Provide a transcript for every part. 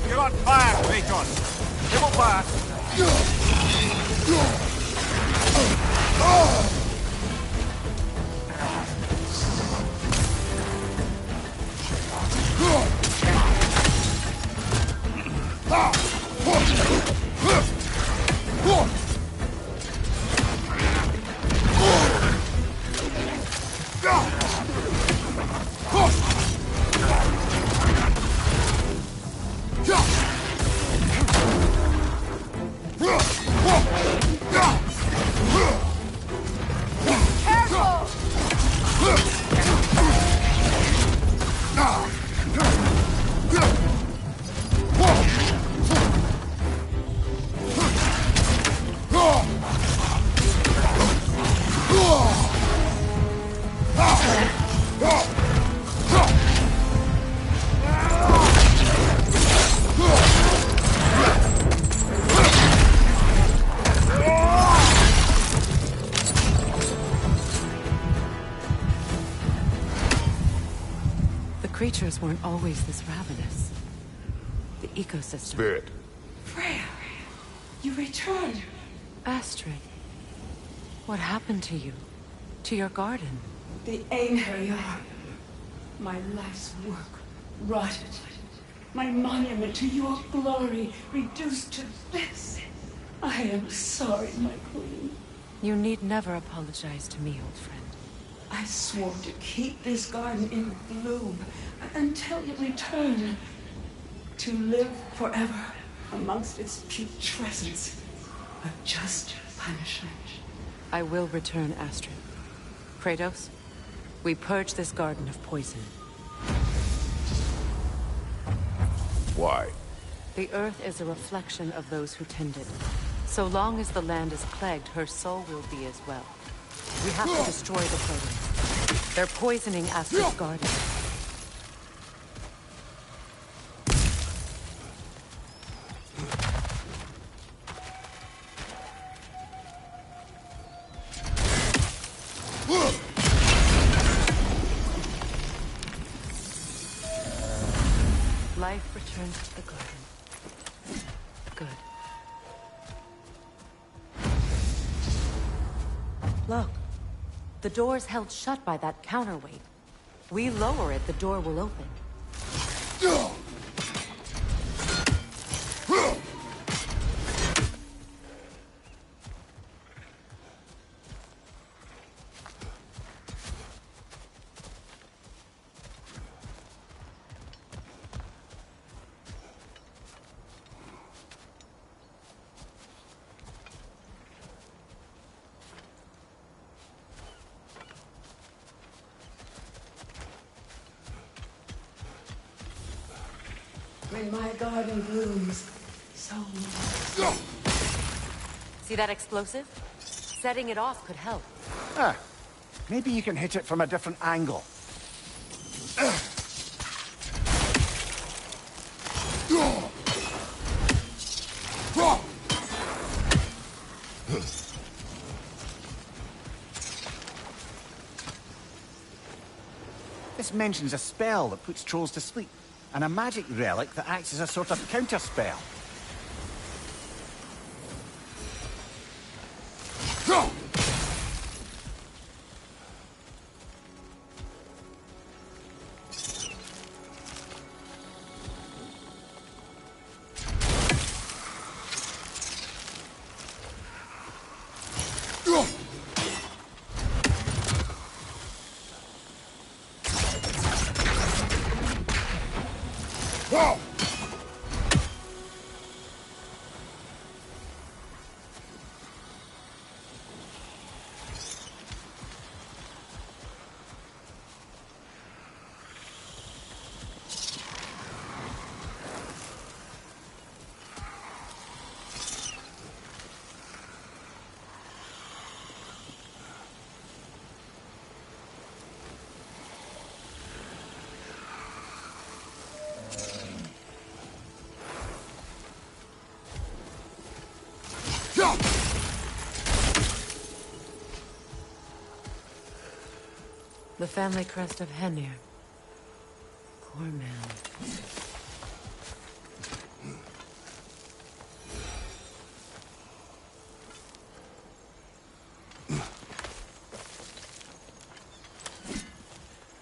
You're on fire, Kratos! They won't pass! Creatures weren't always this ravenous. The ecosystem... Spirit. Freya, you returned. Astrid, what happened to you? To your garden? The Einherjar. My life's work rotted. My monument to your glory reduced to this. I am sorry, my queen. You need never apologize to me, old friend. I swore to keep this garden in bloom until you return. To live forever amongst its putrescence. A just punishment. I will return, Astrid. Kratos, we purge this garden of poison. Why? The earth is a reflection of those who tend it. So long as the land is plagued, her soul will be as well. We have to destroy the Protons. They're poisoning Astrid's garden. Life returns to the garden. Good. Look. The door's held shut by that counterweight. We lower it, the door will open. When my garden blooms, so long. See that explosive? Setting it off could help. Ah, maybe you can hit it from a different angle. This mentions a spell that puts trolls to sleep, and a magic relic that acts as a sort of counter-spell. The family crest of Henir. Poor man.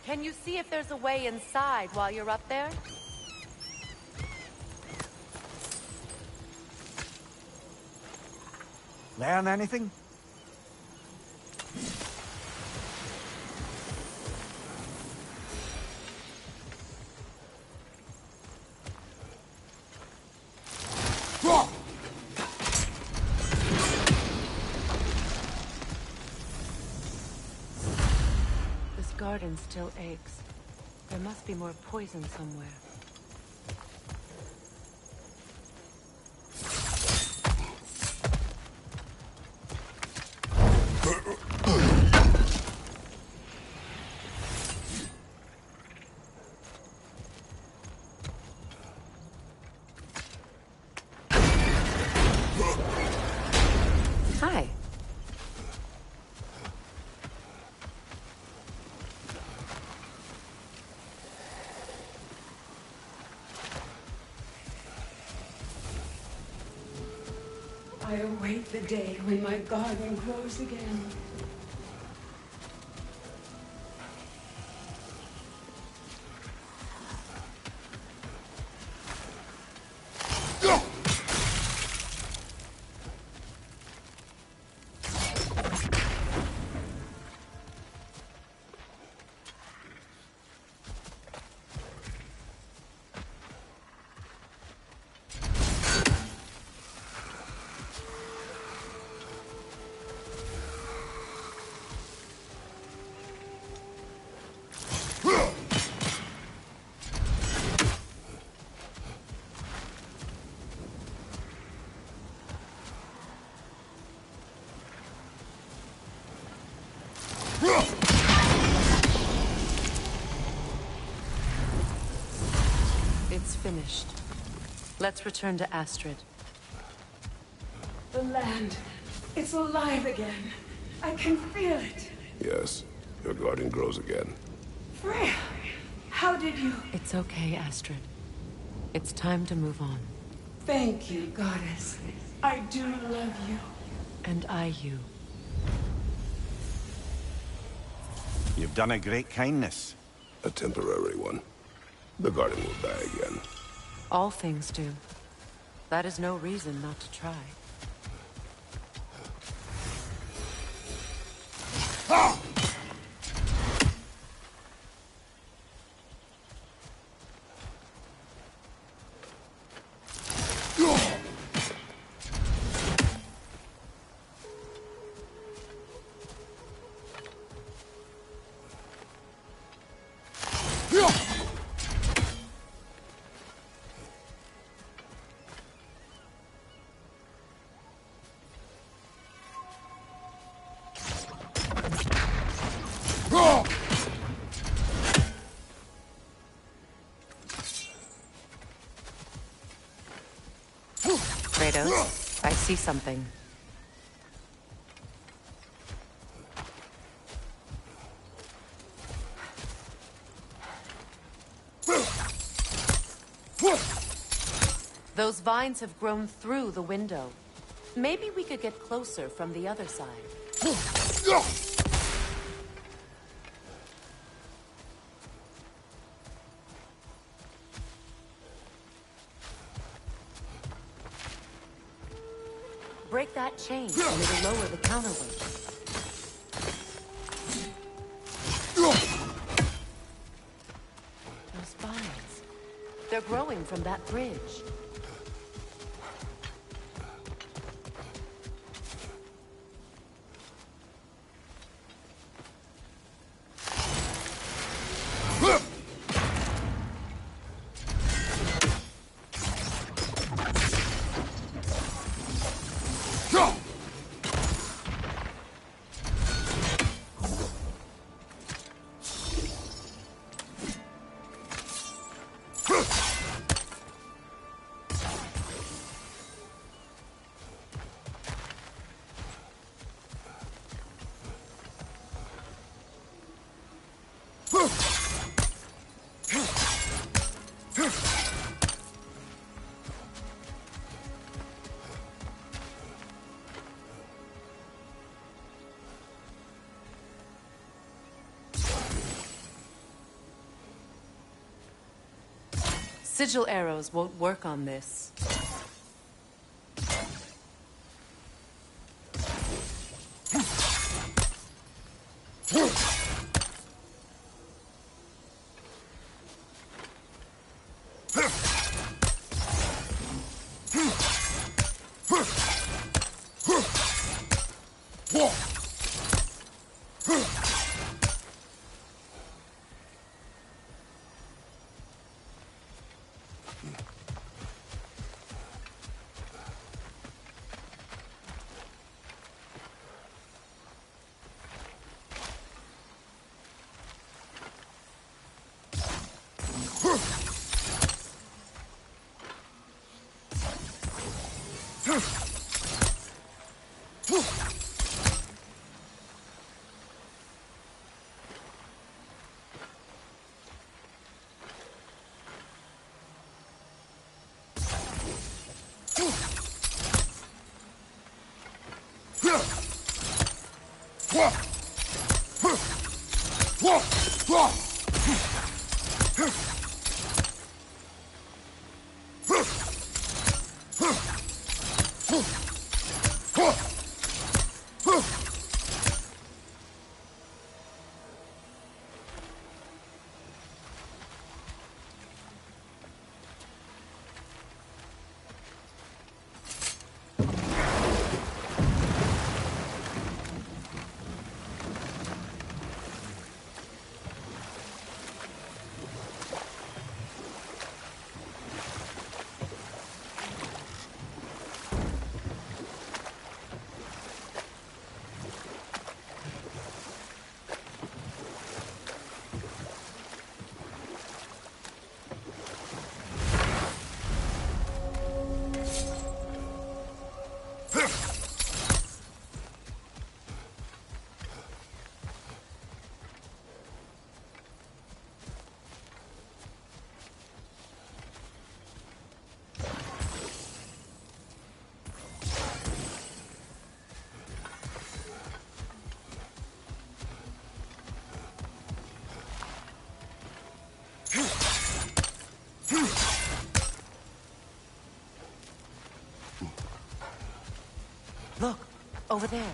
Can you see if there's a way inside while you're up there? Learn anything? This garden still aches. There must be more poison somewhere. Hi. I await the day when my garden grows again. It's finished. Let's return to Astrid. The land, it's alive again. I can feel it. Yes, your garden grows again. Freya, how did you... It's okay, Astrid. It's time to move on. Thank you, goddess. I do love you. And I you. You've done a great kindness. A temporary one. The garden will die again. All things do. That is no reason not to try. Kratos, I see something. Those vines have grown through the window. Maybe we could get closer from the other side. Break that chain, and it'll lower the counterweight. Those vines. They're growing from that bridge. sigil arrows won't work on this. Look, over there.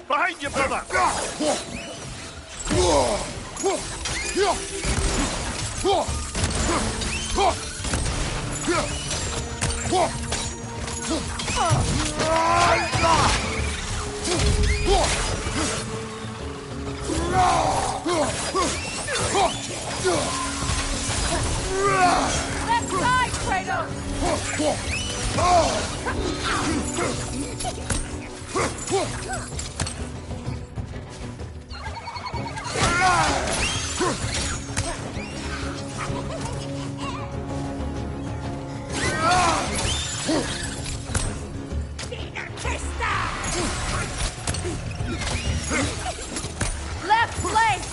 Behind you, brother! Left side, Kratos! Left flank!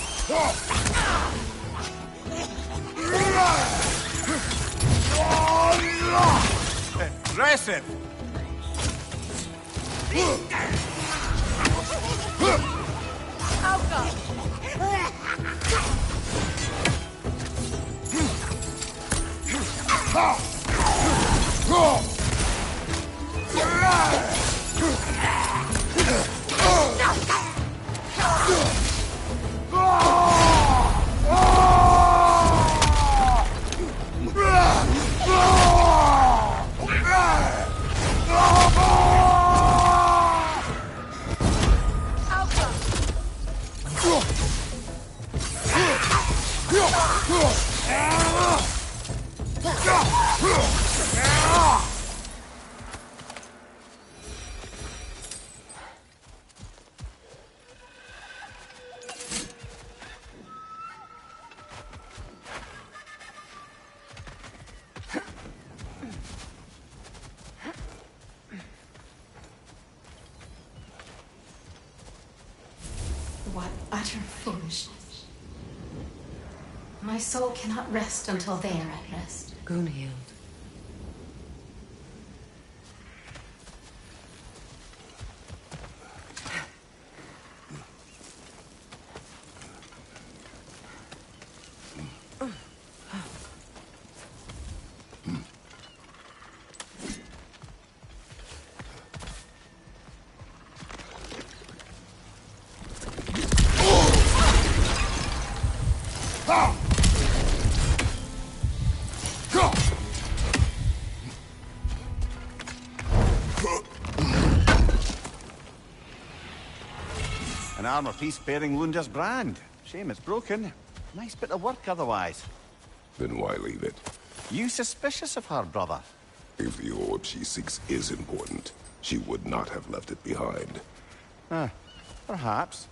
Impressive! Outcome! What utter foolishness. My soul cannot rest until they are at rest. Gunhild. An armor piece bearing Lunda's brand. Shame it's broken. Nice bit of work otherwise. Then why leave it? You suspicious of her, brother? If the orb she seeks is important, she would not have left it behind. Perhaps.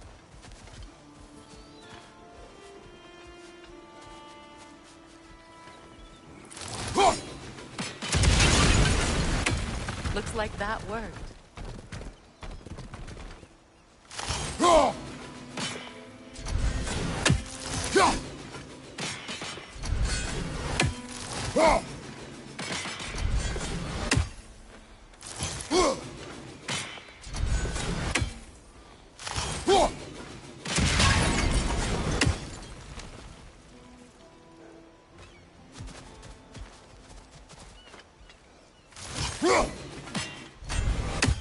Looks like that worked.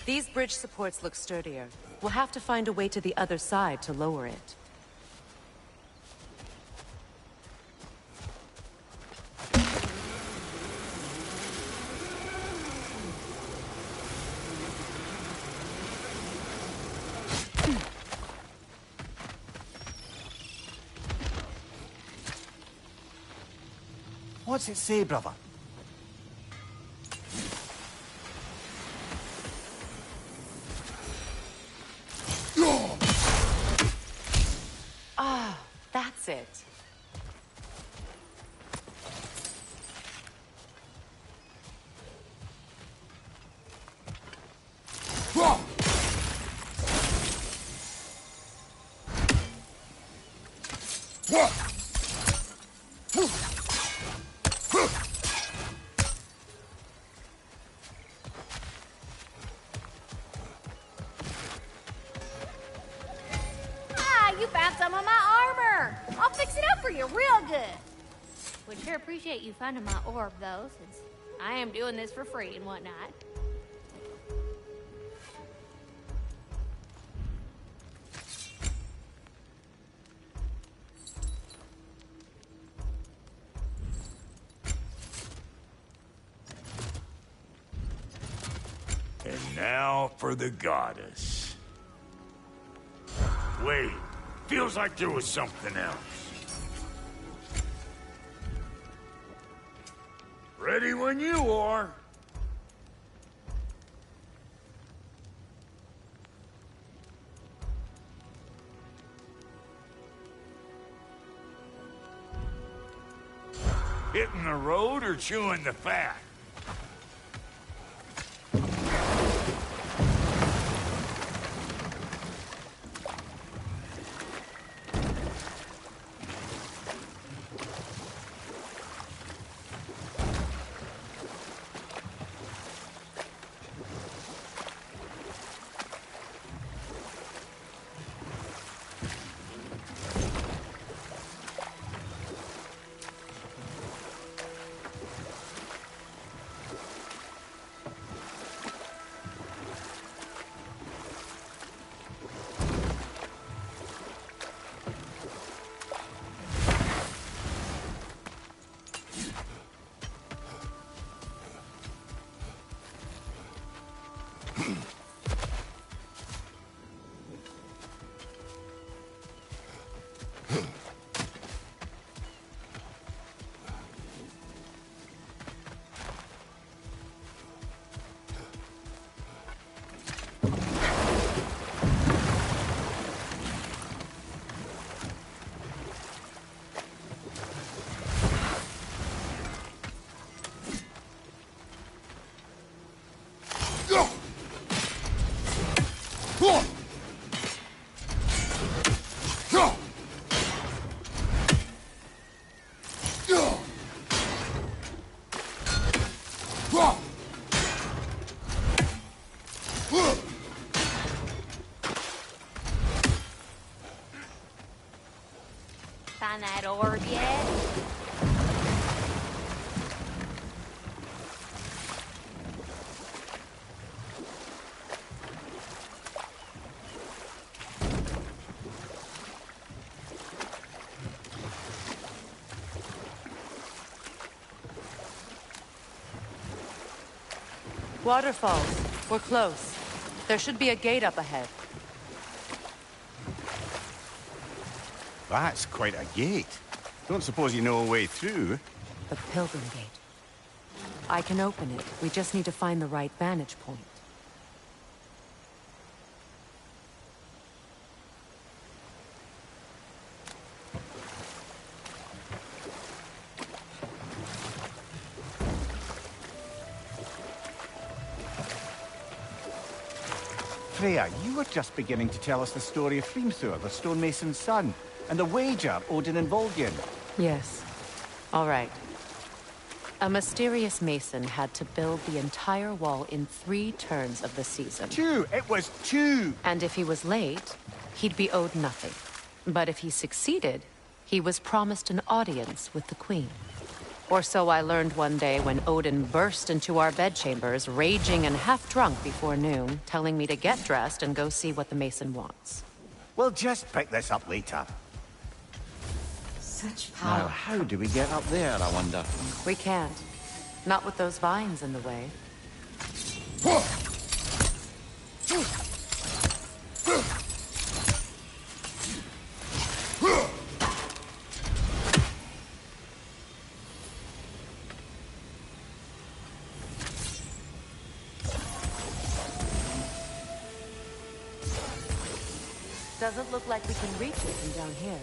These bridge supports look sturdier. We'll have to find a way to the other side to lower it. What's it say, brother? Ah, that's it. You found some of my armor! I'll fix it up for you real good! Would sure appreciate you finding my orb, though, since I am doing this for free and whatnot. And now for the goddess. Wait, feels like there was something else. Ready when you are. Hitting the road or chewing the fat? Find that orb yet? Waterfalls. We're close. There should be a gate up ahead. That's quite a gate. Don't suppose you know a way through? The Pilgrim Gate. I can open it. We just need to find the right vantage point. Freya, you were just beginning to tell us the story of Hrimthur, the stonemason's son, and the wager Odin and Volgin. Yes. All right. A mysterious mason had to build the entire wall in 3 turns of the season. 2! It was 2! And if he was late, he'd be owed nothing. But if he succeeded, he was promised an audience with the queen. Or so I learned one day when Odin burst into our bedchambers, raging and half-drunk before noon, telling me to get dressed and go see what the mason wants. We'll just pick this up later. Such Now, power. how do we get up there, I wonder? We can't. Not with those vines in the way. Doesn't look like we can reach it from down here.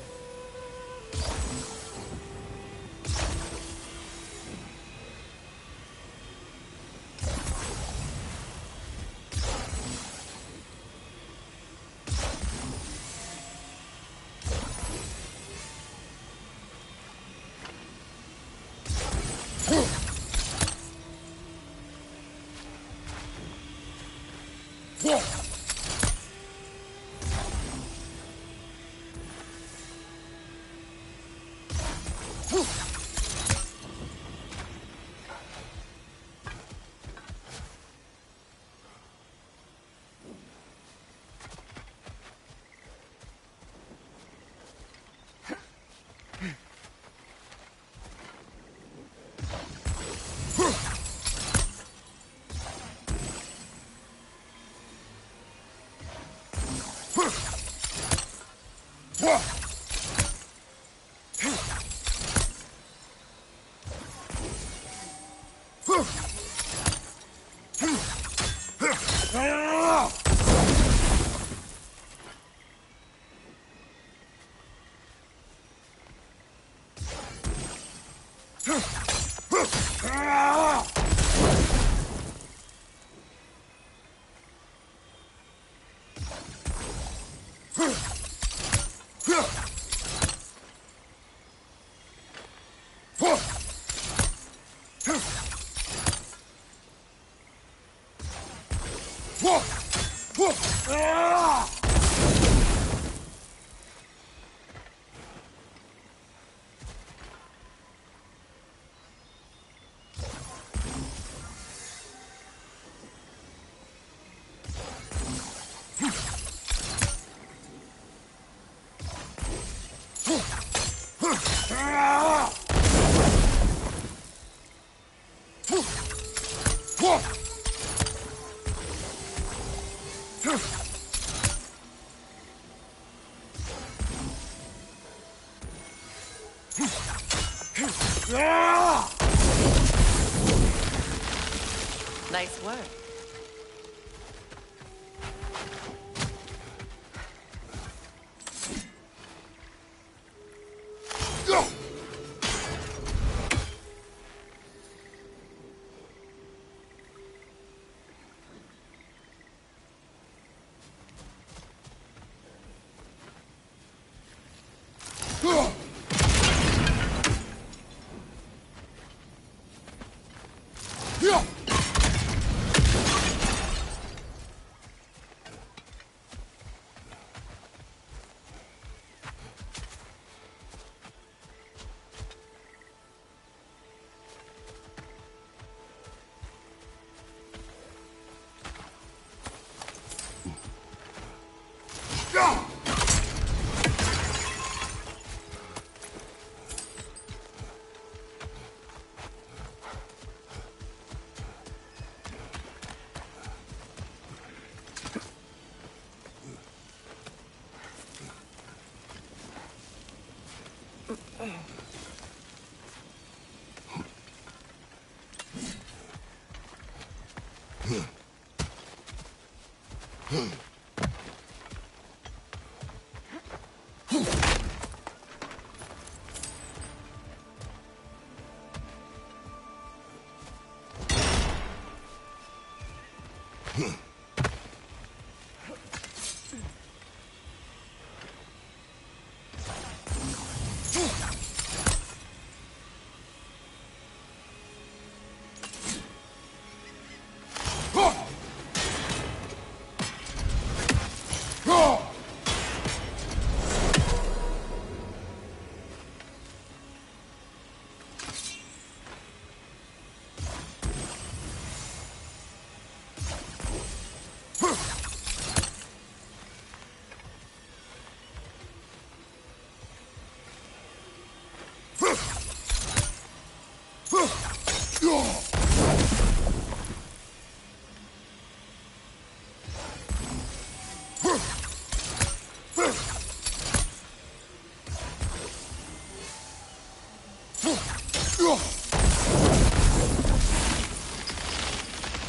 Nice work.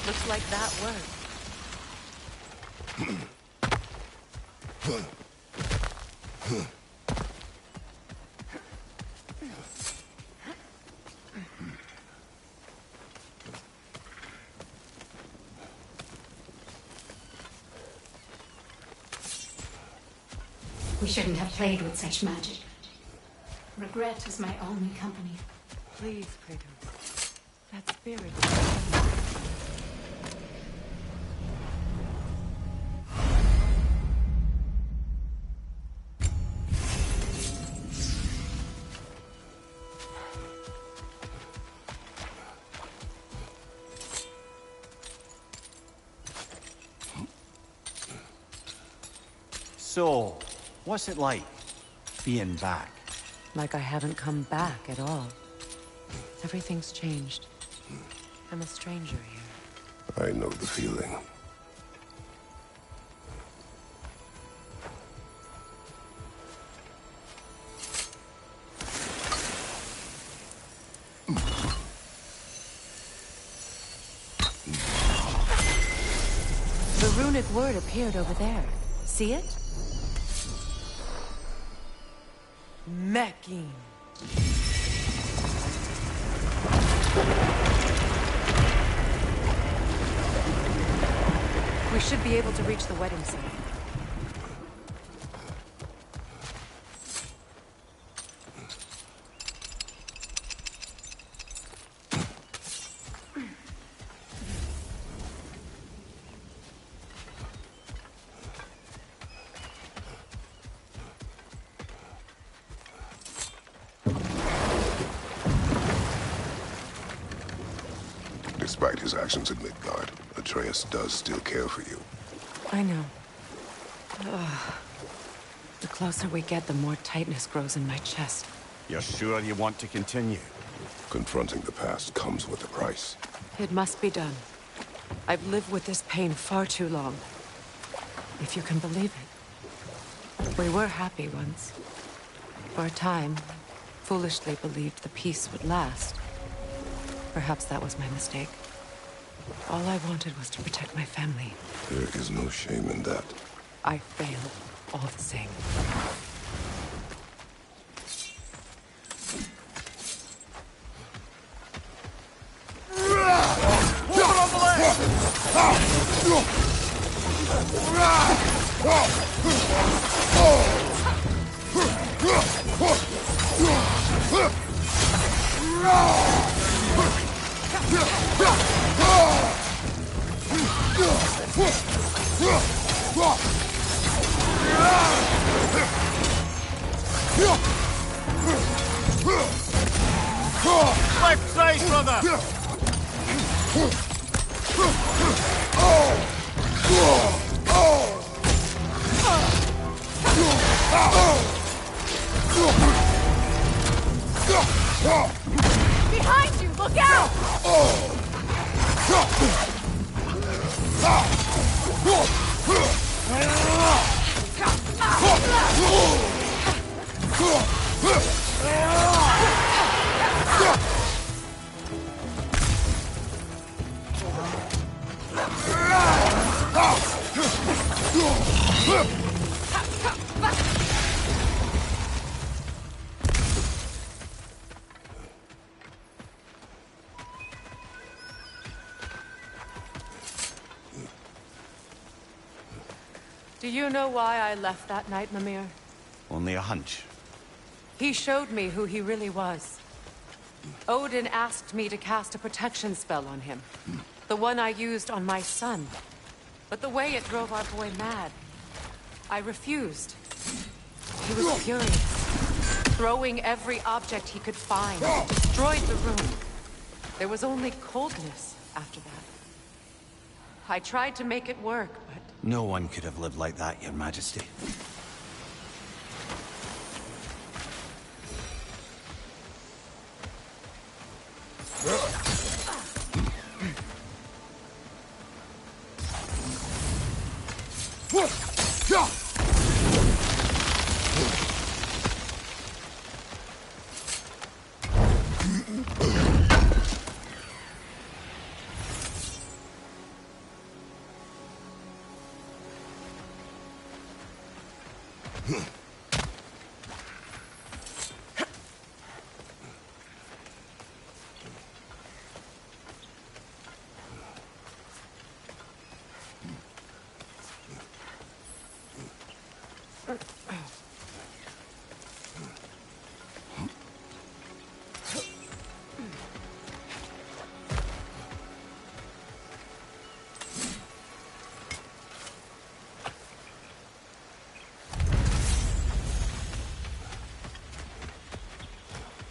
Looks like that worked. We shouldn't have played with such magic. Regret is my only company. Please, Kratos. That spirit. So, what's it like, being back? Like I haven't come back at all. Everything's changed. I'm a stranger here. I know the feeling. The runic word appeared over there. See it? Mecking. We should be able to reach the wedding site. Despite his actions at Midgard, Atreus does still care for you. I know. Ugh. The closer we get, the more tightness grows in my chest. You're sure you want to continue? Confronting the past comes with a price. It must be done. I've lived with this pain far too long. if you can believe it. We were happy once. For a time, foolishly believed the peace would last. Perhaps that was my mistake. All I wanted was to protect my family. There is no shame in that. I failed, all the same. Left side, brother! Behind you! Look out! Do you know why I left that night, Mimir? Only a hunch. He showed me who he really was. Odin asked me to cast a protection spell on him. The one I used on my son. But the way it drove our boy mad, I refused. He was furious, throwing every object he could find, destroyed the room. There was only coldness after that. I tried to make it work, but... No one could have lived like that, Your Majesty.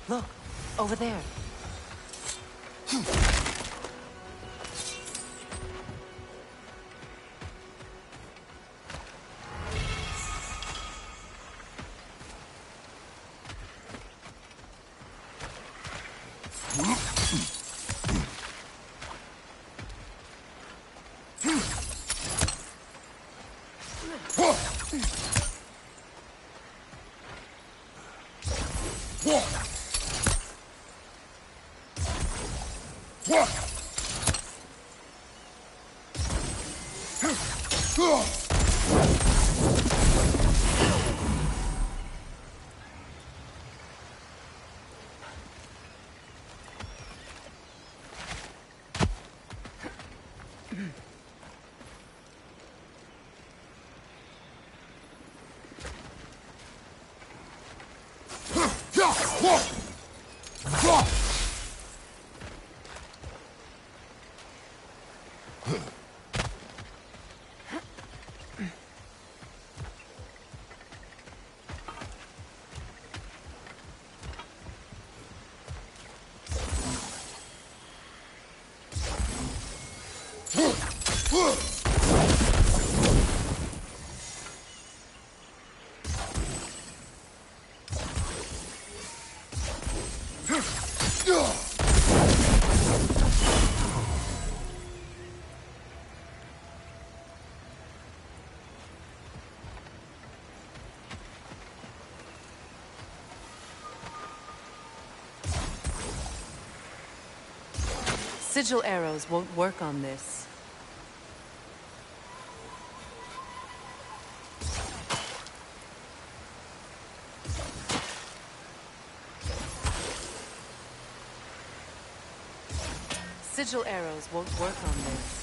Look, over there. Sigil arrows won't work on this. Sigil arrows won't work on this.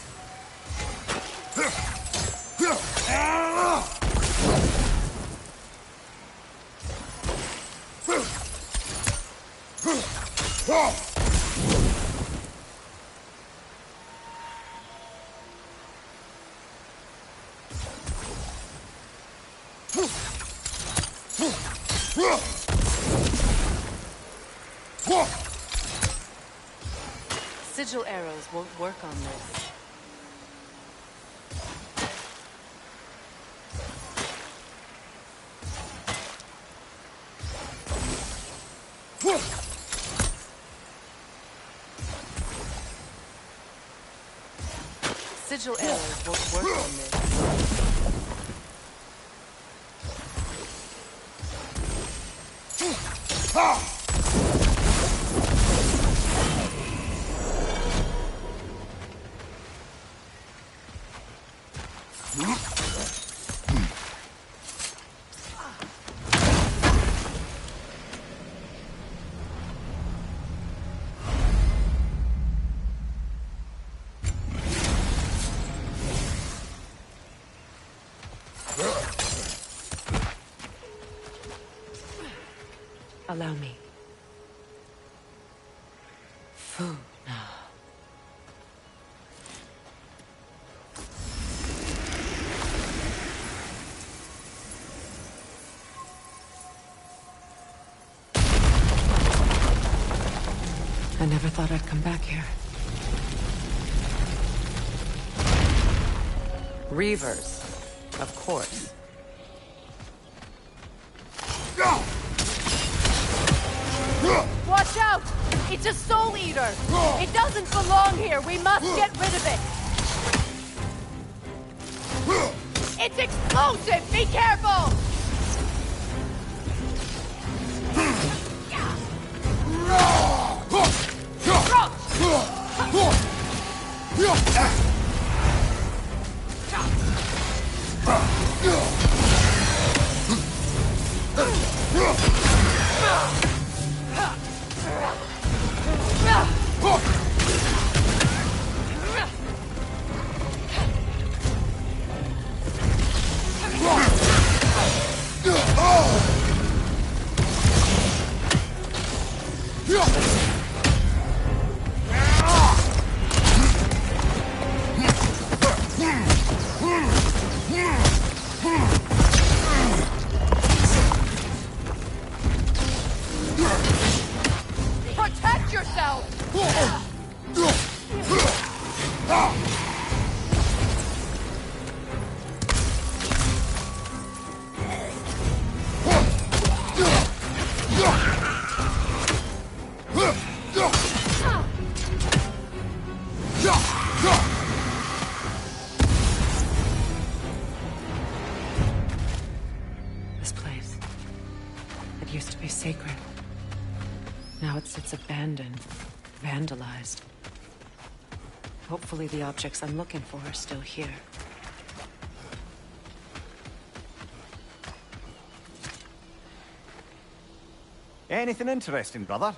Sigil arrows won't work on this. Sigil arrows won't work on this. Allow me. Food now. I never thought I'd come back here. Reavers, of course. Watch out! It's a soul eater! It doesn't belong here! We must get rid of it! It's explosive! Be careful! Protect yourself! This place. It used to be sacred. Now it sits abandoned, vandalized. Hopefully the objects I'm looking for are still here. Anything interesting, brother?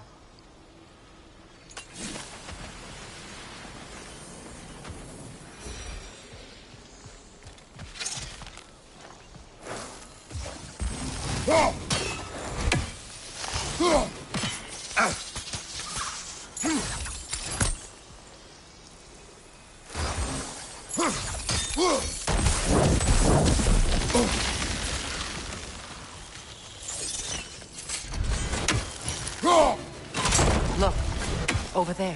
Look, over there.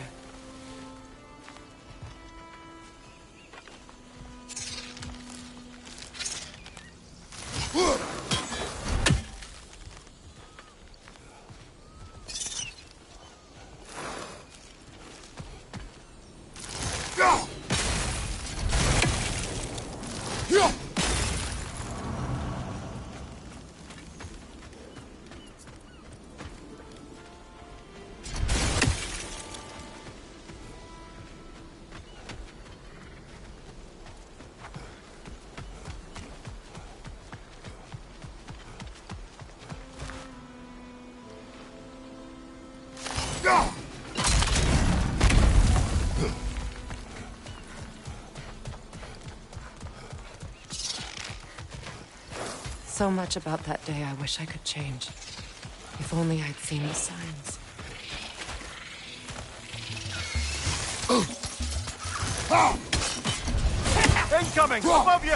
So much about that day I wish I could change. If only I'd seen the signs. Incoming! Above you!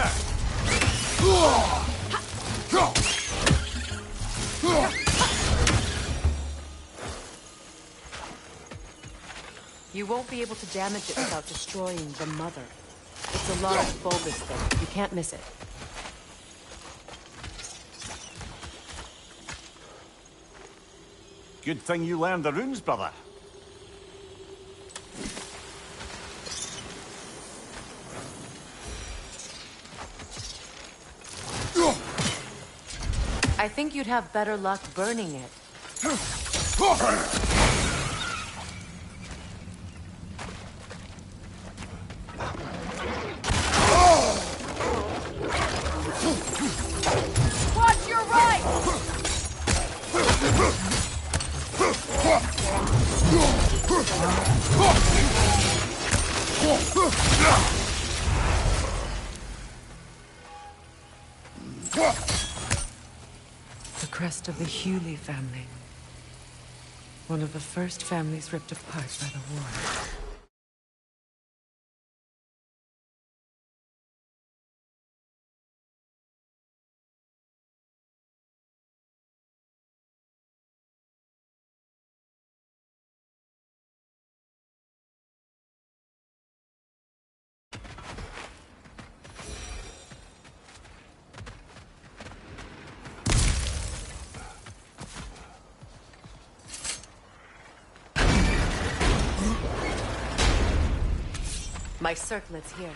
You won't be able to damage it without destroying the mother. It's a large bulbous thing. You can't miss it. Good thing you learned the runes, brother. I think you'd have better luck burning it. Watch your right! The crest of the Hewley family. One of the first families ripped apart by the war. My circlet's here.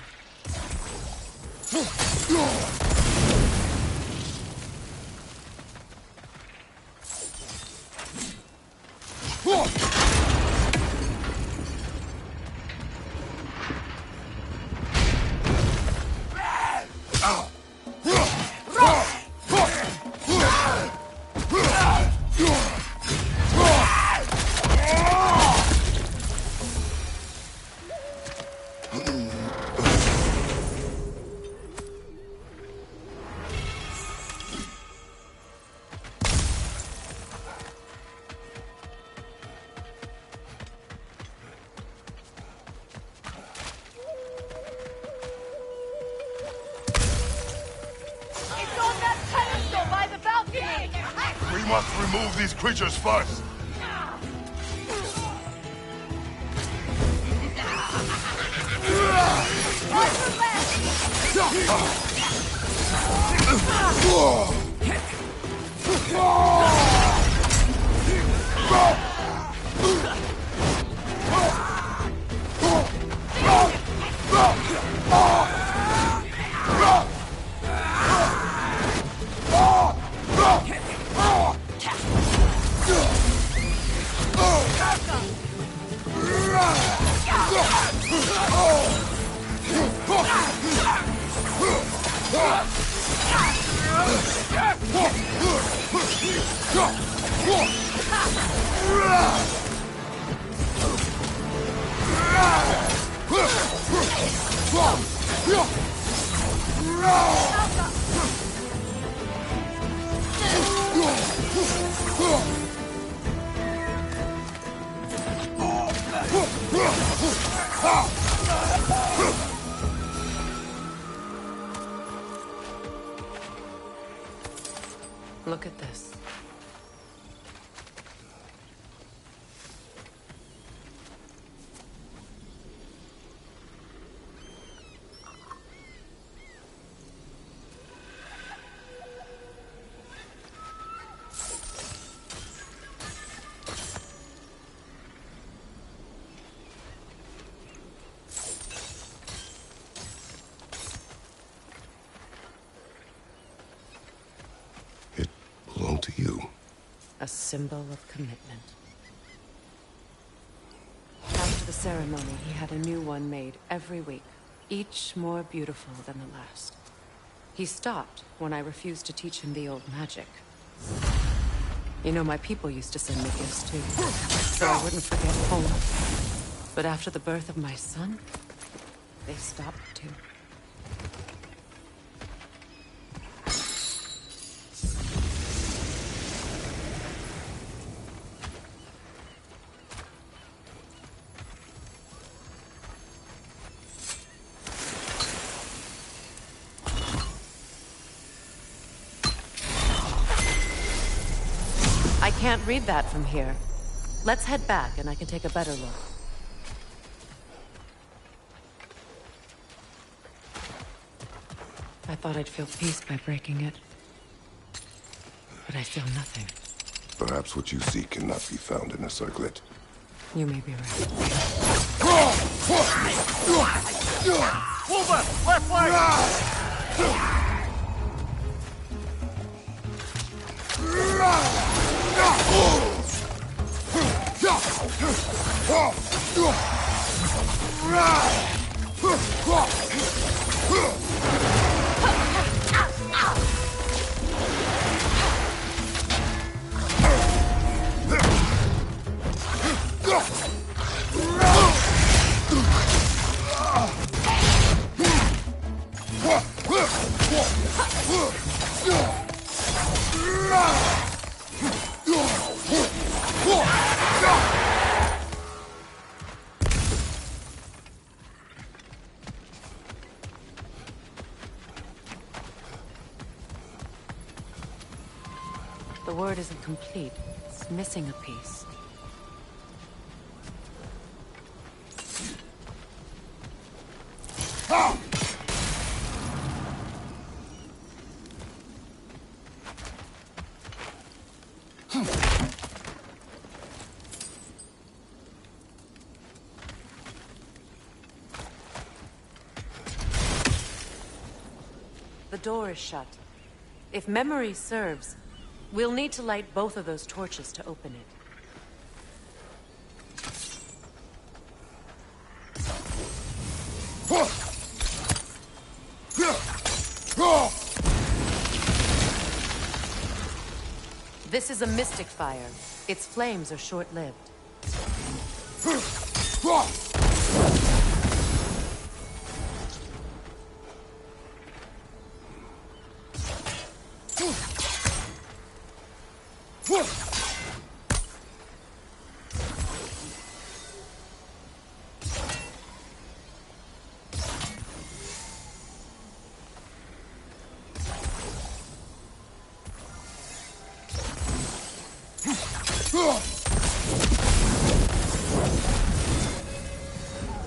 It's on that pedestal by the balcony! We must remove these creatures first. Watch your left! Look at this. It belonged to you. A symbol of commitment. After the ceremony, he had a new one made every week, each more beautiful than the last. He stopped when I refused to teach him the old magic. You know, my people used to send me gifts too, so I wouldn't forget home. But after the birth of my son, they stopped too. Can't read that from here. Let's head back and I can take a better look. I thought I'd feel peace by breaking it. But I feel nothing. Perhaps what you seek cannot be found in a circlet. You may be right. Mover! Left flank! The word isn't complete. It's missing a piece. The door is shut. If memory serves, we'll need to light both of those torches to open it. This is a mystic fire. Its flames are short-lived.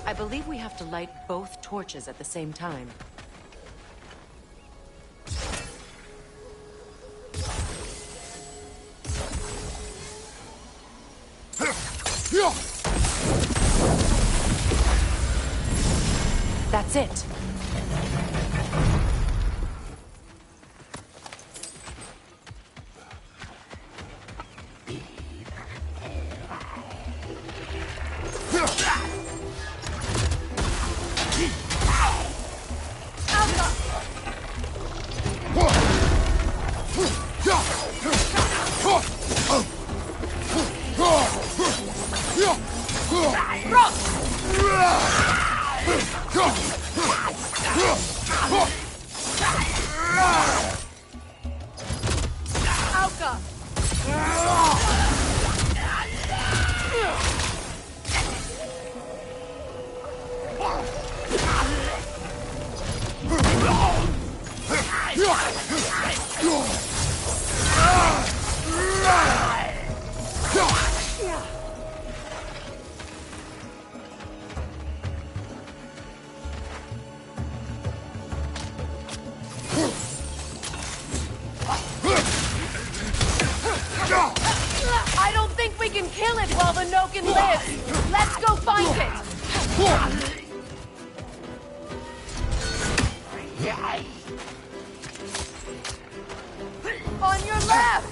I believe we have to light both torches at the same time. That's it. I don't think we can kill it while the Noken lives. Let's go find it. On your left.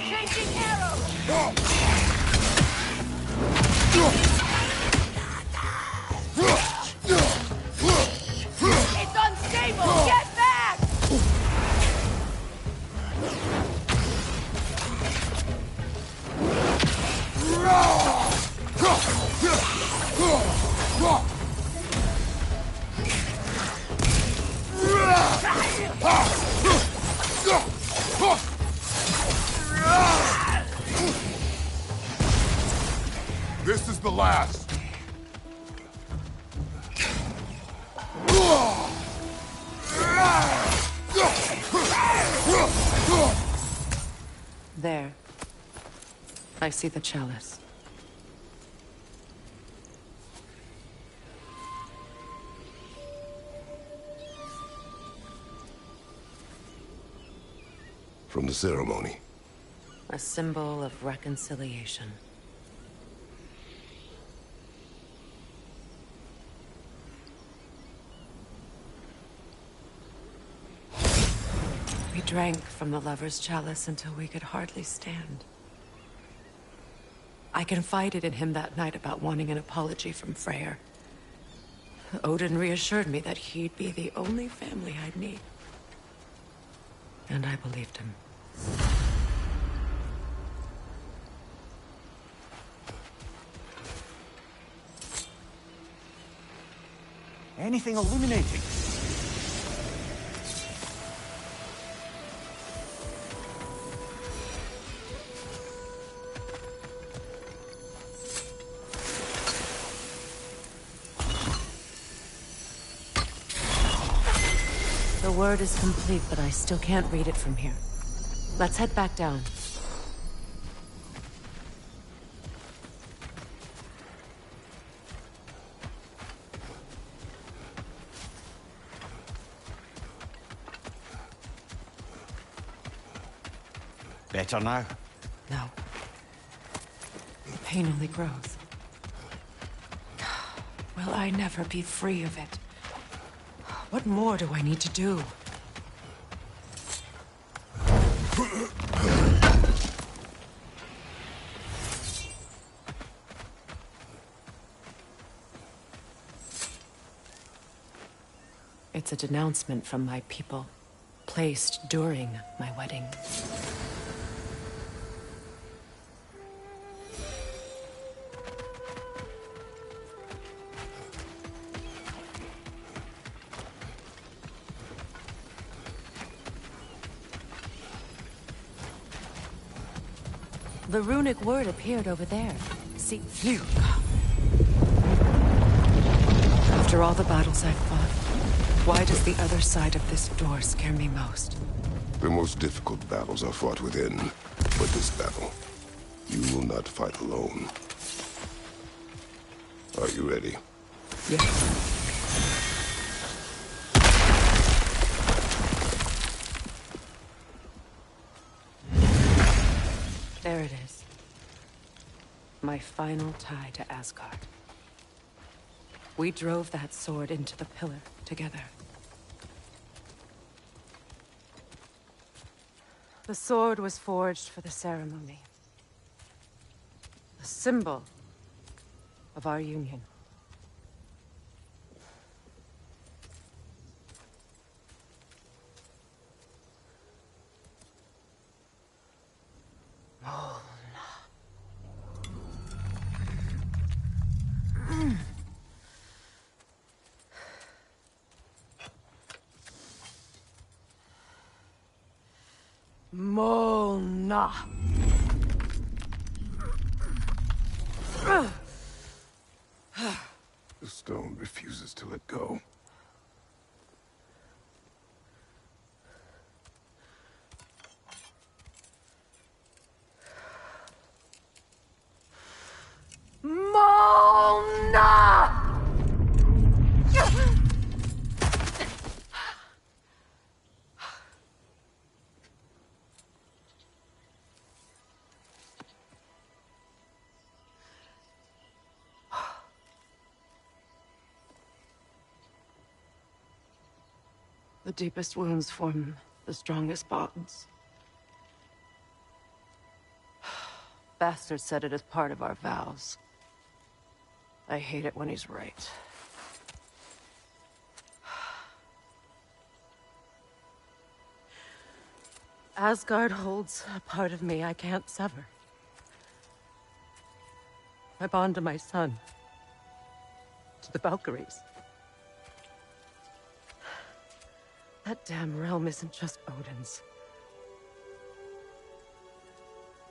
Changing arrow. the last! There. I see the chalice. From the ceremony. A symbol of reconciliation. We drank from the lover's chalice until we could hardly stand. I confided in him that night about wanting an apology from Freyr. Odin reassured me that he'd be the only family I'd need. And I believed him. Anything illuminating? The word is complete, but I still can't read it from here. Let's head back down. Better now? No. The pain only grows. Will I never be free of it? What more do I need to do? It's a denouncement from my people, placed during my wedding. The runic word appeared over there. See, phew. After all the battles I've fought, why does the other side of this door scare me most? The most difficult battles are fought within. But this battle, you will not fight alone. Are you ready? Yes. There it is. My final tie to Asgard. We drove that sword into the pillar together. The sword was forged for the ceremony. A symbol of our union. Molna. The stone refuses to let go. Molna! The deepest wounds form the strongest bonds. Bastard said it as part of our vows. I hate it when he's right. Asgard holds a part of me I can't sever. I bond to my son. To the Valkyries. That damn realm isn't just Odin's.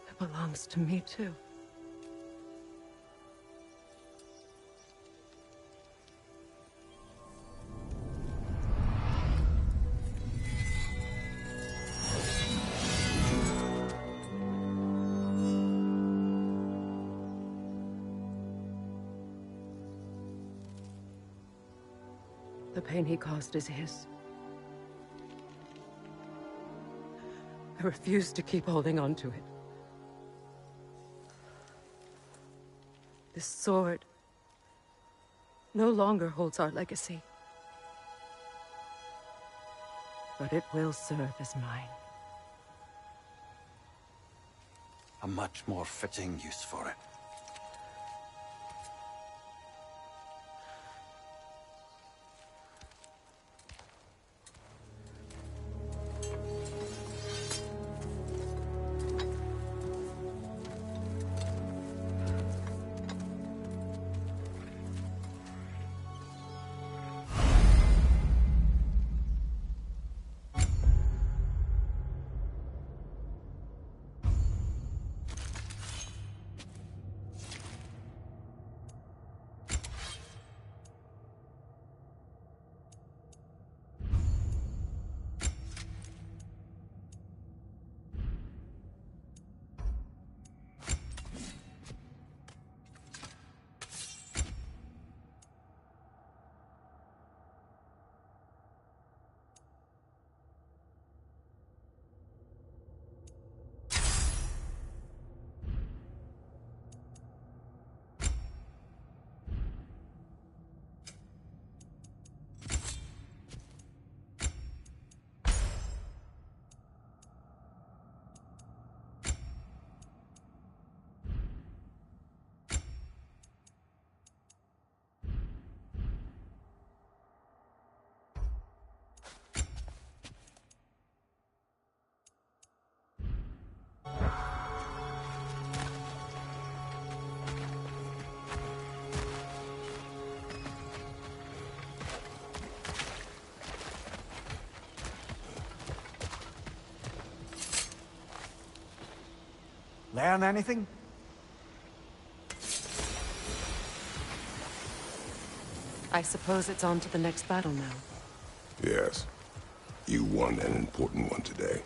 It belongs to me, too. pain he caused is his. I refuse to keep holding on to it. This sword no longer holds our legacy. But it will serve as mine. A much more fitting use for it. Learn anything? I suppose it's on to the next battle now. Yes. You won an important one today.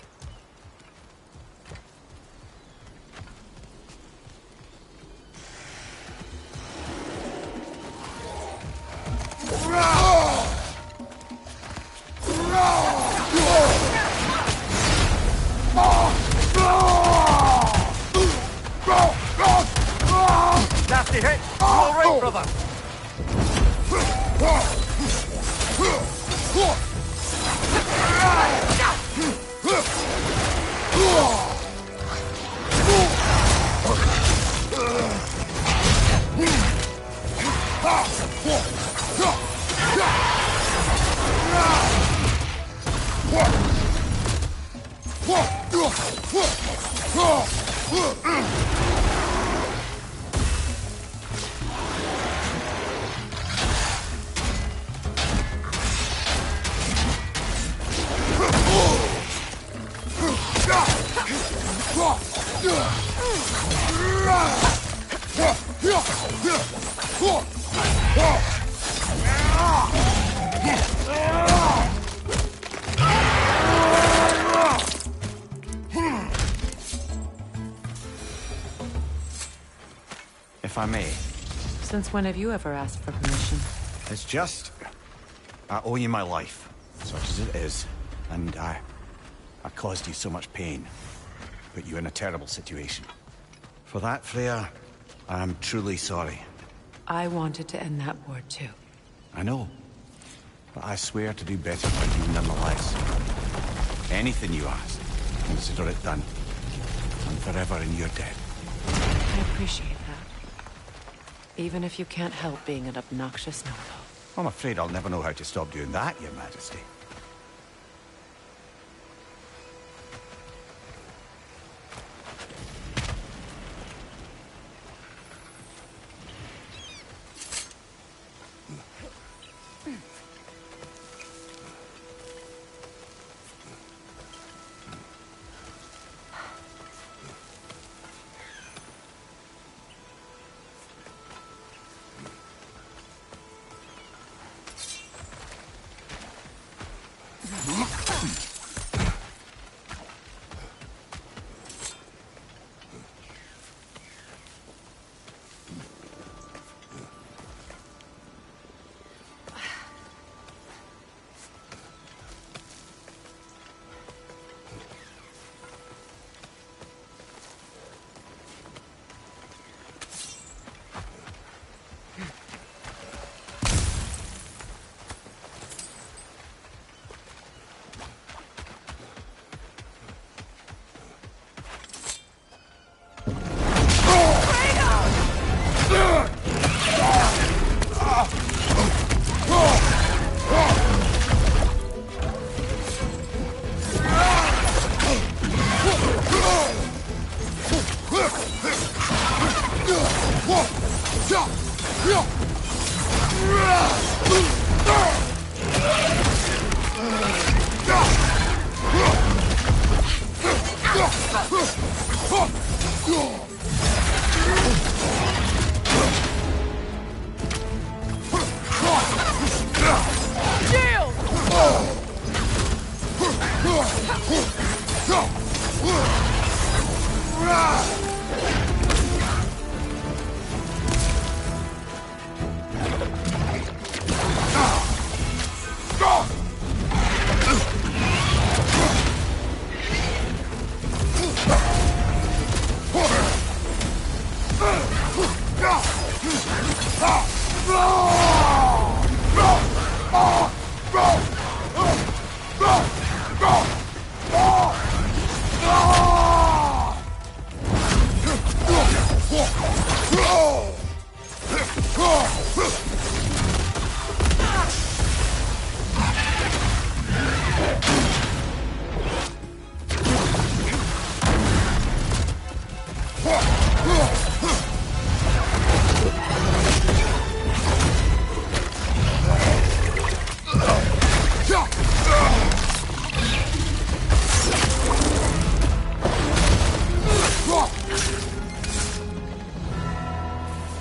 Nasty hit! You all right, brother? If I may. Since when have you ever asked for permission? It's just... I owe you my life, such as it is. And I caused you so much pain. Put you in a terrible situation. For that, Freya, I am truly sorry. I wanted to end that war too. I know. But I swear to do better by you nonetheless. Anything you ask, consider it done. I'm forever in your debt. I appreciate that. Even if you can't help being an obnoxious know-it-all. I'm afraid I'll never know how to stop doing that, Your Majesty.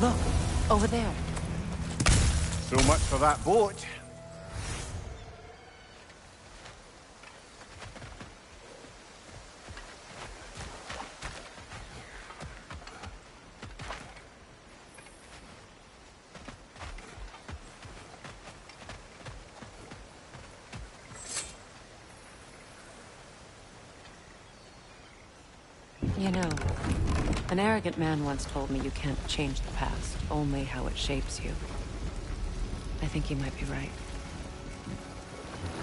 Look, over there. So much for that boat. You know, an arrogant man once told me you can't change the past, only how it shapes you. I think he might be right.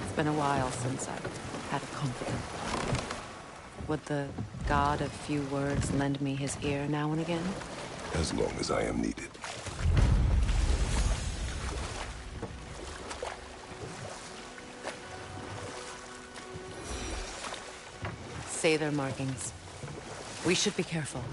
It's been a while since I've had a confidant. Would the god of few words lend me his ear now and again? As long as I am needed. Say their markings. We should be careful.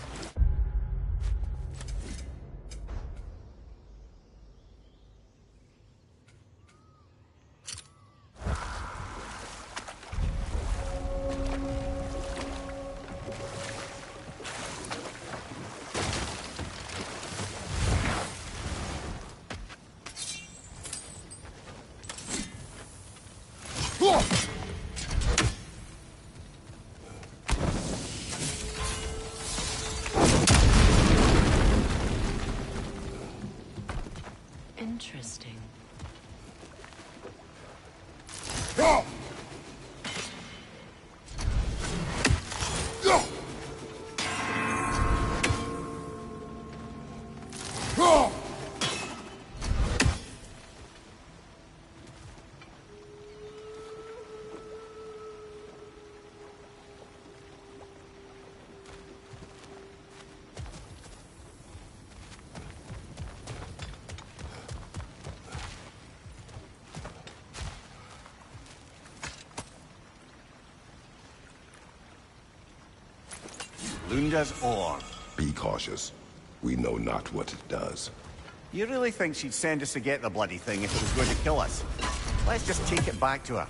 Interesting. Lunda's ore. Be cautious. We know not what it does. You really think she'd send us to get the bloody thing if it was going to kill us? Let's just take it back to her.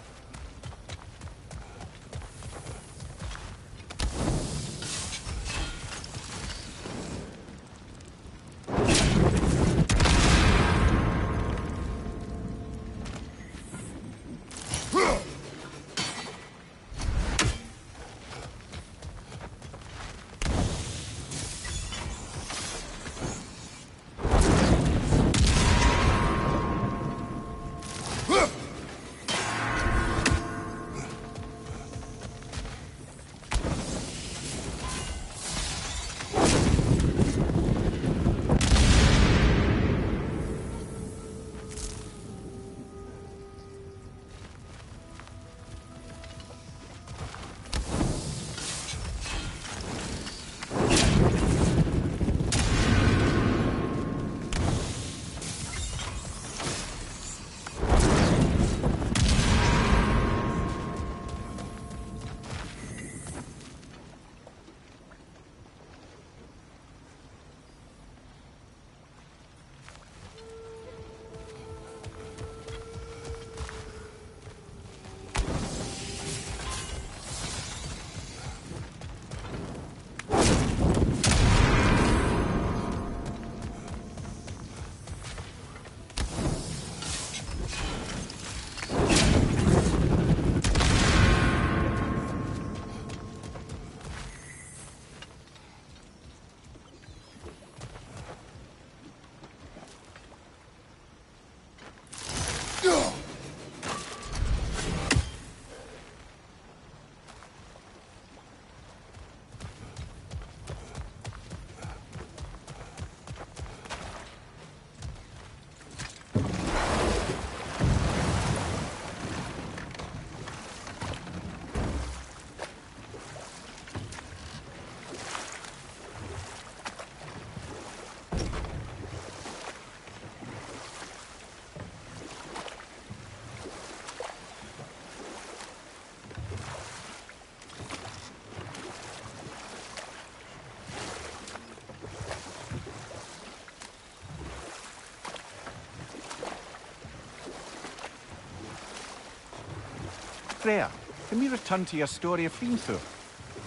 Freya, can we return to your story of Hrimthur?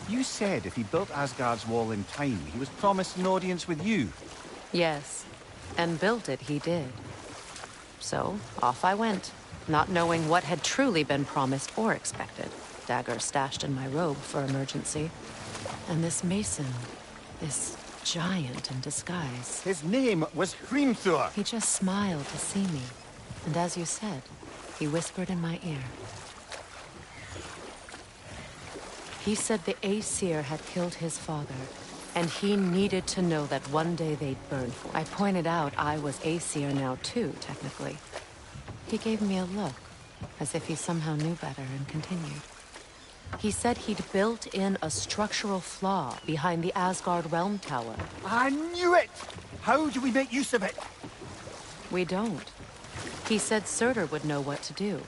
You said if he built Asgard's wall in time, he was promised an audience with you. Yes, and built it he did. So, off I went, not knowing what had truly been promised or expected. Dagger stashed in my robe for emergency. And this mason, this giant in disguise. His name was Hrimthur. He just smiled to see me. And as you said, he whispered in my ear. He said the Aesir had killed his father, and he needed to know that one day they'd burn for it. I pointed out I was Aesir now too, technically. He gave me a look, as if he somehow knew better, and continued. He said he'd built in a structural flaw behind the Asgard Realm Tower. I knew it! How do we make use of it? We don't. He said Surtur would know what to do.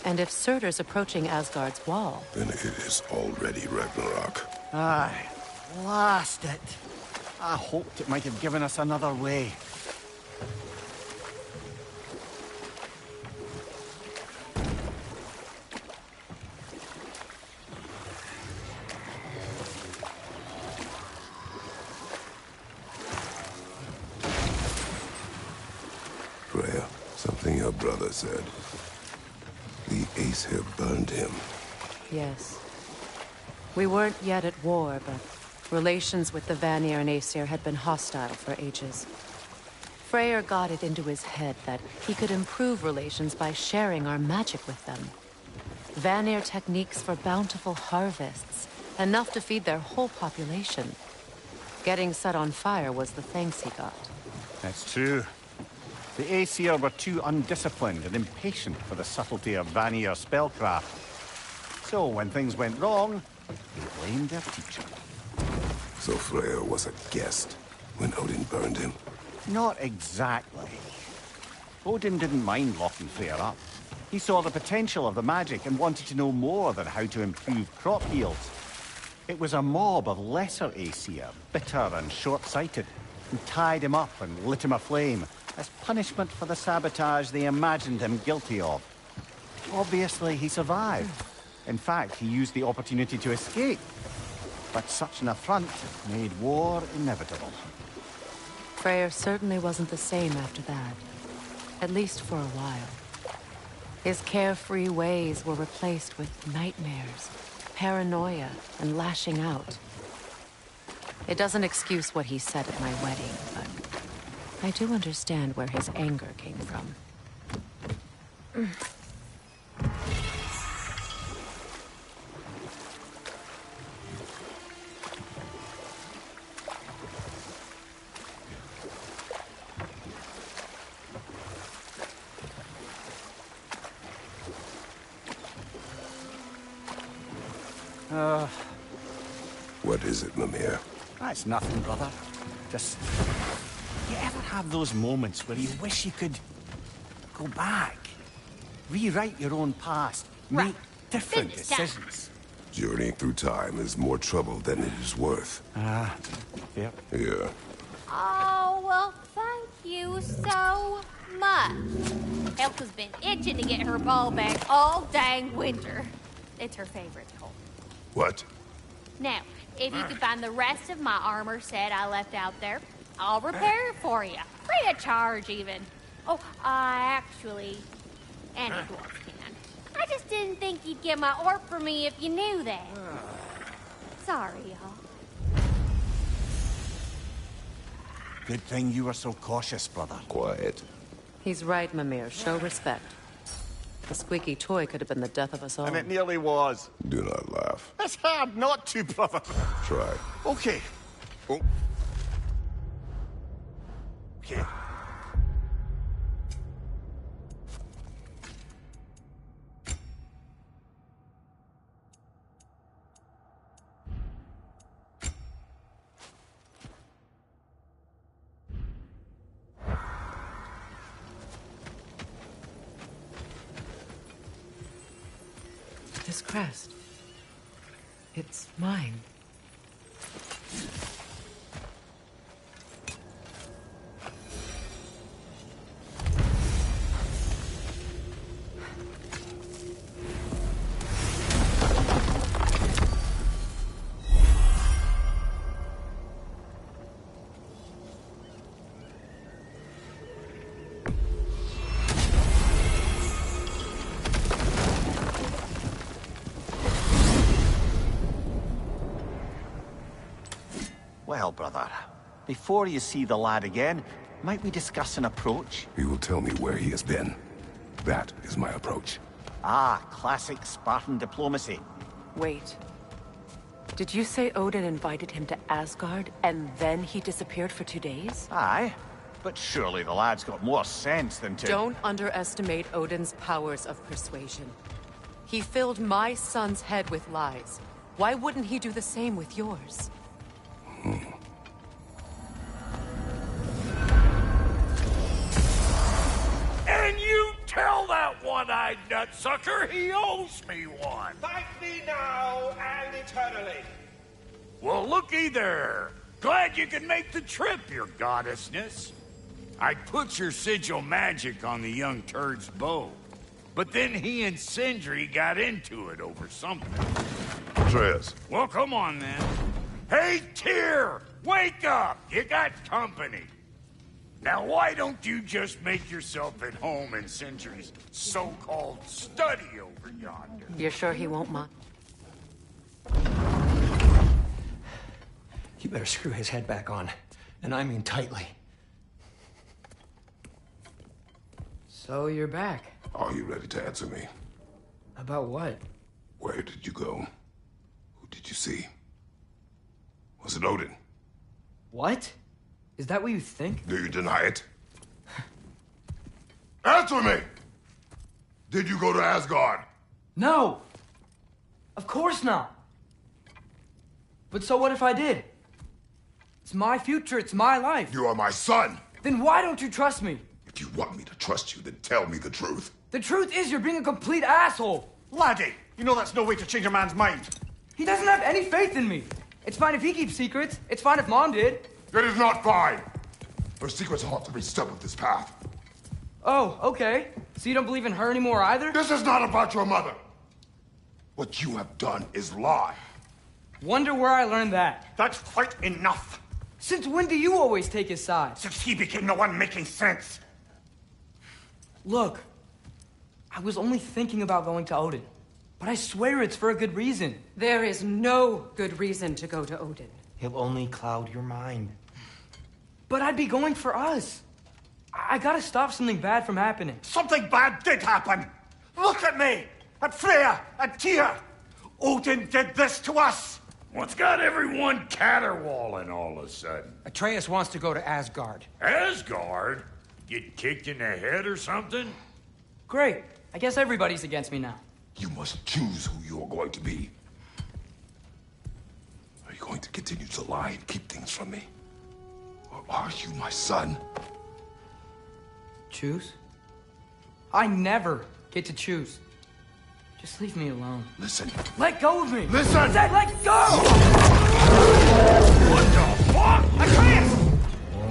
And if Surtur's approaching Asgard's wall... Then it is already Ragnarok. Aye, blast it. I hoped it might have given us another way. Freya, something your brother said. The Aesir burned him. Yes. We weren't yet at war, but relations with the Vanir and Aesir had been hostile for ages. Freyr got it into his head that he could improve relations by sharing our magic with them. Vanir techniques for bountiful harvests, enough to feed their whole population. Getting set on fire was the thanks he got. That's true. The Aesir were too undisciplined and impatient for the subtlety of Vanir spellcraft. So when things went wrong, they blamed their teacher. So Freya was a guest when Odin burned him? Not exactly. Odin didn't mind locking Freya up. He saw the potential of the magic and wanted to know more than how to improve crop yields. It was a mob of lesser Aesir, bitter and short-sighted, who tied him up and lit him aflame as punishment for the sabotage they imagined him guilty of. Obviously, he survived. In fact, he used the opportunity to escape. But such an affront made war inevitable. Freyr certainly wasn't the same after that. At least for a while. His carefree ways were replaced with nightmares, paranoia, and lashing out. It doesn't excuse what he said at my wedding, but I do understand where his anger came from. What is it, Mimir? That's nothing, brother. Just... You ever have those moments where you wish you could... go back? Rewrite your own past. Right. Make different Big stuff. decisions. Journeying through time is more trouble than it is worth. Yep. Here. Oh, well, thank you so much. Elka's been itching to get her ball back all dang winter. It's her favorite toy. What? Now, if you could find the rest of my armor set I left out there, I'll repair it for you. Free of charge, even. Oh, actually, any dwarf can. I just didn't think you'd get my orc for me if you knew that. Sorry, y'all. Good thing you were so cautious, brother. Quiet. He's right, Mimir. Show respect. The squeaky toy could have been the death of us all. And it nearly was. Do not laugh. It's hard not to, brother. Try. Okay. Oh. Okay. This crest. It's mine. Well, brother, before you see the lad again, might we discuss an approach? He will tell me where he has been. That is my approach. Ah, classic Spartan diplomacy. Wait. Did you say Odin invited him to Asgard, and then he disappeared for 2 days? Aye, but surely the lad's got more sense than to... Don't underestimate Odin's powers of persuasion. He filled my son's head with lies. Why wouldn't he do the same with yours? And you tell that one-eyed nutsucker he owes me one. Thank me now and eternally. Well, looky there. Glad you can make the trip, your goddessness. I put your sigil magic on the young turd's bow. But then he and Sindri got into it over something. Atreus. Well, come on then. Hey, Tyr! Wake up! You got company. Now, why don't you just make yourself at home in Sindri's so-called study over yonder? You're sure he won't mind? You better screw his head back on, and I mean tightly. So you're back. Are you ready to answer me? About what? Where did you go? Who did you see? Was it Odin? What? Is that what you think? Do you deny it? Answer me! Did you go to Asgard? No! Of course not! But so what if I did? It's my future, it's my life. You are my son! Then why don't you trust me? If you want me to trust you, then tell me the truth. The truth is you're being a complete asshole! Laddie, you know that's no way to change a man's mind. He doesn't have any faith in me. It's fine if he keeps secrets. It's fine if Mom did. It is not fine! Her secrets haunt every step of this path. Oh, okay. So you don't believe in her anymore either? This is not about your mother! What you have done is lie. Wonder where I learned that. That's quite enough. Since when do you always take his side? Since he became the one making sense. Look, I was only thinking about going to Odin. But I swear it's for a good reason. There is no good reason to go to Odin. He'll only cloud your mind. But I'd be going for us. I gotta stop something bad from happening. Something bad did happen. Look at me, at Freya, at Tyr. Odin did this to us. What's got everyone caterwauling all of a sudden? Atreus wants to go to Asgard. Asgard? Get kicked in the head or something? Great. I guess everybody's against me now. You must choose who you are going to be. Are you going to continue to lie and keep things from me? Or are you my son? Choose? I never get to choose. Just leave me alone. Listen. Let go of me! Listen! I said let go! What the fuck? Atreus!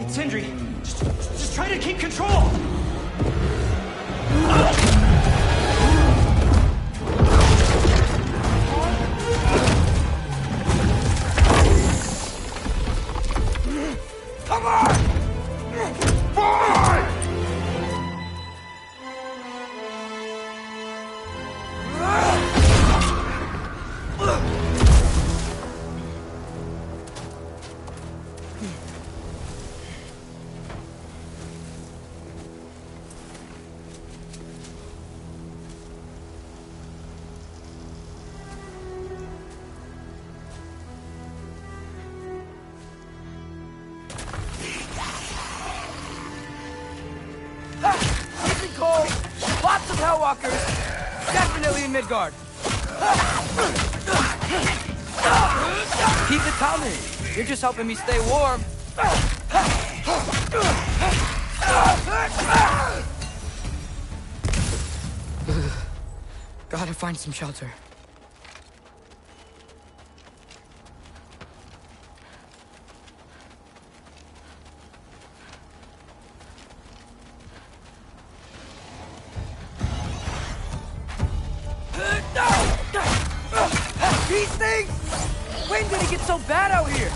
It's Sindri. Just try to keep control! Come on! Fine! Lots of Hellwalkers! Definitely in Midgard! Keep it coming! You're just helping me stay warm! Gotta find some shelter. These things! When did it get so bad out here?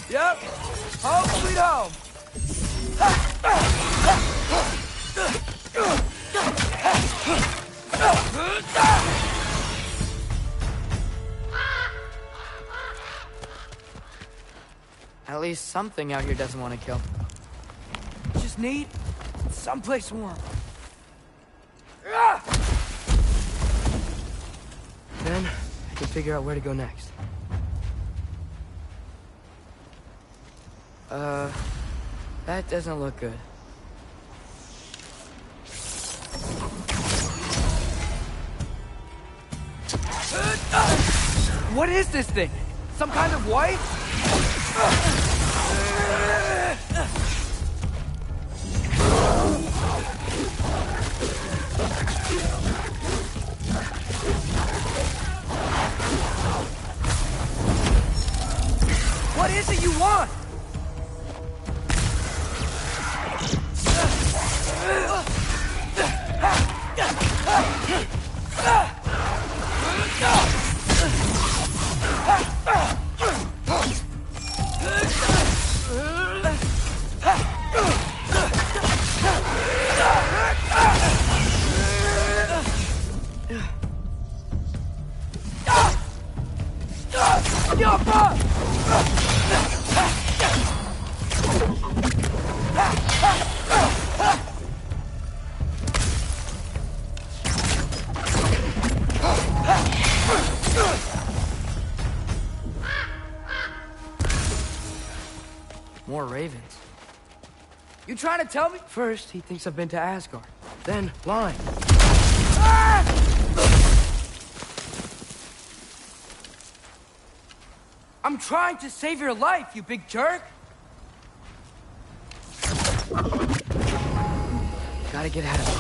Yep. Home sweet home. At least something out here doesn't want to kill. Just need someplace warm. Then I can figure out where to go next. That doesn't look good. What is this thing? Some kind of wife? What is it you want? More ravens. You trying to tell me? First, he thinks I've been to Asgard. Then, lying. Ah! I'm trying to save your life, you big jerk! Gotta get out of here.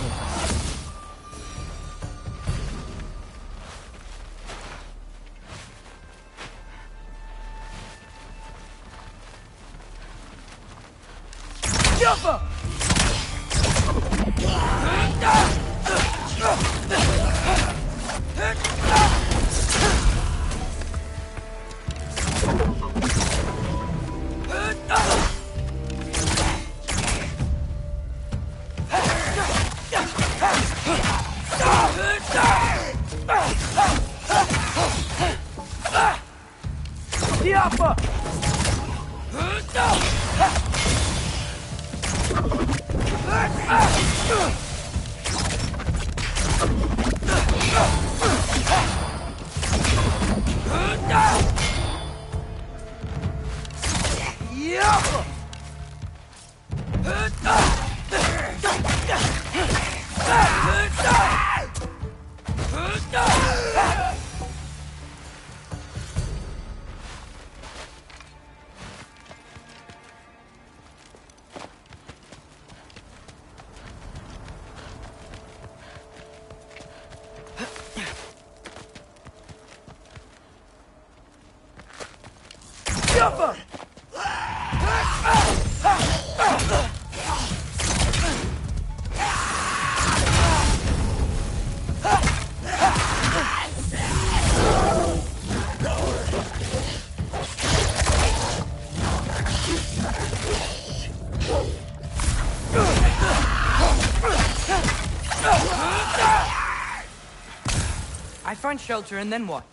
I find shelter, and then what?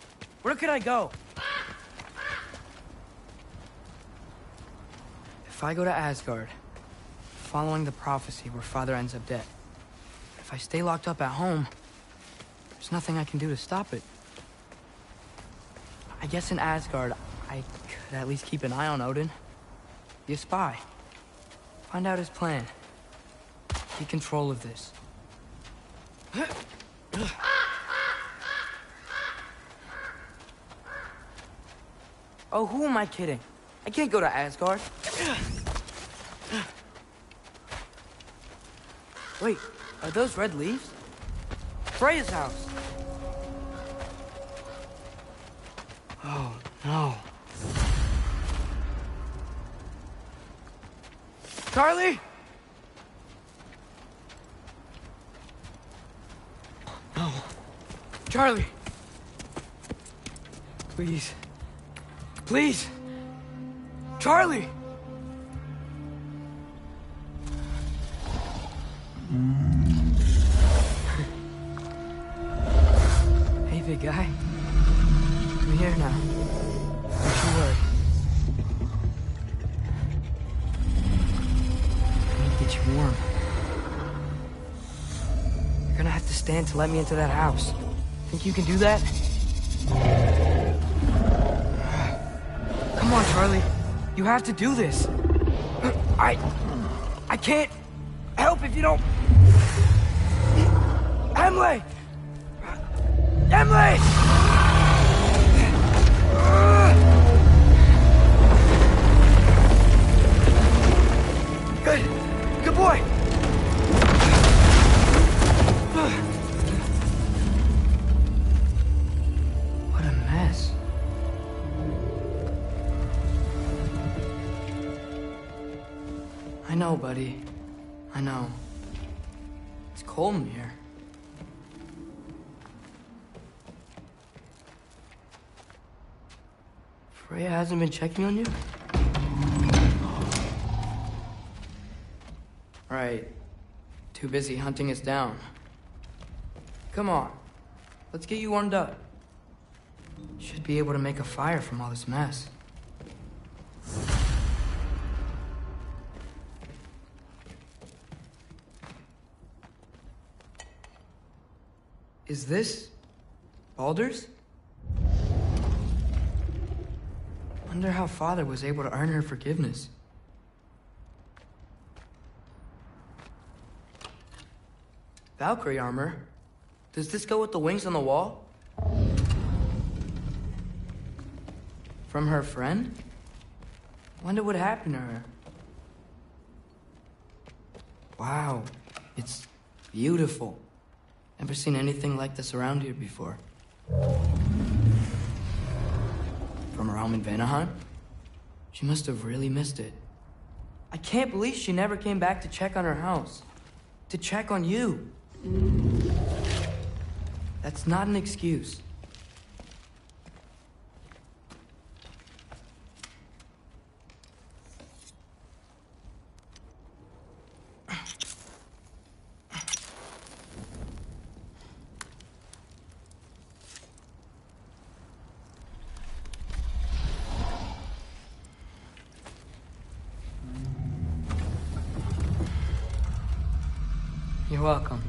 Where could I go? If I go to Asgard, following the prophecy where Father ends up dead, if I stay locked up at home, there's nothing I can do to stop it. I guess in Asgard, I could at least keep an eye on Odin. Be a spy. Find out his plan. Take control of this. Oh, who am I kidding? I can't go to Asgard. Wait, are those red leaves? Freya's house. Oh, no. Charlie? No. Charlie. Please. Please! Charlie! big guy. I'm here now. Don't you worry. I need to get you warm. You're gonna have to stand to let me into that house. Think you can do that? Come on, Charlie. You have to do this. I can't help if you don't... Emily! Emily! Good boy! What a mess. I know, buddy. I know. It's cold in here. Freya hasn't been checking on you? Right. Too busy hunting us down. Come on. Let's get you warmed up. Should be able to make a fire from all this mess. Is this Baldur's? Wonder how Father was able to earn her forgiveness. Valkyrie armor? Does this go with the wings on the wall? From her friend? Wonder what happened to her. Wow, it's beautiful. Never seen anything like this around here before. From her home in Vanaheim? She must have really missed it. I can't believe she never came back to check on her house. To check on you. That's not an excuse. You're welcome.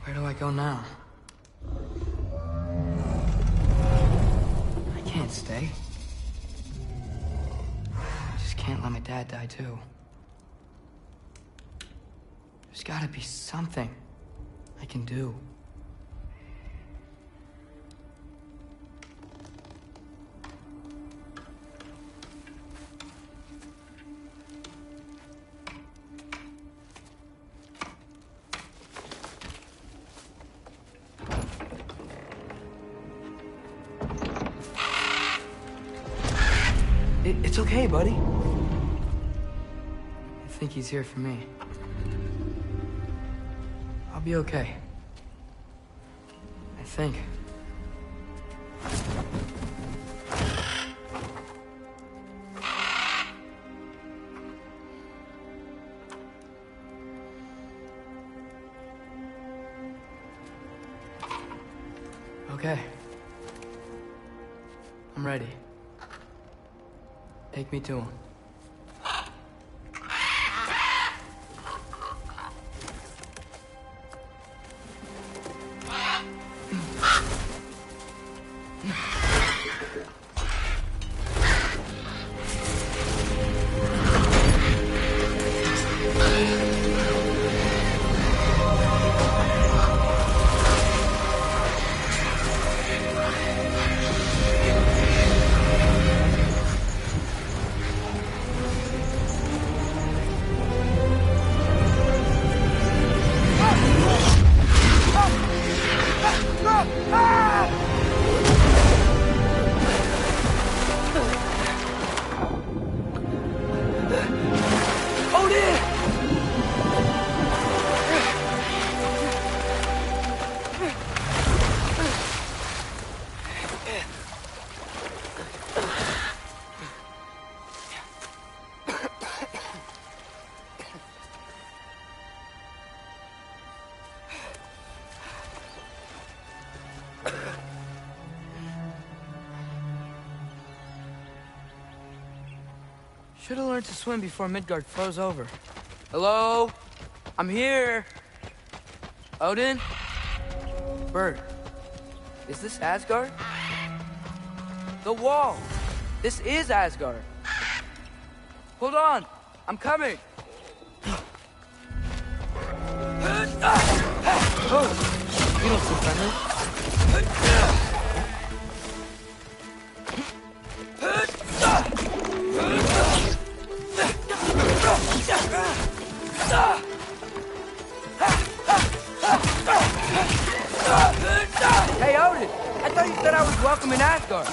Where do I go now? I can't stay. I just can't let my dad die too. There's gotta be something I can do. It's okay, buddy. I think he's here for me. I'll be okay. I think. Okay. I'm ready. Take me to him. Should have learned to swim before Midgard froze over. Hello? I'm here. Odin? Bird. Is this Asgard? The wall. This is Asgard. Hold on. I'm coming. Oh, you don't seem friendly. Hey, Odin! I thought you said I was welcome in Asgard.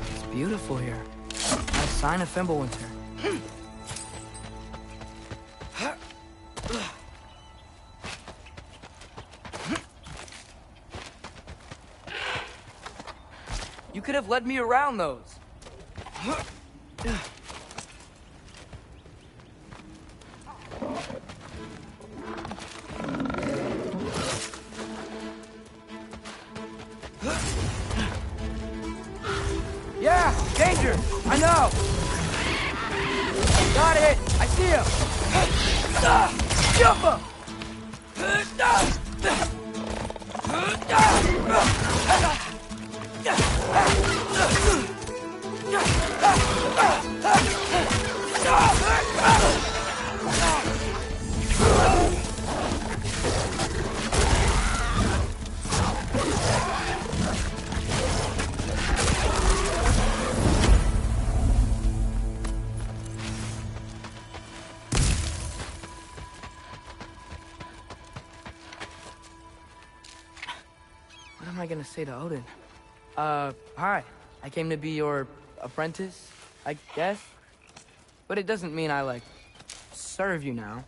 It's beautiful here. Not a sign of Fimbulwinter. You could have led me around those. Yeah, danger! I know! Got it! I see him! Jump him! What am I gonna say to Odin? Hi. I came to be your apprentice, I guess? But it doesn't mean I, like, serve you now.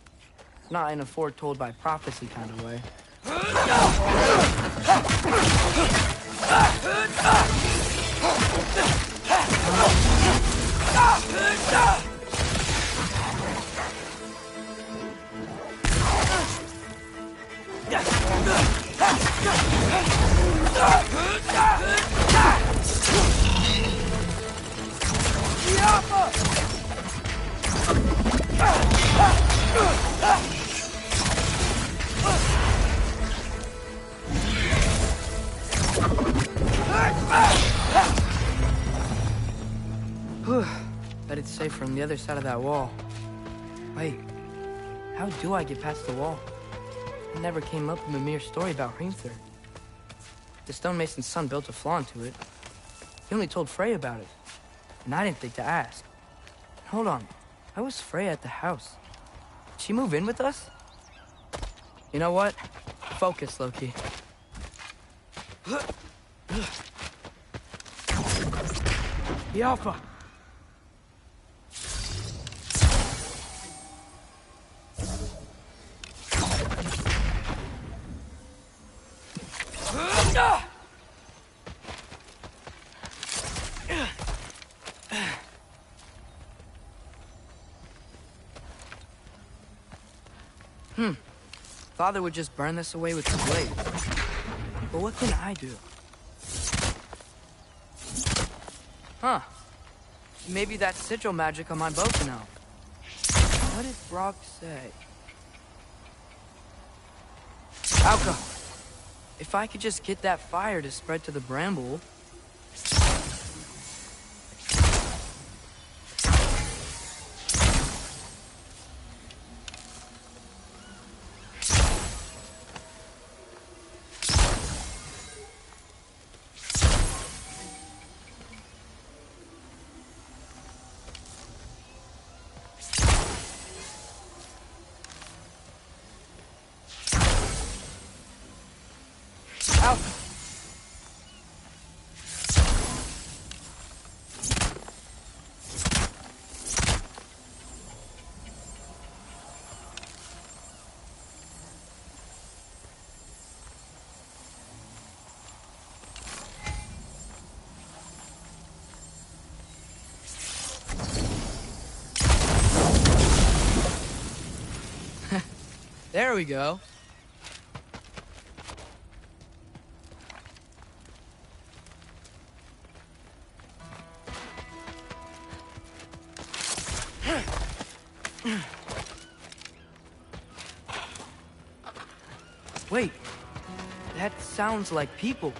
Not in a foretold by prophecy kind of way. Bet it's safe from the other side of that wall. Wait, how do I get past the wall? It never came up in the mere story about Hrimthur. The stonemason's son built a flaw into it. He only told Frey about it, and I didn't think to ask. Hold on, why was Frey at the house? Did she move in with us? You know what? Focus, Loki. The Alpha! Father would just burn this away with the blade. But what can I do? Huh. Maybe that's sigil magic on my bow can help. What did Brock say? Alka! If I could just get that fire to spread to the bramble... Alka! There we go. Wait, that sounds like people.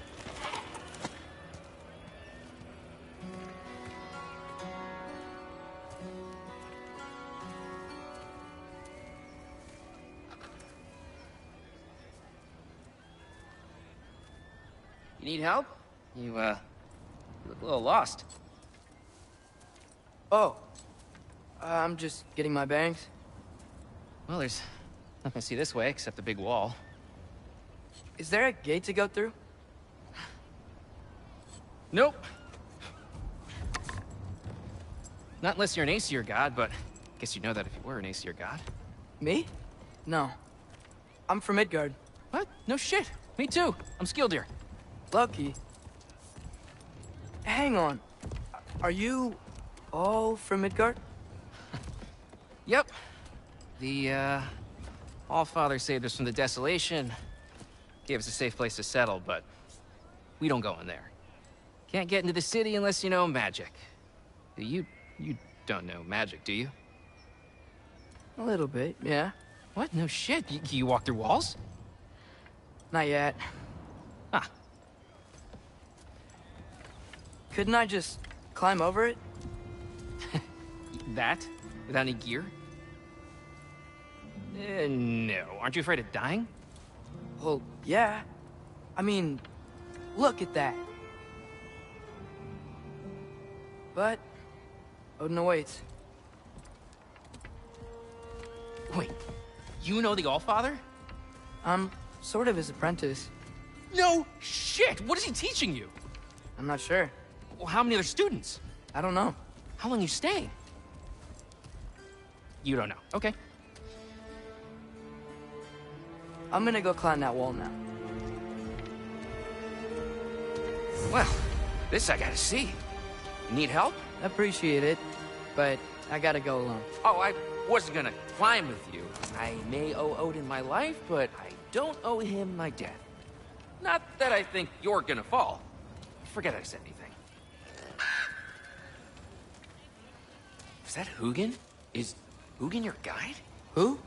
You need help? You look a little lost. Oh, I'm just getting my bearings. Well, there's nothing to see this way except the big wall. Is there a gate to go through? Nope. Not unless you're an Aesir god, but I guess you'd know that if you were an Aesir god. Me? No. I'm from Midgard. What? No shit. Me too. I'm Skildir. Lucky. Hang on. Are you all from Midgard? Yep. The, Allfather saved us from the desolation. Gave us a safe place to settle, but we don't go in there. Can't get into the city unless you know magic. You don't know magic, do you? A little bit, yeah. What? No shit. You walk through walls? Not yet. Huh. Couldn't I just climb over it? That? Without any gear? No. Aren't you afraid of dying? Well, yeah. I mean, look at that. But Odin awaits. Wait, you know the Allfather? I'm sort of his apprentice. No shit! What is he teaching you? I'm not sure. Well, how many other students? I don't know. How long you staying? You don't know. Okay. I'm gonna go climb that wall now. Well, this I gotta see. You need help? Appreciate it, but I gotta go alone. Oh, I wasn't gonna climb with you. I may owe Odin my life, but I don't owe him my death. Not that I think you're gonna fall. Forget I said anything. Is that Hugin? Is Hugin your guide? Who?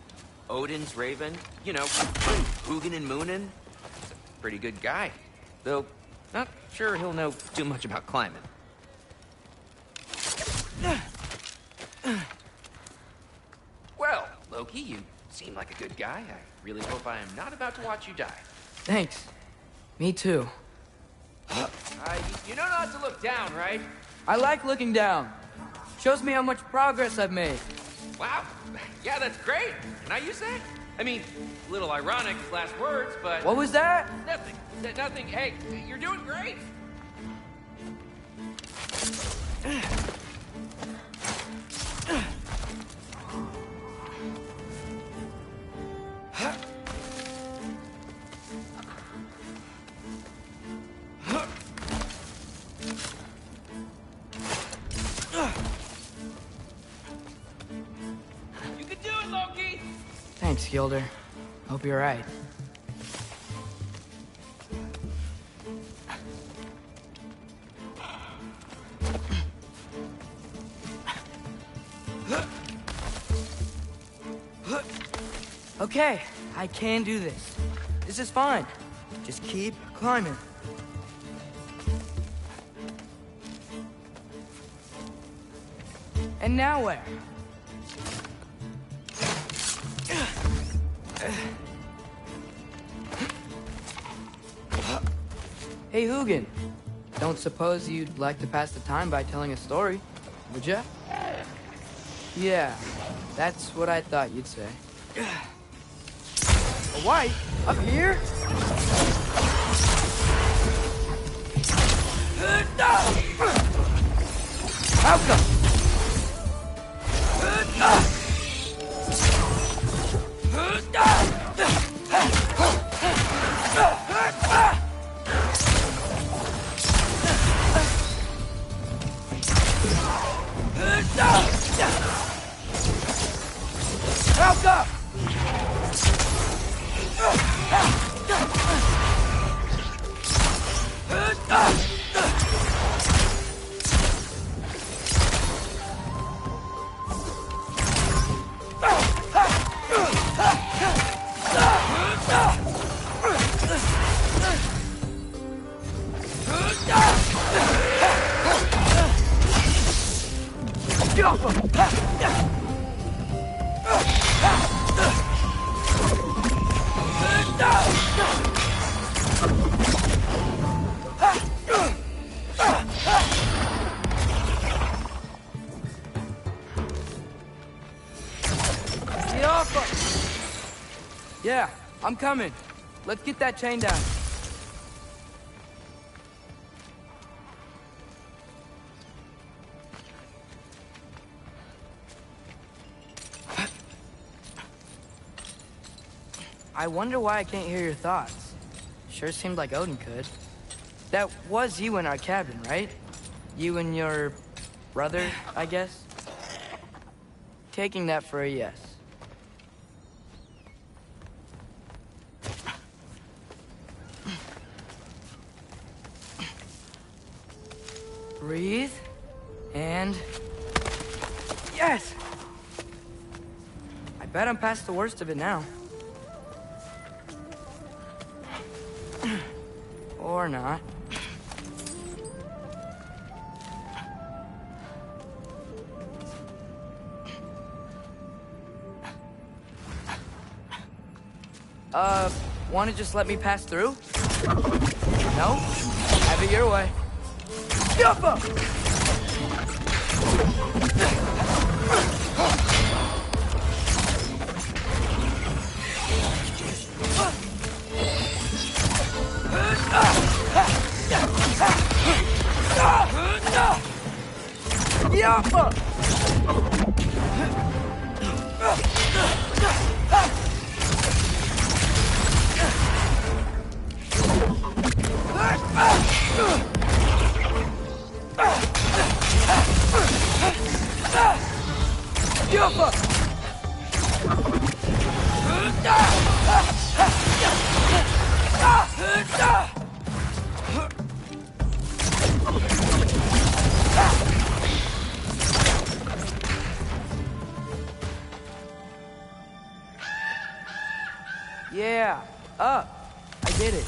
Odin's raven. You know, Hugin and Moonin. He's a pretty good guy. Though, not sure he'll know too much about climbing. Well, Loki, you seem like a good guy. I really hope I am not about to watch you die. Thanks. Me too. You know not to look down, right? I like looking down. Shows me how much progress I've made. Wow. Yeah, that's great. Can I use that? I mean, a little ironic, his last words, but... What was that? Nothing. Nothing. Hey, you're doing great. Thanks, Gilder. Hope you're right. Okay, I can do this. This is fine. Just keep climbing. And now where? Hey, Hugin. Don't suppose you'd like to pass the time by telling a story, would ya? Yeah, that's what I thought you'd say. A wife? Up here? How come? Yeah, I'm coming. Let's get that chain down. I wonder why I can't hear your thoughts. Sure seemed like Odin could. That was you in our cabin, right? You and your brother, I guess? Taking that for a yes. Breathe, and... Yes! I bet I'm past the worst of it now. Or not. Wanna just let me pass through? No? Have it your way. Jump up! Yappa! Yeah, up. I did it.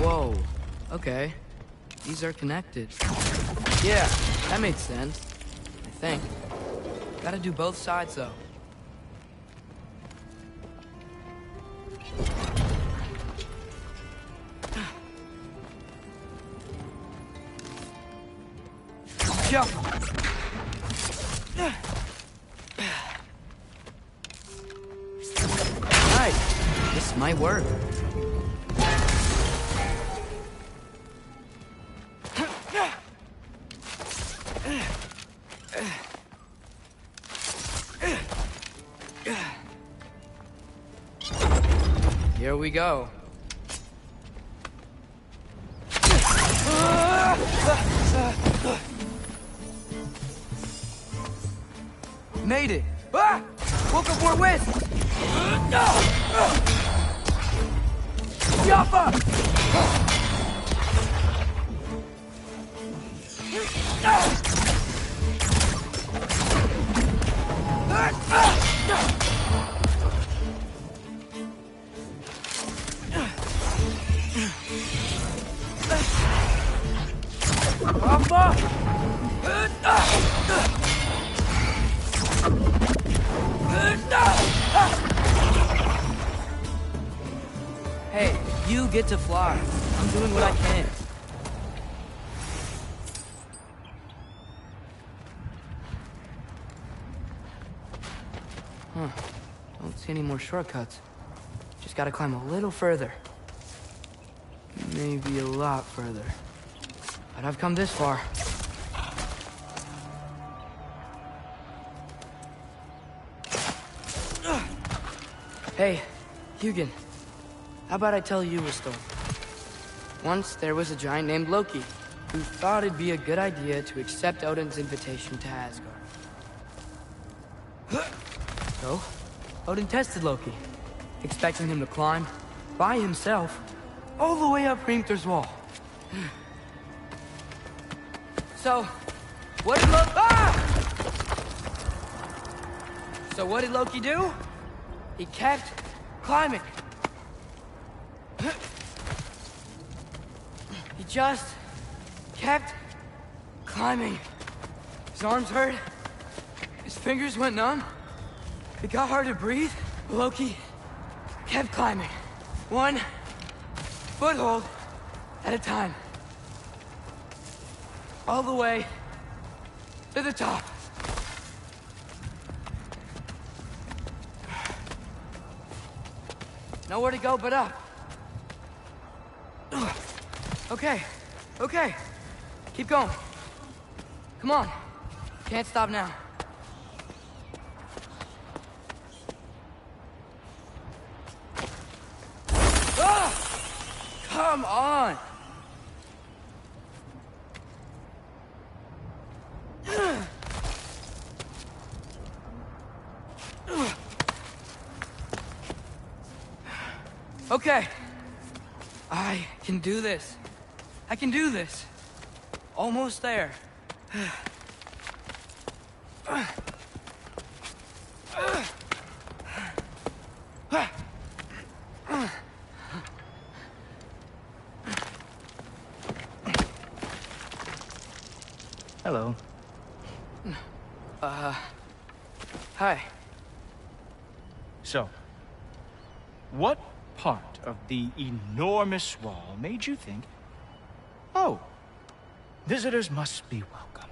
Whoa, okay. These are connected. Yeah, that makes sense. I think. Gotta do both sides, though. Jump! Nice. This might work. Here we go. Made it! Ah! Woke up more west! Yappa! Hey, you get to fly. I'm doing what I can. Huh. Don't see any more shortcuts. Just gotta climb a little further. Maybe a lot further. But I've come this far. Hey, Hugin. How about I tell you a story? Once there was a giant named Loki who thought it'd be a good idea to accept Odin's invitation to Asgard. So, Odin tested Loki, expecting him to climb by himself all the way up Hrimthur's wall. So, what did Loki do? He kept climbing. He just kept climbing. His arms hurt. His fingers went numb. It got hard to breathe. Loki kept climbing. One foothold at a time. All the way to the top. Nowhere to go but up. Okay, okay. Keep going. Come on. Can't stop now. Come on! Okay. I can do this. I can do this. Almost there. Hello. Hi. So, what part of the enormous wall made you think, oh, visitors must be welcome?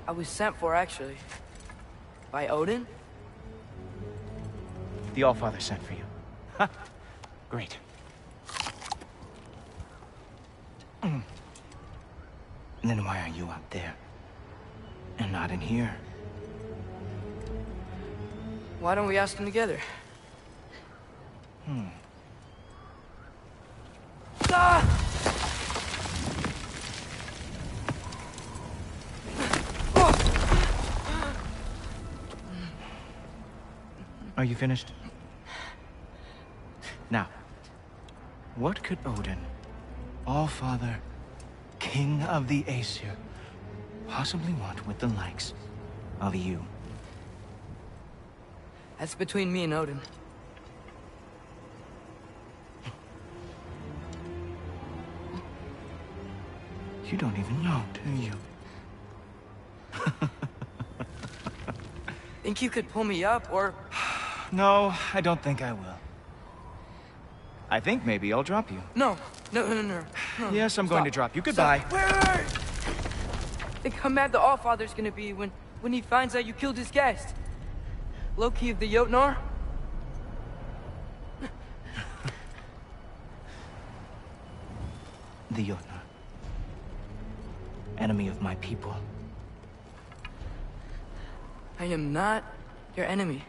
I was sent for, actually. By Odin? The Allfather sent for you. Ha! Great. Then why are you out there? And not in here? Why don't we ask them together? Ah! Are you finished? Now, what could Odin, Allfather, King of the Aesir, possibly want with the likes of you? That's between me and Odin. You don't even know, do you? Think you could pull me up, or... No, I don't think I will. I think maybe I'll drop you. No. Yes, I'm going to drop you. Goodbye. Wait! Think how mad the Allfather's gonna be when he finds out you killed his guest. Loki of the Jotnar? The Jotnar. Enemy of my people. I am not your enemy.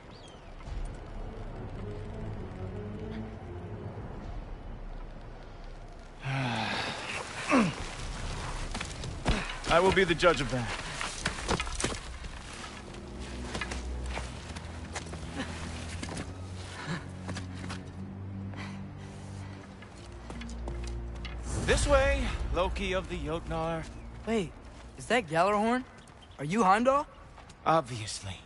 I will be the judge of that. This way, Loki of the Jotnar. Wait, is that Gjallarhorn? Are you Heimdall? Obviously.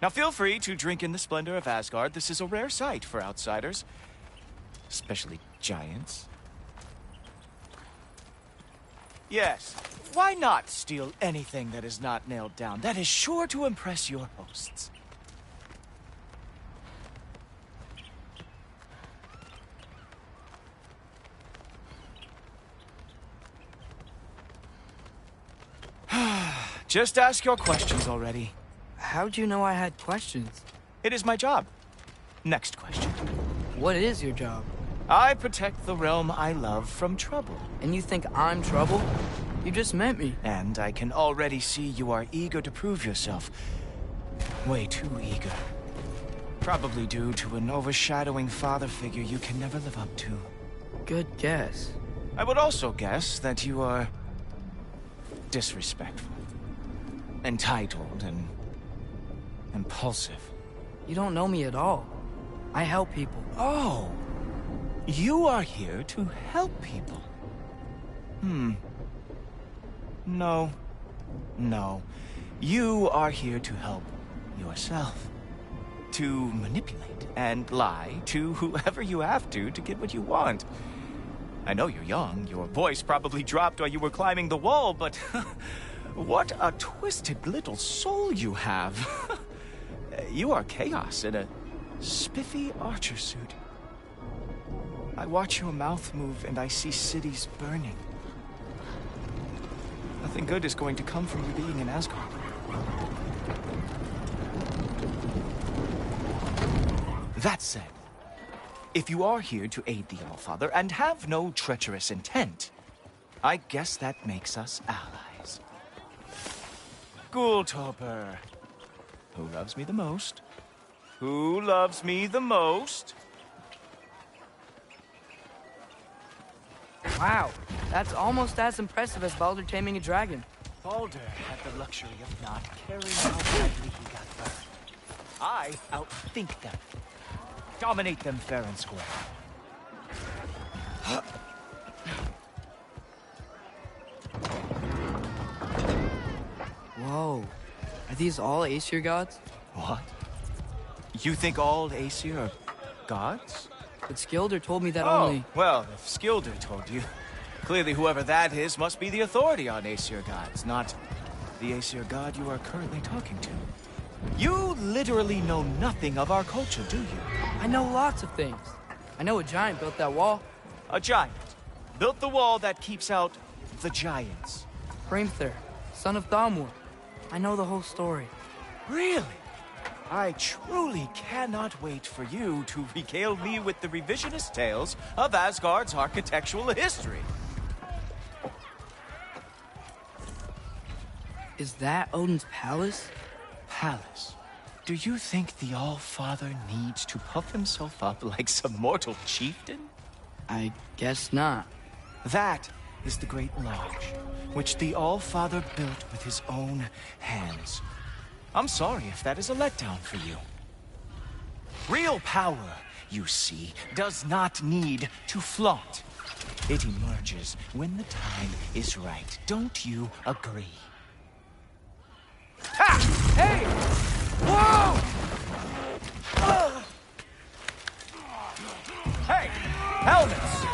Now feel free to drink in the splendor of Asgard. This is a rare sight for outsiders. Especially giants. Yes, why not steal anything that is not nailed down? That is sure to impress your hosts. Just ask your questions already. How'd you know I had questions? It is my job. Next question. What is your job? I protect the realm I love from trouble. And you think I'm trouble? You just met me. And I can already see you are eager to prove yourself. Way too eager. Probably due to an overshadowing father figure you can never live up to. Good guess. I would also guess that you are disrespectful, entitled, and impulsive. You don't know me at all. I help people. Oh, you are here to help people. No. No. You are here to help yourself. To manipulate and lie to whoever you have to get what you want. I know you're young. Your voice probably dropped while you were climbing the wall, but what a twisted little soul you have. You are chaos in a spiffy archer suit. I watch your mouth move and I see cities burning. Nothing good is going to come from you being in Asgard. That said, if you are here to aid the Allfather and have no treacherous intent, I guess that makes us allies. Gultoper. Who loves me the most? Who loves me the most? Wow, that's almost as impressive as Baldur taming a dragon. Baldur had the luxury of not caring how badly he got burned. I outthink them. Dominate them fair and square. Whoa. Are these all Aesir gods? What? You think all Aesir are gods? But Skilder told me that only... Well, if Skilder told you, clearly whoever that is must be the authority on Aesir gods, not the Aesir god you are currently talking to. You literally know nothing of our culture, do you? I know lots of things. I know a giant built that wall. A giant built the wall that keeps out the giants. Hrimthur, son of Thamur. I know the whole story. Really? I truly cannot wait for you to regale me with the revisionist tales of Asgard's architectural history. Is that Odin's palace? Palace? Do you think the All-Father needs to puff himself up like some mortal chieftain? I guess not. That is the Great Lodge, which the All-Father built with his own hands. I'm sorry if that is a letdown for you. Real power, you see, does not need to flaunt. It emerges when the time is right. Don't you agree? Ha! Hey! Whoa! Hey! Helmets!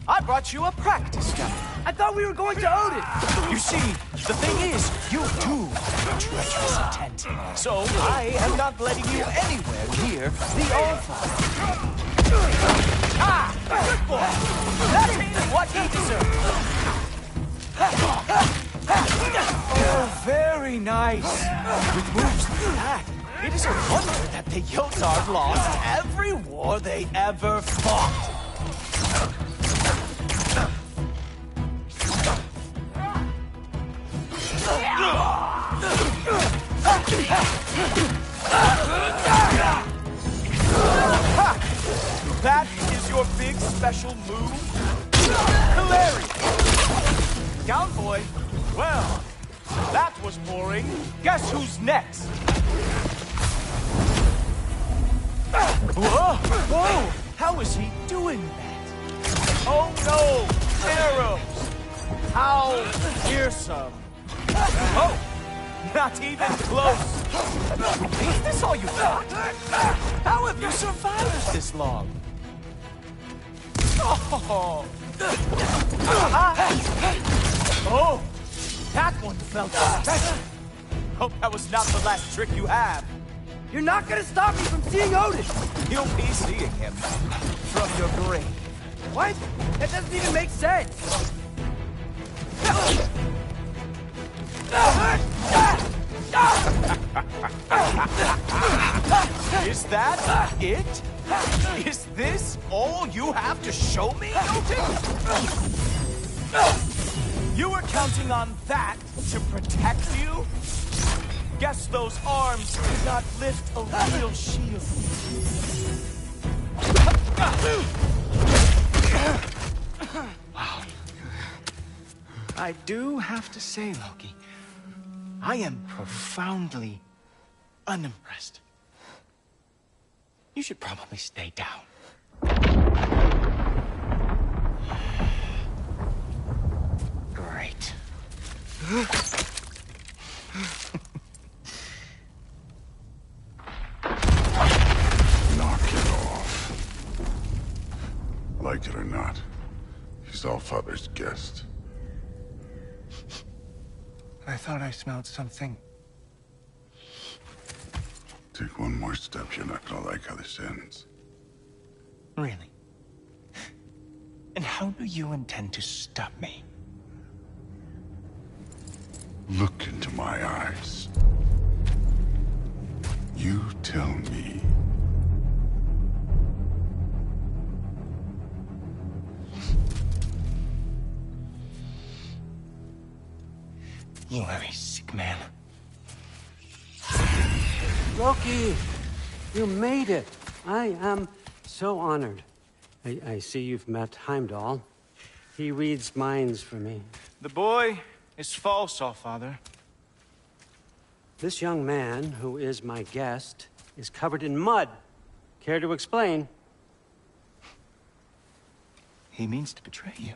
I brought you a practice gun. I thought we were going to Odin! You see, the thing is, you do have a treacherous intent. So I am not letting you anywhere near the All-Father. Ah! Good boy! That is what he deserves! Oh, very nice. With moves like that, it is a wonder that the Jotnar lost every war they ever fought. That is your big special move? Hilarious! Down, boy. Well, that was boring. Guess who's next? Whoa! Whoa! How is he doing that? Oh no! Arrows! How fearsome! Oh! Not even close! Is this all you got? How have you survived this long? Oh! Oh! That one felt special! Hope that was not the last trick you have. You're not gonna stop me from seeing Odin! You'll be seeing him from your grave. What? That doesn't even make sense! Is that it? Is this all you have to show me, Odin? You were counting on that to protect you? Guess those arms did not lift a real shield. Wow. I do have to say, Loki, I am profoundly unimpressed. You should probably stay down. Great. Knock it off. Like it or not, he's Allfather's guest. I thought I smelled something. Take one more step, you're not gonna like how this ends. Really? And how do you intend to stop me? Look into my eyes. You tell me. You are a sick man. Loki, you made it. I am so honored. I see you've met Heimdall. He reads minds for me. The boy is false, Allfather. This young man, who is my guest, is covered in mud. Care to explain? He means to betray you.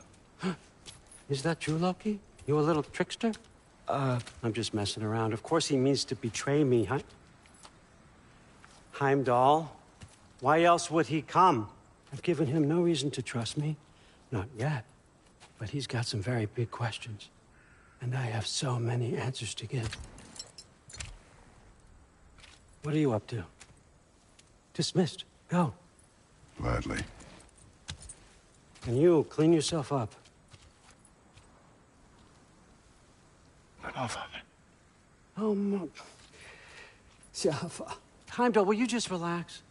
Is that true, Loki? You a little trickster? I'm just messing around. Of course he means to betray me, huh? Heimdall? Why else would he come? I've given him no reason to trust me. Not yet. But he's got some very big questions. And I have so many answers to give. What are you up to? Dismissed. Go. Gladly. And you, clean yourself up. But Allfather. Oh, no. Jaffa. Heimdall, will you just relax?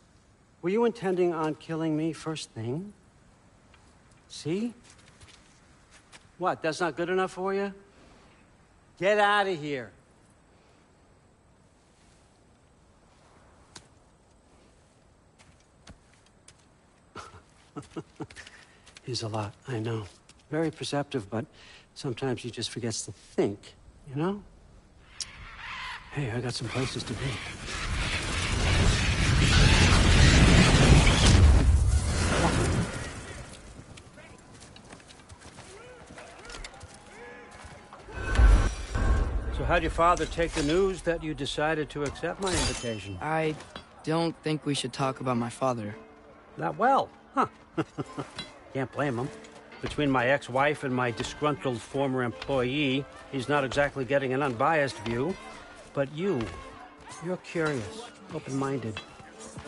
Were you intending on killing me first thing? See? What, that's not good enough for you? Get out of here. He's a lot, I know. Very perceptive, but sometimes he just forgets to think, you know? Hey, I got some places to be. So how'd your father take the news that you decided to accept my invitation? I don't think we should talk about my father. Not well, huh? Can't blame him. Between my ex-wife and my disgruntled former employee, he's not exactly getting an unbiased view. But you're curious, open-minded.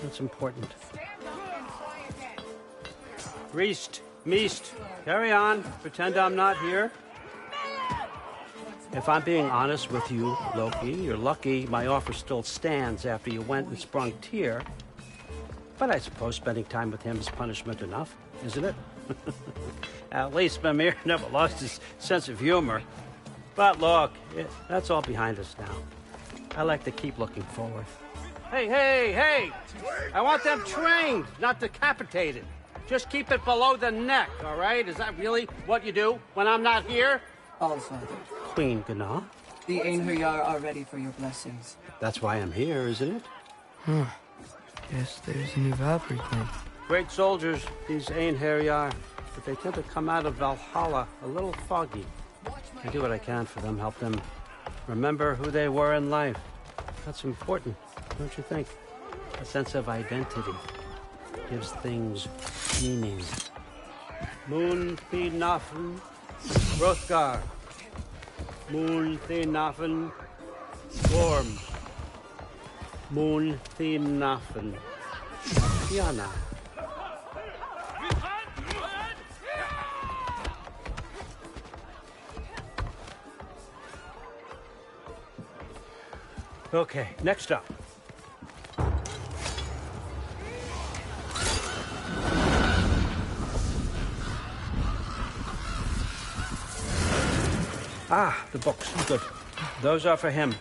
That's important. Reist, Meest, carry on. Pretend I'm not here. If I'm being honest with you, Loki, you're lucky my offer still stands after you went and sprung Tyr. But I suppose spending time with him is punishment enough, isn't it? At least Mimir never lost his sense of humor. But look, that's all behind us now. I like to keep looking forward. Hey! I want them trained, not decapitated. Just keep it below the neck, all right? Is that really what you do when I'm not here? Allfather. Queen Gná. The Einherjar are ready for your blessings. That's why I'm here, isn't it? Guess there's a new Valkyrie Queen. Great soldiers, these Einherjar, but they tend to come out of Valhalla a little foggy. I do what I can for them, help them remember who they were in life. That's important, don't you think? A sense of identity gives things meaning. Moon Thinafen, Hrothgar. Moon Thinafen, Gorm. Moon Thinafen, Fianna. Okay, next up. Ah, the books. Good. Those are for him.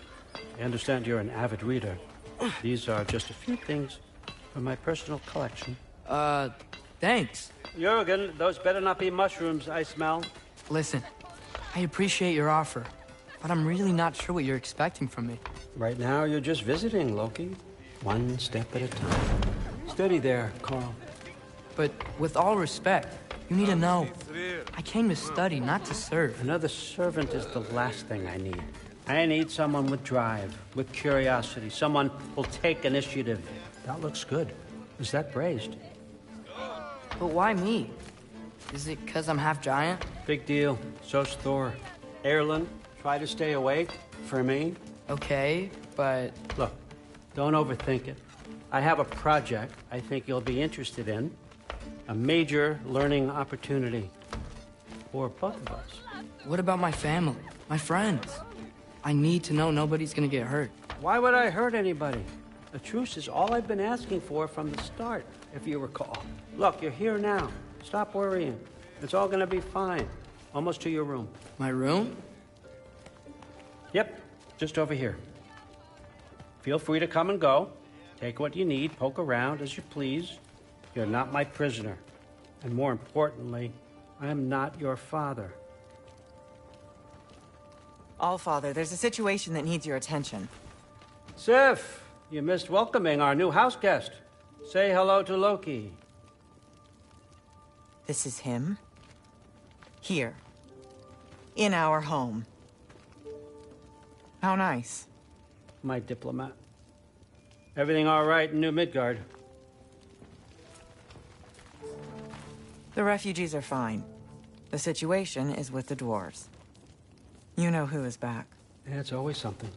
I understand you're an avid reader. These are just a few things from my personal collection. Thanks. Jurgen, those better not be mushrooms I smell. Listen, I appreciate your offer, but I'm really not sure what you're expecting from me. Right now, you're just visiting, Loki. One step at a time. Steady there, Carl. But with all respect, you need to know, I came to study, not to serve. Another servant is the last thing I need. I need someone with drive, with curiosity, someone who'll take initiative. That looks good. Is that braised? But why me? Is it because I'm half giant? Big deal. So's Thor. Erlen, try to stay awake for me. Okay, but... Look, don't overthink it. I have a project I think you'll be interested in. A major learning opportunity for both of us. What about my family? My friends? I need to know nobody's gonna get hurt. Why would I hurt anybody? A truce is all I've been asking for from the start, if you recall. Look, you're here now. Stop worrying. It's all gonna be fine. Almost to your room. My room? Yep, just over here. Feel free to come and go. Take what you need, poke around as you please. You're not my prisoner. And more importantly, I'm not your father. Allfather, there's a situation that needs your attention. Sif, you missed welcoming our new house guest. Say hello to Loki. This is him? Here. In our home. How nice. My diplomat. Everything all right in New Midgard? The refugees are fine. The situation is with the dwarves. You know who is back. Yeah, it's always something.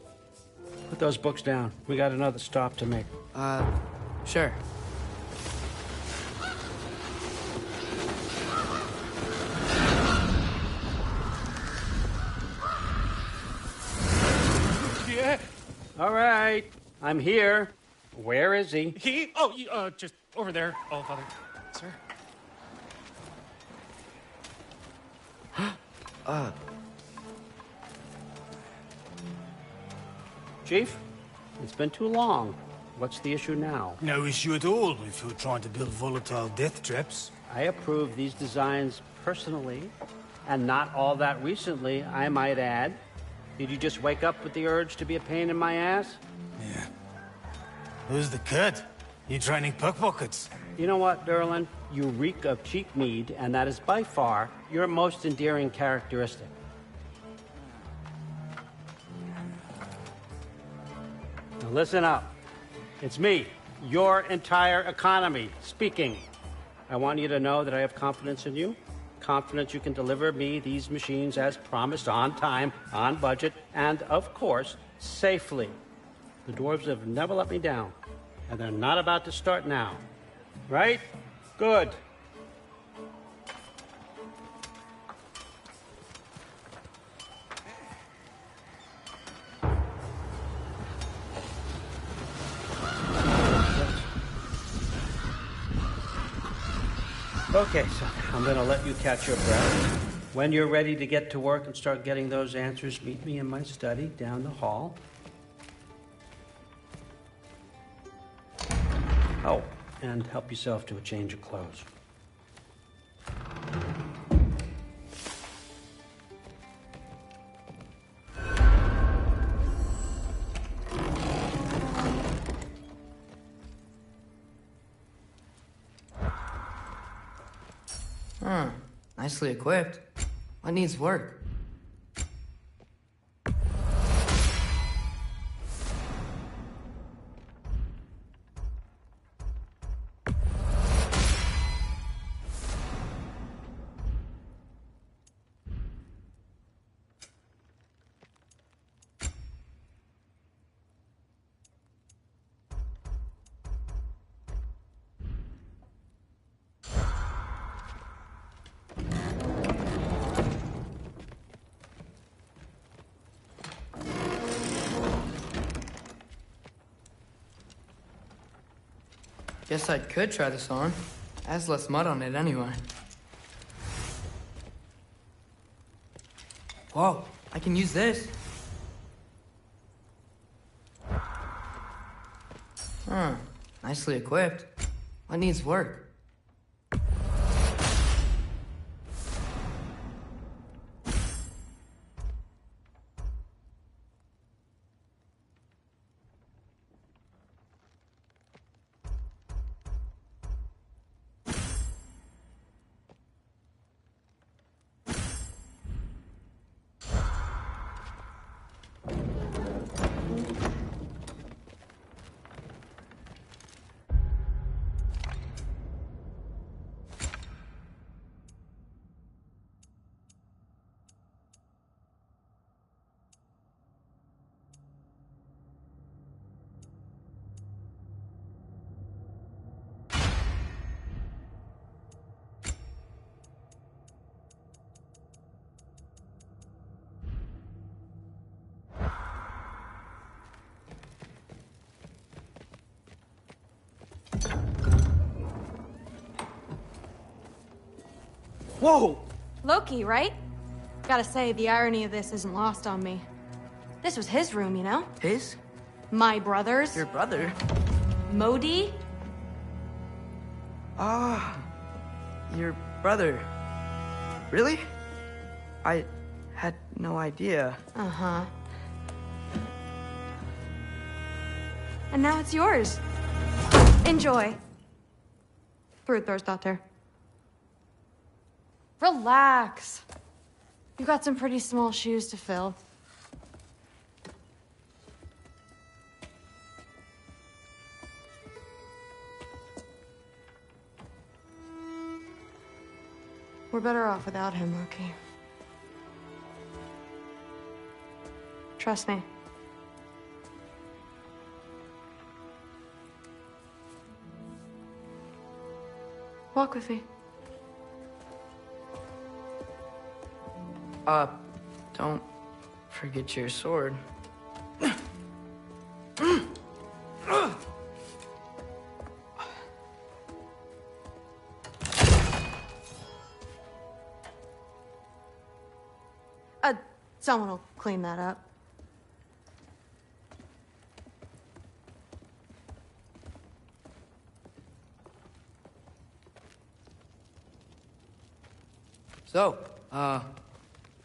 Put those books down. We got another stop to make. Sure. Yeah. All right. I'm here. Where is he? He? Oh, just over there, Allfather. Sir? Chief, it's been too long. What's the issue now? No issue at all if you're trying to build volatile death traps. I approve these designs personally, and not all that recently, I might add. Did you just wake up with the urge to be a pain in my ass? Yeah. Who's the cut? You training pickpockets? You know what, Derlin? You reek of cheap mead, and that is by far your most endearing characteristic. Now listen up. It's me, your entire economy, speaking. I want you to know that I have confidence in you. Confidence you can deliver me these machines as promised, on time, on budget, and, of course, safely. The dwarves have never let me down, and they're not about to start now. Right? Good. Okay, so I'm going to let you catch your breath. When you're ready to get to work and start getting those answers, meet me in my study down the hall. Oh, and help yourself to a change of clothes. Huh. Nicely equipped. What needs work? Guess I could try this on. Has less mud on it anyway. Whoa, I can use this. Huh, nicely equipped. What needs work? Whoa! Loki, right? Gotta say, the irony of this isn't lost on me. This was his room, you know? His? My brother's. Your brother? Modi? Ah, your brother. Really? I had no idea. Uh-huh. And now it's yours. Enjoy. Daughter. Relax. You got some pretty small shoes to fill. We're better off without him, Loki. Trust me. Walk with me. Don't forget your sword. Someone will clean that up. So,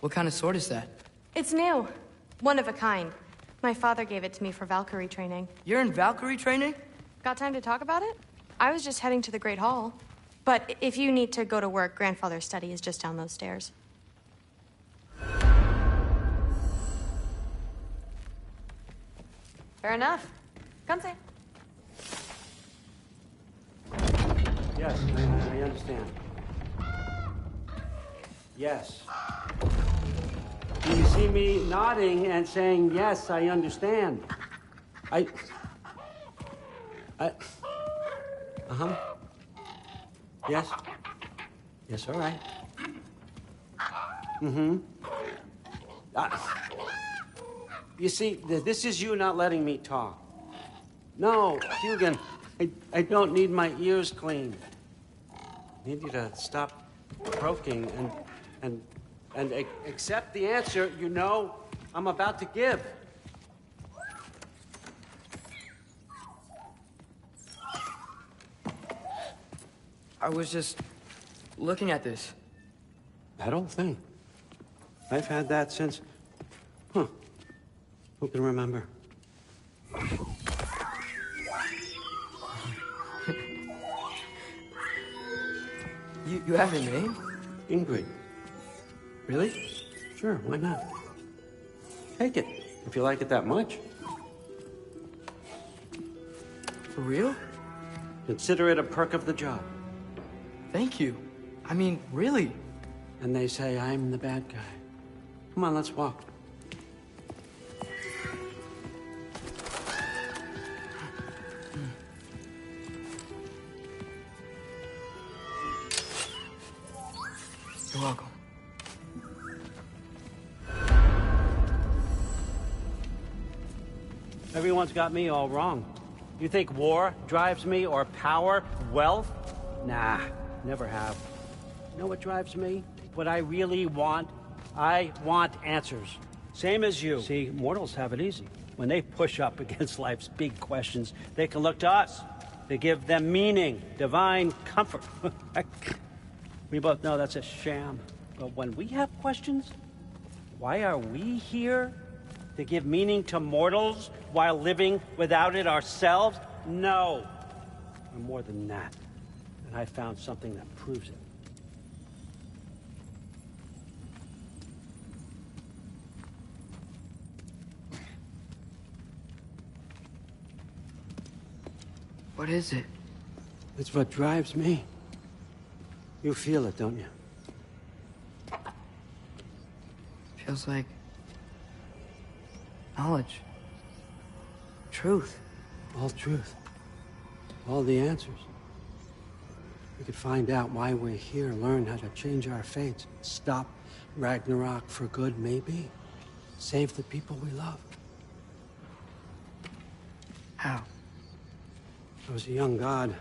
what kind of sword is that? It's new. One of a kind. My father gave it to me for Valkyrie training. You're in Valkyrie training? Got time to talk about it? I was just heading to the Great Hall. But if you need to go to work, Grandfather's study is just down those stairs. Fair enough. Come say. Yes, I understand. Yes. Do you see me nodding and saying, yes, I understand? Uh-huh. Yes? Yes, all right. Mm-hmm. You see, this is you not letting me talk. No, Hugin, I don't need my ears cleaned. I need you to stop croaking and accept the answer you know I'm about to give. I was just looking at this. That old thing. I've had that since... Huh. Who can remember? You have a name? Ingrid. Really? Sure, why not? Take it, if you like it that much. For real? Consider it a perk of the job. Thank you. I mean, really. And they say I'm the bad guy. Come on, let's walk. You're welcome. Everyone's got me all wrong. You think war drives me, or power, wealth? Nah, never have. You know what drives me? What I really want? I want answers. Same as you. See, mortals have it easy. When they push up against life's big questions, they can look to us. They give them meaning, divine comfort. We both know that's a sham. But when we have questions, why are we here? To give meaning to mortals while living without it ourselves? No. We're more than that. And I found something that proves it. What is it? It's what drives me. You feel it, don't you? Feels like knowledge. Truth. All truth. All the answers. We could find out why we're here, learn how to change our fates, stop Ragnarok for good, maybe. Save the people we love. How? I was a young god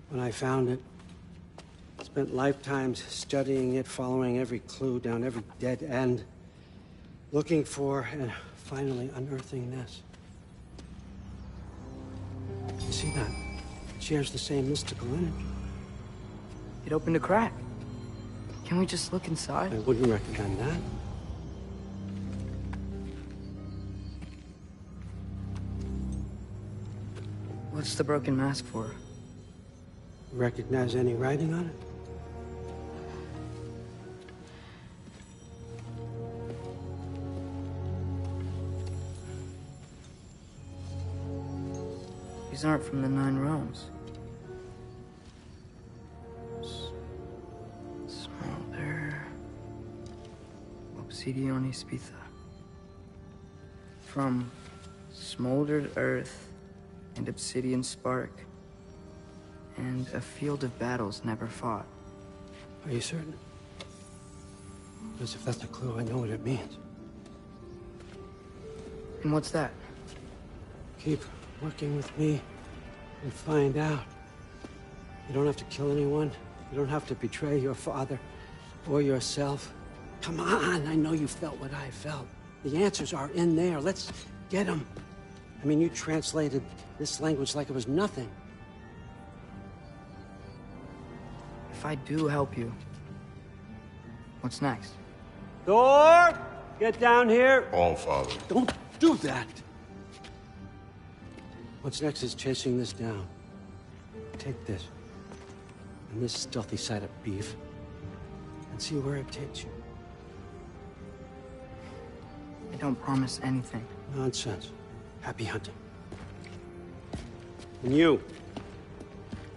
when I found it. Spent lifetimes studying it, following every clue down every dead end, looking for and finally unearthing this. You see that? It shares the same mystical energy. It opened a crack. Can we just look inside? I wouldn't recommend that. What's the broken mask for? Recognize any writing on it? These aren't from the Nine Realms. Smolder. Obsidione Spitha. From smoldered earth and obsidian spark. And a field of battles never fought. Are you certain? Because if that's a clue, I know what it means. And what's that? Keep working with me and find out. You don't have to kill anyone. You don't have to betray your father or yourself. Come on, I know you felt what I felt. The answers are in there. Let's get them. I mean, you translated this language like it was nothing. If I do help you, what's next? Thor! Get down here! All Father. Don't do that! What's next is chasing this down. Take this, and this stealthy side of beef, and see where it takes you. I don't promise anything. Nonsense. Happy hunting. And you,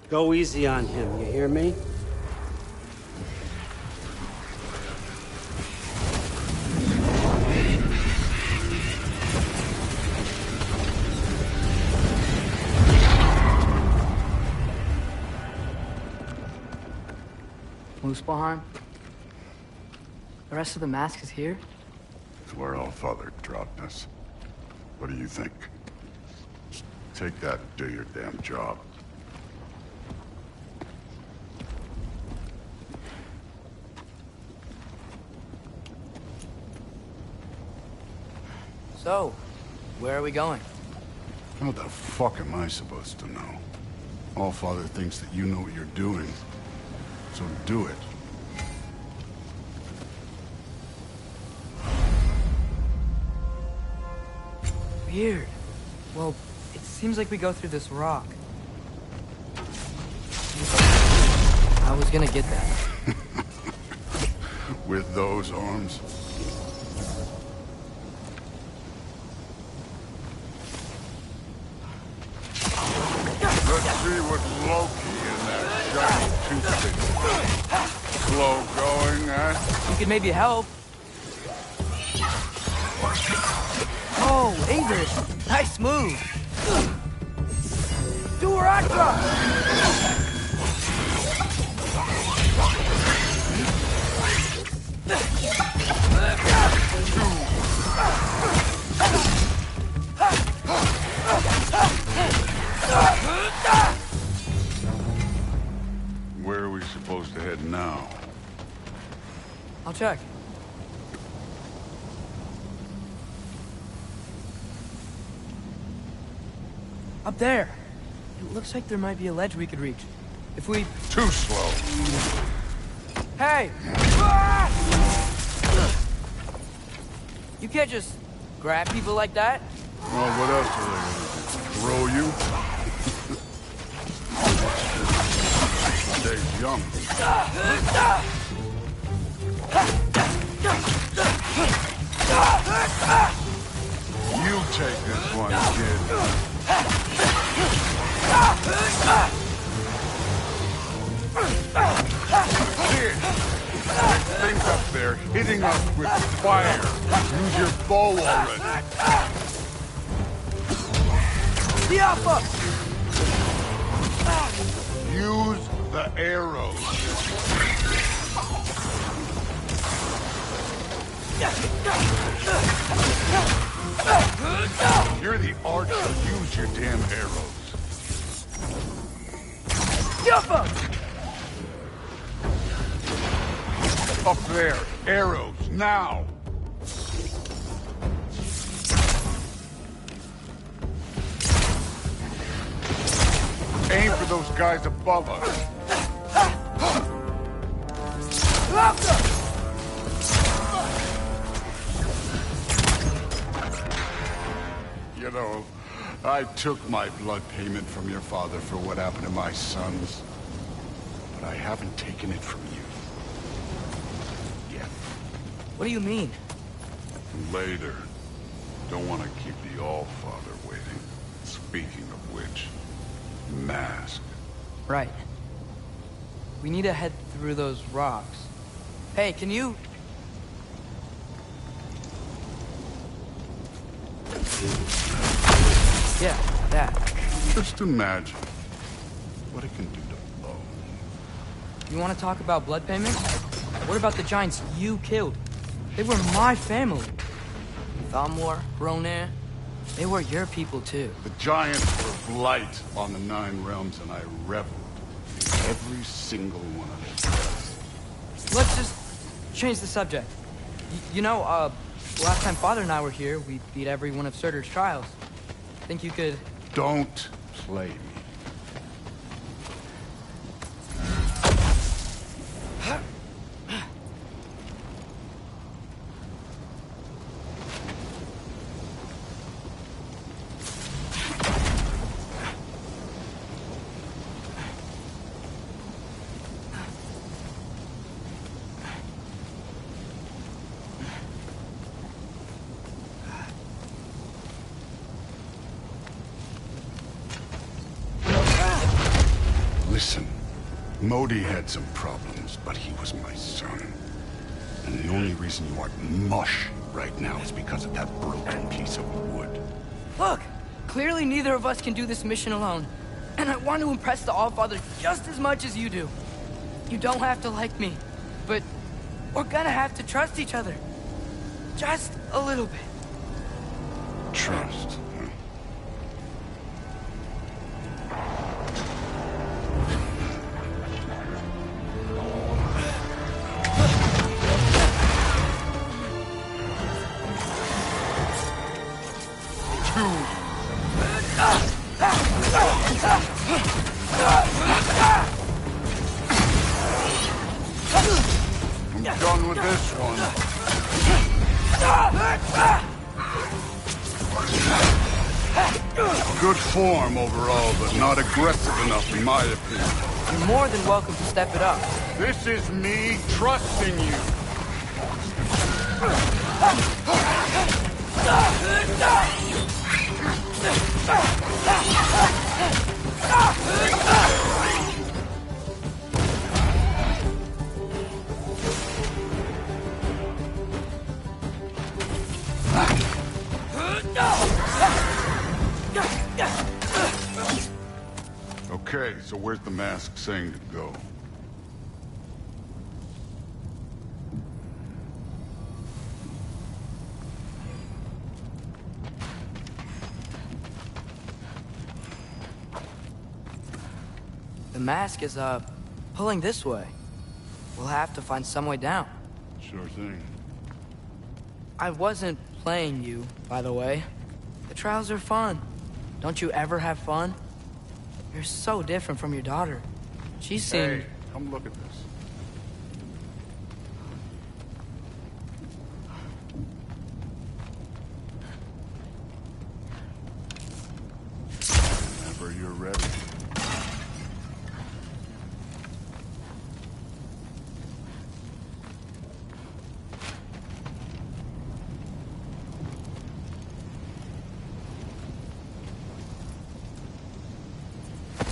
go easy on him, you hear me? Muspelheim? The rest of the mask is here? It's where All Father dropped us. What do you think? Take that and do your damn job. So, where are we going? How the fuck am I supposed to know? All Father thinks that you know what you're doing, so do it. Weird. Well, it seems like we go through this rock. I was gonna get that. with those arms? Let's see what Loki and that shiny toothpick. Slow going, huh? You could maybe help. Oh, Ingrid, nice move. Duraka! Where are we supposed to head now? I'll check. Up there. It looks like there might be a ledge we could reach. If we... Too slow. Hey! You can't just grab people like that. Well, what else are they gonna do? Throw you? Stay young. You take this one, kid. Kid! That thing's up there, hitting us with fire. Use your bow already. Diapa! Use the arrows. You're the archer. Use your damn arrows. Diapa! Up there. Arrows. Now. Aim for those guys above us. You know, I took my blood payment from your father for what happened to my sons. But I haven't taken it from you. Yet. What do you mean? Later. Don't want to keep the All-Father waiting. Speaking of which, mask. Right. We need to head through those rocks. Hey, can you... Yeah, that. Just imagine what it can do to bone. You want to talk about blood payment? What about the giants you killed? They were my family. Thamor, Ronar, they were your people too. The giants were blight on the Nine Realms, and I reveled in every single one of their deaths. Let's just change the subject. You know, last time Father and I were here, we beat every one of Surtur's trials. Think you could... Don't play me. Listen, Modi had some problems, but he was my son. And the only reason you aren't mush right now is because of that broken piece of wood. Look! Clearly neither of us can do this mission alone. And I want to impress the Allfather just as much as you do. You don't have to like me, but we're gonna have to trust each other. Just a little bit. Trust. I'm done with this one. Good form overall, but not aggressive enough in my opinion. You're more than welcome to step it up. This is me trusting you. Okay, so where's the mask saying to go? The mask is, pulling this way. We'll have to find some way down. Sure thing. I wasn't playing you, by the way. The trials are fun. Don't you ever have fun? You're so different from your daughter. She seemed... Hey, come look at this. Whenever you're ready.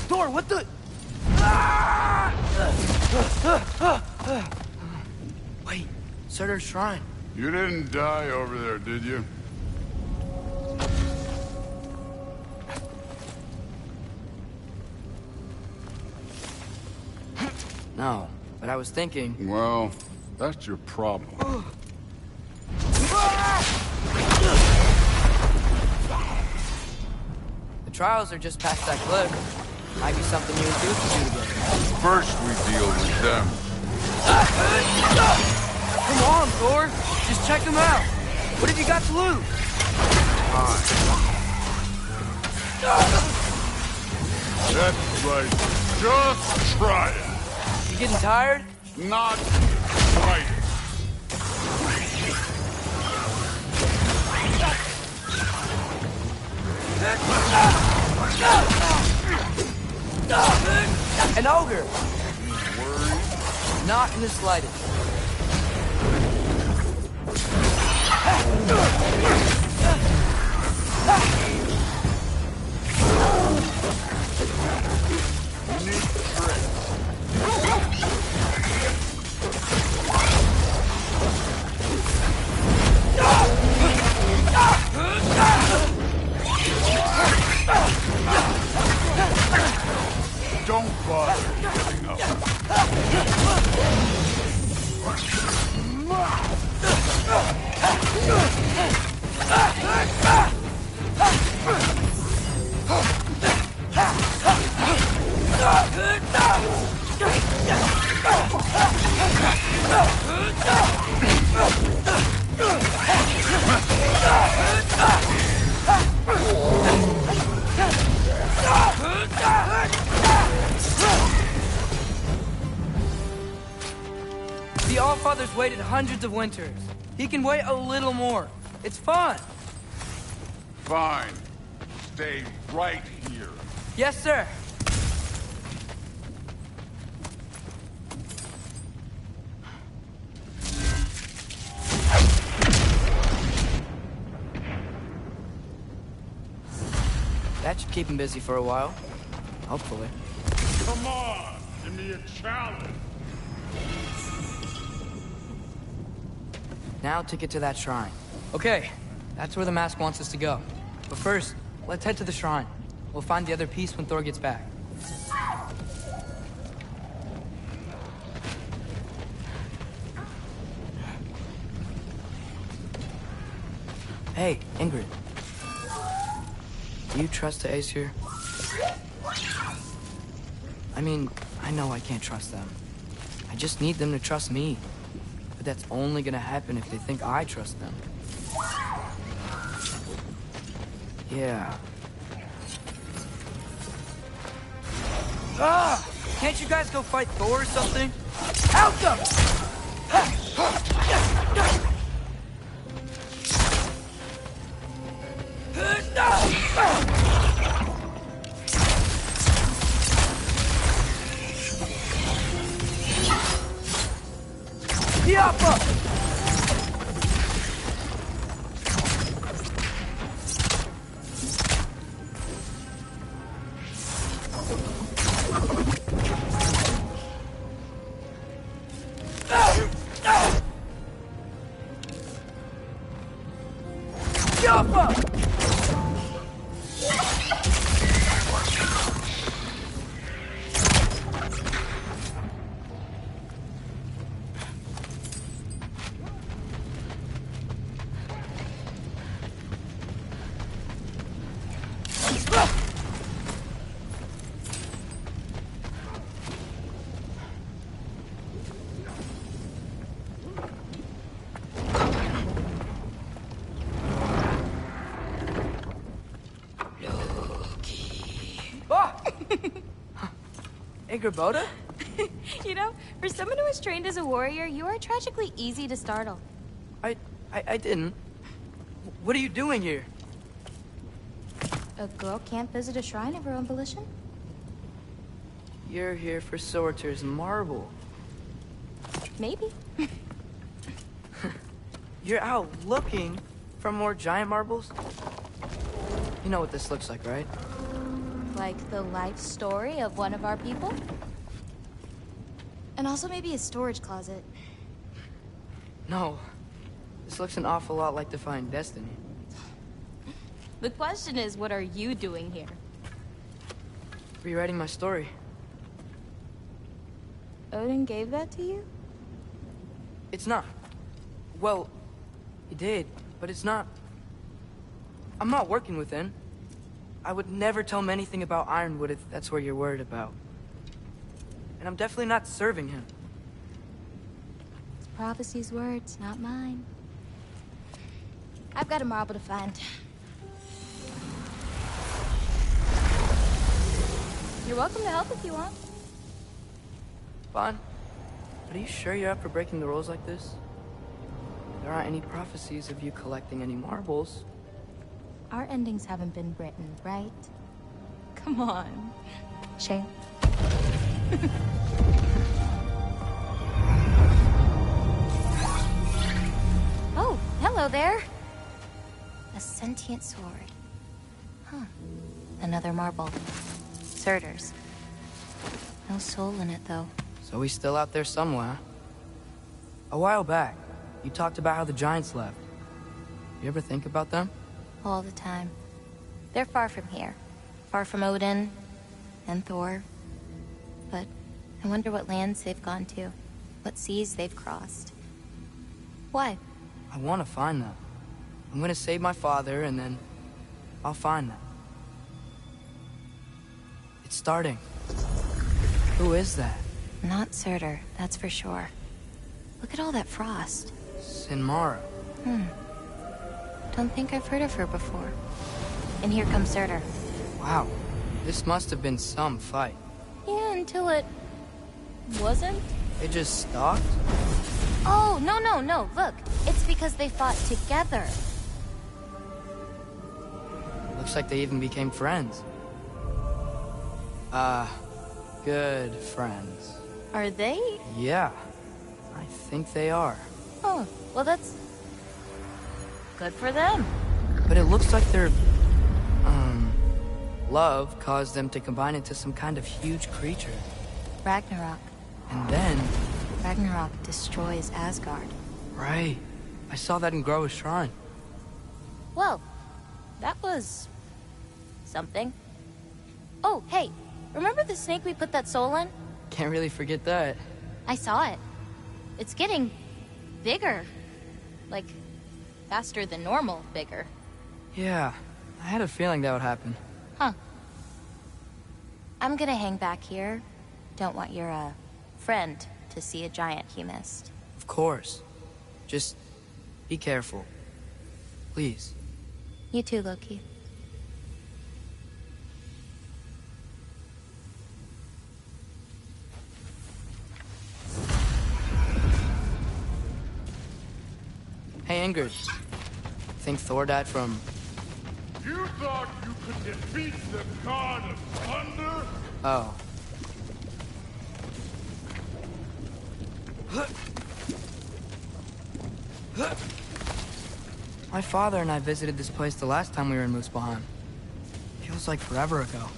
Thor, what the... Wait, Surtur's shrine. You didn't die over there, did you? No, but I was thinking... Well, that's your problem. The trials are just past that cliff. Might be something you and Duke can do together. First we deal with them. Come on, Thor. Just check them out. What have you got to lose? That's right. Just try it. You getting tired? Not right. An ogre! Not in the slightest. Don't bother giving up. The Allfather's waited hundreds of winters. He can wait a little more. It's fun. Fine. Stay right here. Yes, sir. That should keep him busy for a while. Hopefully. Come on, give me a challenge. Now to get to that shrine. Okay, that's where the mask wants us to go. But first, let's head to the shrine. We'll find the other piece when Thor gets back. Hey, Ingrid. Do you trust the Aesir? I mean, I know I can't trust them. I just need them to trust me. But that's only gonna happen if they think I trust them. Yeah. Ah! Can't you guys go fight Thor or something? Out them! Hey, Gerboda? You know, for someone who was trained as a warrior, you are tragically easy to startle. I didn't. What are you doing here? A girl can't visit a shrine of her own volition? You're here for Sorter's marble. Maybe. You're out looking for more giant marbles? You know what this looks like, right? Like the life story of one of our people? And also maybe a storage closet. No. This looks an awful lot like Defying Destiny. The question is, what are you doing here? Rewriting my story. Odin gave that to you? It's not. Well, he did, but it's not. I'm not working with him. I would never tell him anything about Ironwood if that's what you're worried about. And I'm definitely not serving him. It's prophecy's words, not mine. I've got a marble to find. You're welcome to help if you want. Bon, are you sure you're up for breaking the rules like this? There aren't any prophecies of you collecting any marbles. Our endings haven't been written, right? Come on. Shane. Oh, hello there. A sentient sword. Huh. Another marble. Surtur's. No soul in it, though. So he's still out there somewhere. A while back, you talked about how the giants left. You ever think about them? All the time. They're far from here. Far from Odin and Thor. But I wonder what lands they've gone to. What seas they've crossed. Why? I want to find them. I'm gonna save my father, and then I'll find them. It's starting. Who is that? Not Surtur, that's for sure. Look at all that frost. Sinmara. Don't think I've heard of her before. And here comes Surtur. Wow. This must have been some fight. Yeah, until it... wasn't? They just stalked? Oh, no. Look, it's because they fought together. Looks like they even became friends. Good friends. Are they? Yeah, I think they are. Oh, well that's... good for them. But it looks like their... love caused them to combine into some kind of huge creature. Ragnarok. And then... Ragnarok destroys Asgard. Right. I saw that in Groa's shrine. Well, that was... something. Oh, hey, remember the snake we put that soul in? Can't really forget that. I saw it. It's getting... bigger. Like, faster than normal bigger. Yeah, I had a feeling that would happen. Huh. I'm gonna hang back here. Don't want your, friend to see a giant he missed. Of course. Just be careful. Please. You too, Loki. Hey, Ingrid. Think Thor died from... You thought you could defeat the god of thunder? Oh. My father and I visited this place the last time we were in Muspelheim. Feels like forever ago.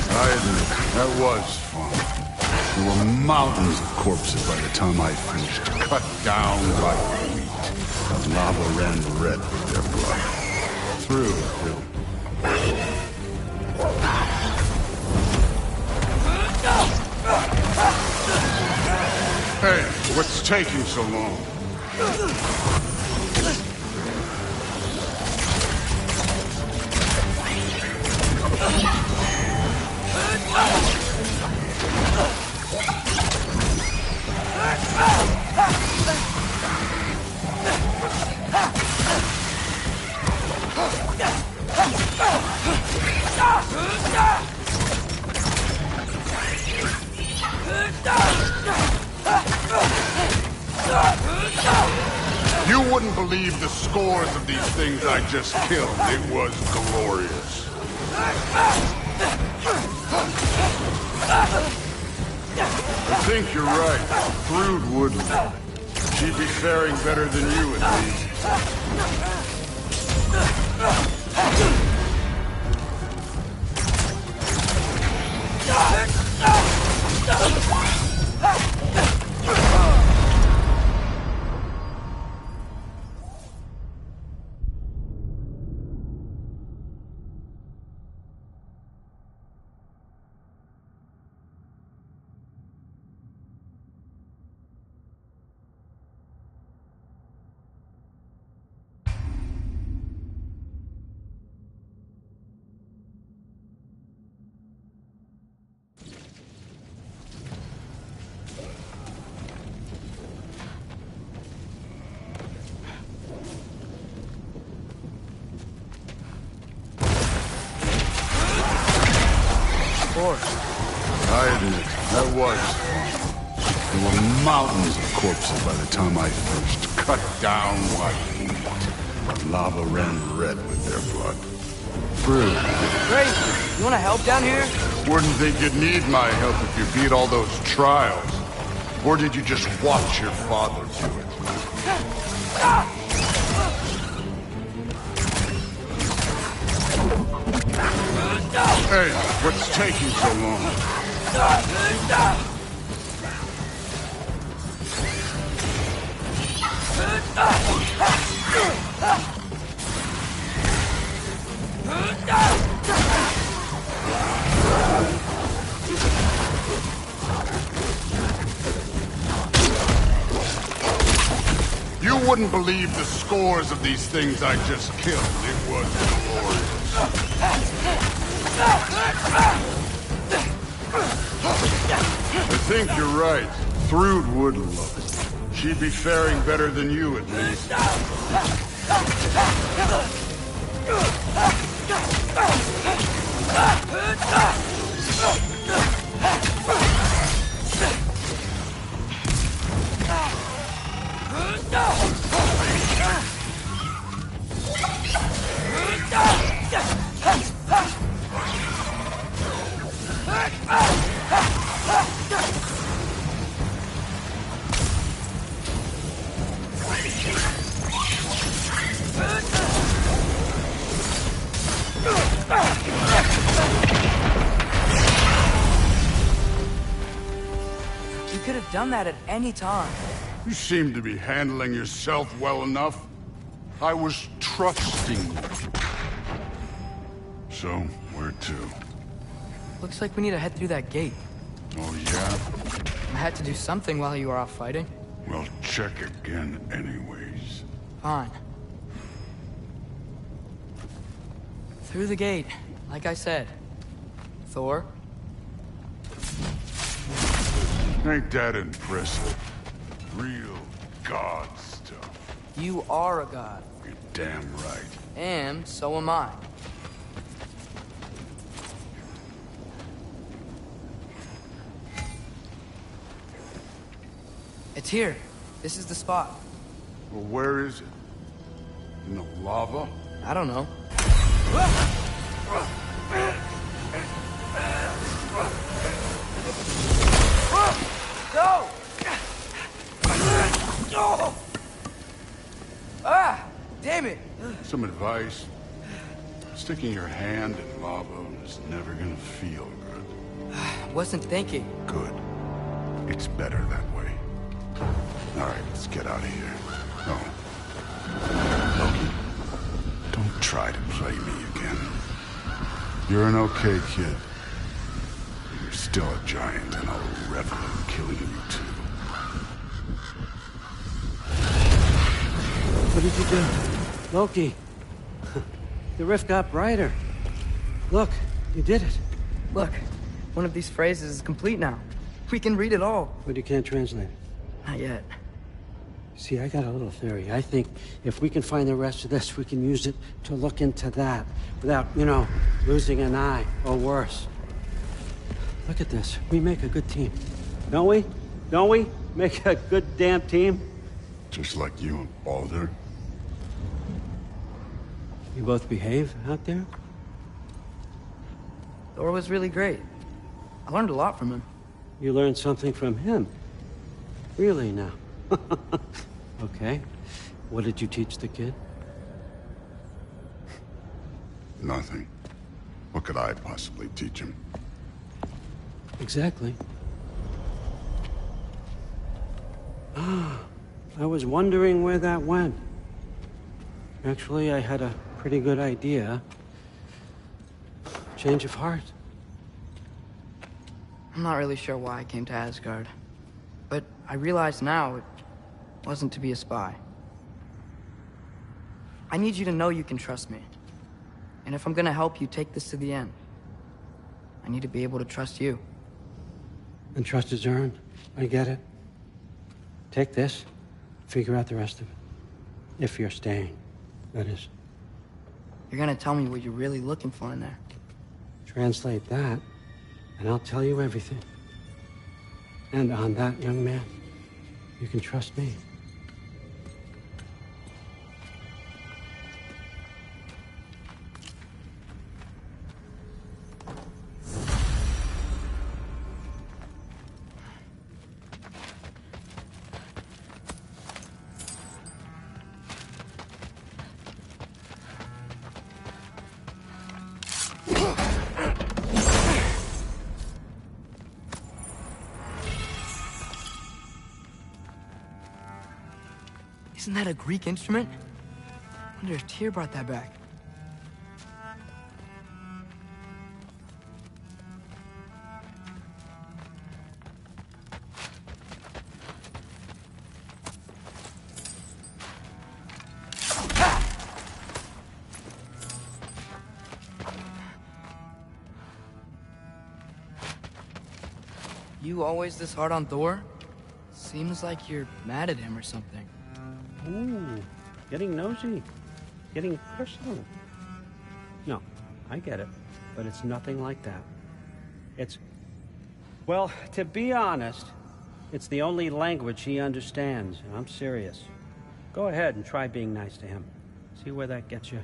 I admit, that was fun. were mountains of corpses by the time I finished, cut down like wheat. Lava ran red with their blood. Through the... Hey, what's taking so long? You wouldn't believe the scores of these things I just killed. It was glorious. I think you're right. Thrud wouldn't. She'd be faring better than you, at least. I admit, that was fun. There were mountains of corpses by the time I finished, cut down like wheat. Lava ran red with their blood. Through. Great! You wanna help down here? Wouldn't think you'd need my help if you beat all those trials. Or did you just watch your father do it? Hey, what's taking so long? You wouldn't believe the scores of these things I just killed. It was glorious. I think you're right. Thrud would love it. She'd be faring better than you, at least. You could have done that at any time. You seem to be handling yourself well enough. I was trusting you. So, where to? Looks like we need to head through that gate. Oh, yeah? I had to do something while you were off fighting. Well, check again anyways. Fine. Through the gate, like I said. Thor? Ain't that impressive? Real god stuff. You are a god. You're damn right. And so am I. It's here. This is the spot. Well, where is it? In the lava? I don't know. Go! Ah! Damn it! Some advice? Sticking your hand in lava is never gonna feel good. Wasn't thinking. Good. It's better that way. All right, let's get out of here. No. Loki, don't try to play me again. You're an okay kid. You're still a giant, and I'll revel in killing you too. What did you do? Loki! The rift got brighter. Look, you did it. Look, one of these phrases is complete now. We can read it all. But you can't translate it. Not yet. See, I got a little theory. I think if we can find the rest of this, we can use it to look into that without, losing an eye or worse. Look at this. We make a good team. Don't we? Don't we? Make a good damn team? Just like you and Baldur? You both behave out there? Thor was really great. I learned a lot from him. You learned something from him? Really now? Okay. What did you teach the kid? Nothing. What could I possibly teach him? Exactly. I was wondering where that went. Actually, I had a pretty good idea. Change of heart. I'm not really sure why I came to Asgard. But I realize now it wasn't to be a spy. I need you to know you can trust me. And if I'm gonna help you take this to the end, I need to be able to trust you. And trust is earned. I get it. Take this. Figure out the rest of it. If you're staying, that is. You're gonna tell me what you're really looking for in there. Translate that, and I'll tell you everything. And on that, young man, you can trust me. Isn't that a Greek instrument? I wonder if Tyr brought that back. You always this hard on Thor? Seems like you're mad at him or something. Ooh, getting nosy. Getting personal. No, I get it. But it's nothing like that. It's... Well, to be honest, it's the only language he understands, and I'm serious. Go ahead and try being nice to him. See where that gets you.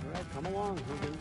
All right, come along, Hugin.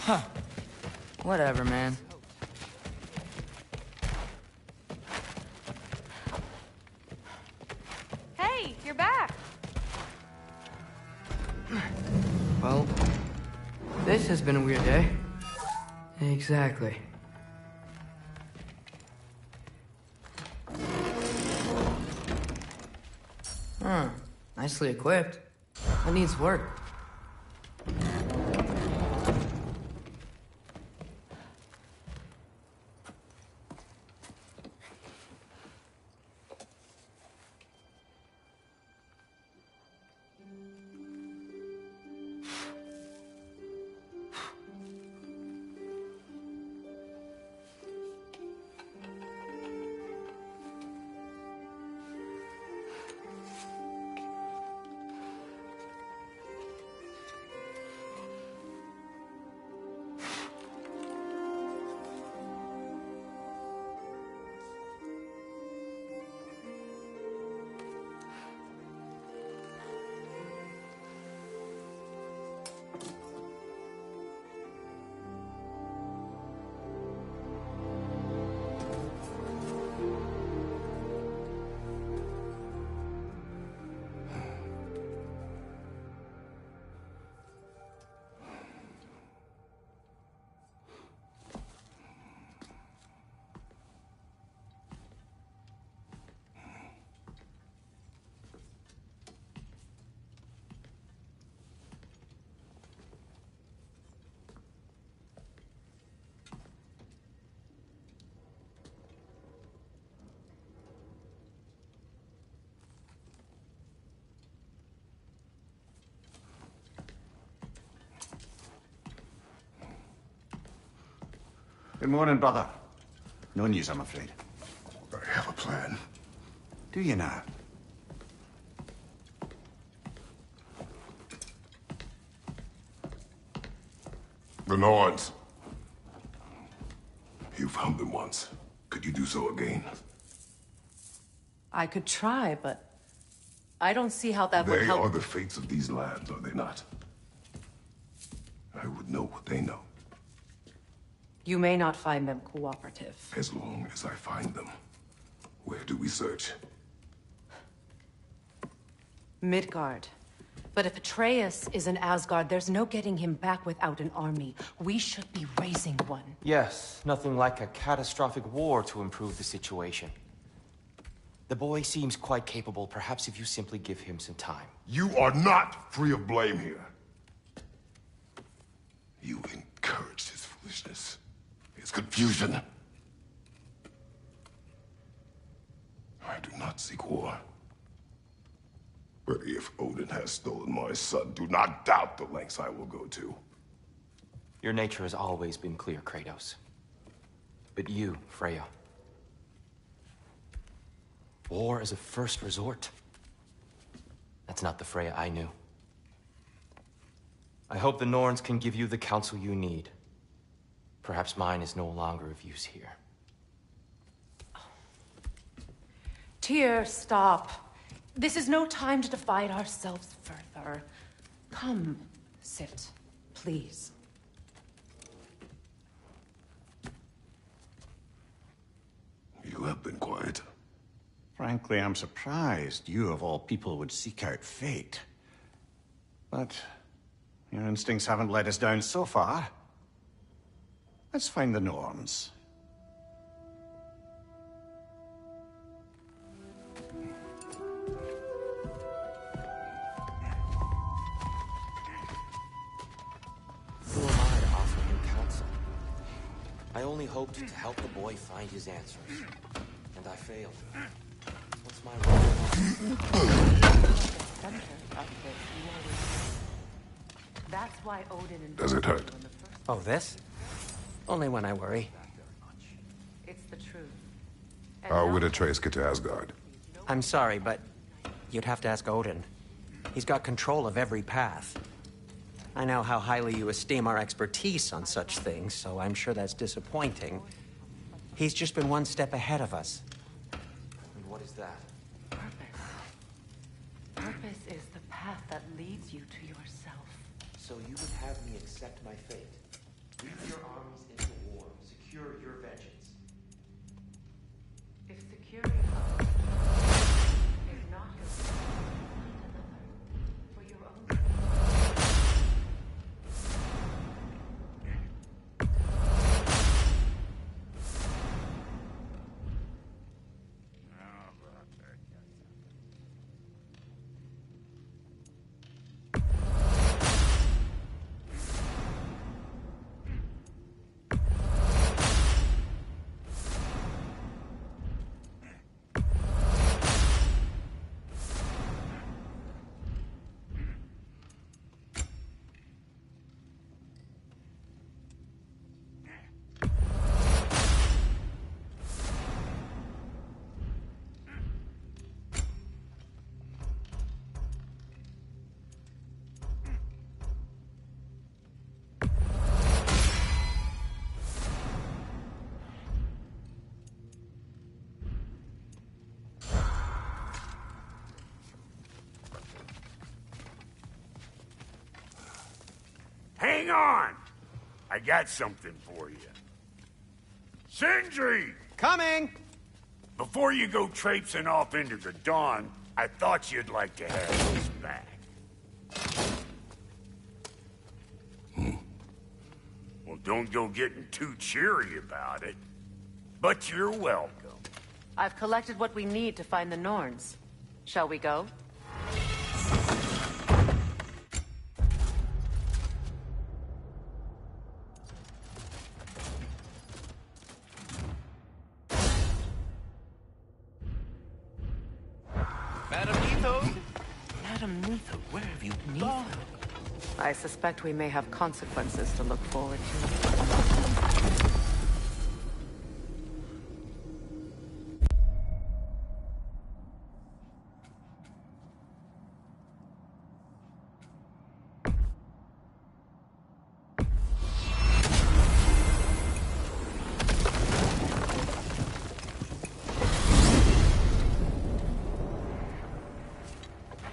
Huh. Whatever, man. Hey, you're back. Well, this has been a weird day. Exactly. Huh. Nicely equipped. What needs work? Good morning, brother. No news, I'm afraid. I have a plan. Do you now? The Norns. You found them once. Could you do so again? I could try, but I don't see how that would They help. are the fates of these lands, are they not? I would know what they know, You may not find them cooperative. as long as I find them. Where do we search? Midgard. But if Atreus is in Asgard, there's no getting him back without an army. We should be raising one. Yes, nothing like a catastrophic war to improve the situation. The boy seems quite capable. Perhaps if you simply give him some time. You are not free of blame here. You encouraged his foolishness, his confusion. I do not seek war. But if Odin has stolen my son, do not doubt the lengths I will go to. Your nature has always been clear, Kratos. But you, Freya. War as a first resort. That's not the Freya I knew. I hope the Norns can give you the counsel you need. Perhaps mine is no longer of use here. Tyr, stop. This is no time to divide ourselves further. Come, sit, please. You have been quiet. Frankly, I'm surprised you, of all people, would seek out fate. But your instincts haven't let us down so far. Let's find the Norns. Who am I to offer him counsel? I only hoped to help the boy find his answers. And I failed. What's my role? That's why Odin and Does it hurt? Oh, this? Only when I worry. It's the truth. How would Atreus get to Asgard? I'm sorry, but you'd have to ask Odin. He's got control of every path. I know how highly you esteem our expertise on such things, so I'm sure that's disappointing. He's just been one step ahead of us. And what is that? Purpose. Purpose is the path that leads you to yourself. So you would have me accept my fate? Lead your armies into war. Secure your vengeance. If securing ours is not your for your own Hang on! I got something for you. Sindri! Coming! Before you go traipsing off into the dawn, I thought you'd like to have this back. Well, don't go getting too cheery about it. But you're welcome. I've collected what we need to find the Norns. Shall we go? Madam Neato? Madam Neato, where have you gone? I suspect we may have consequences to look forward to.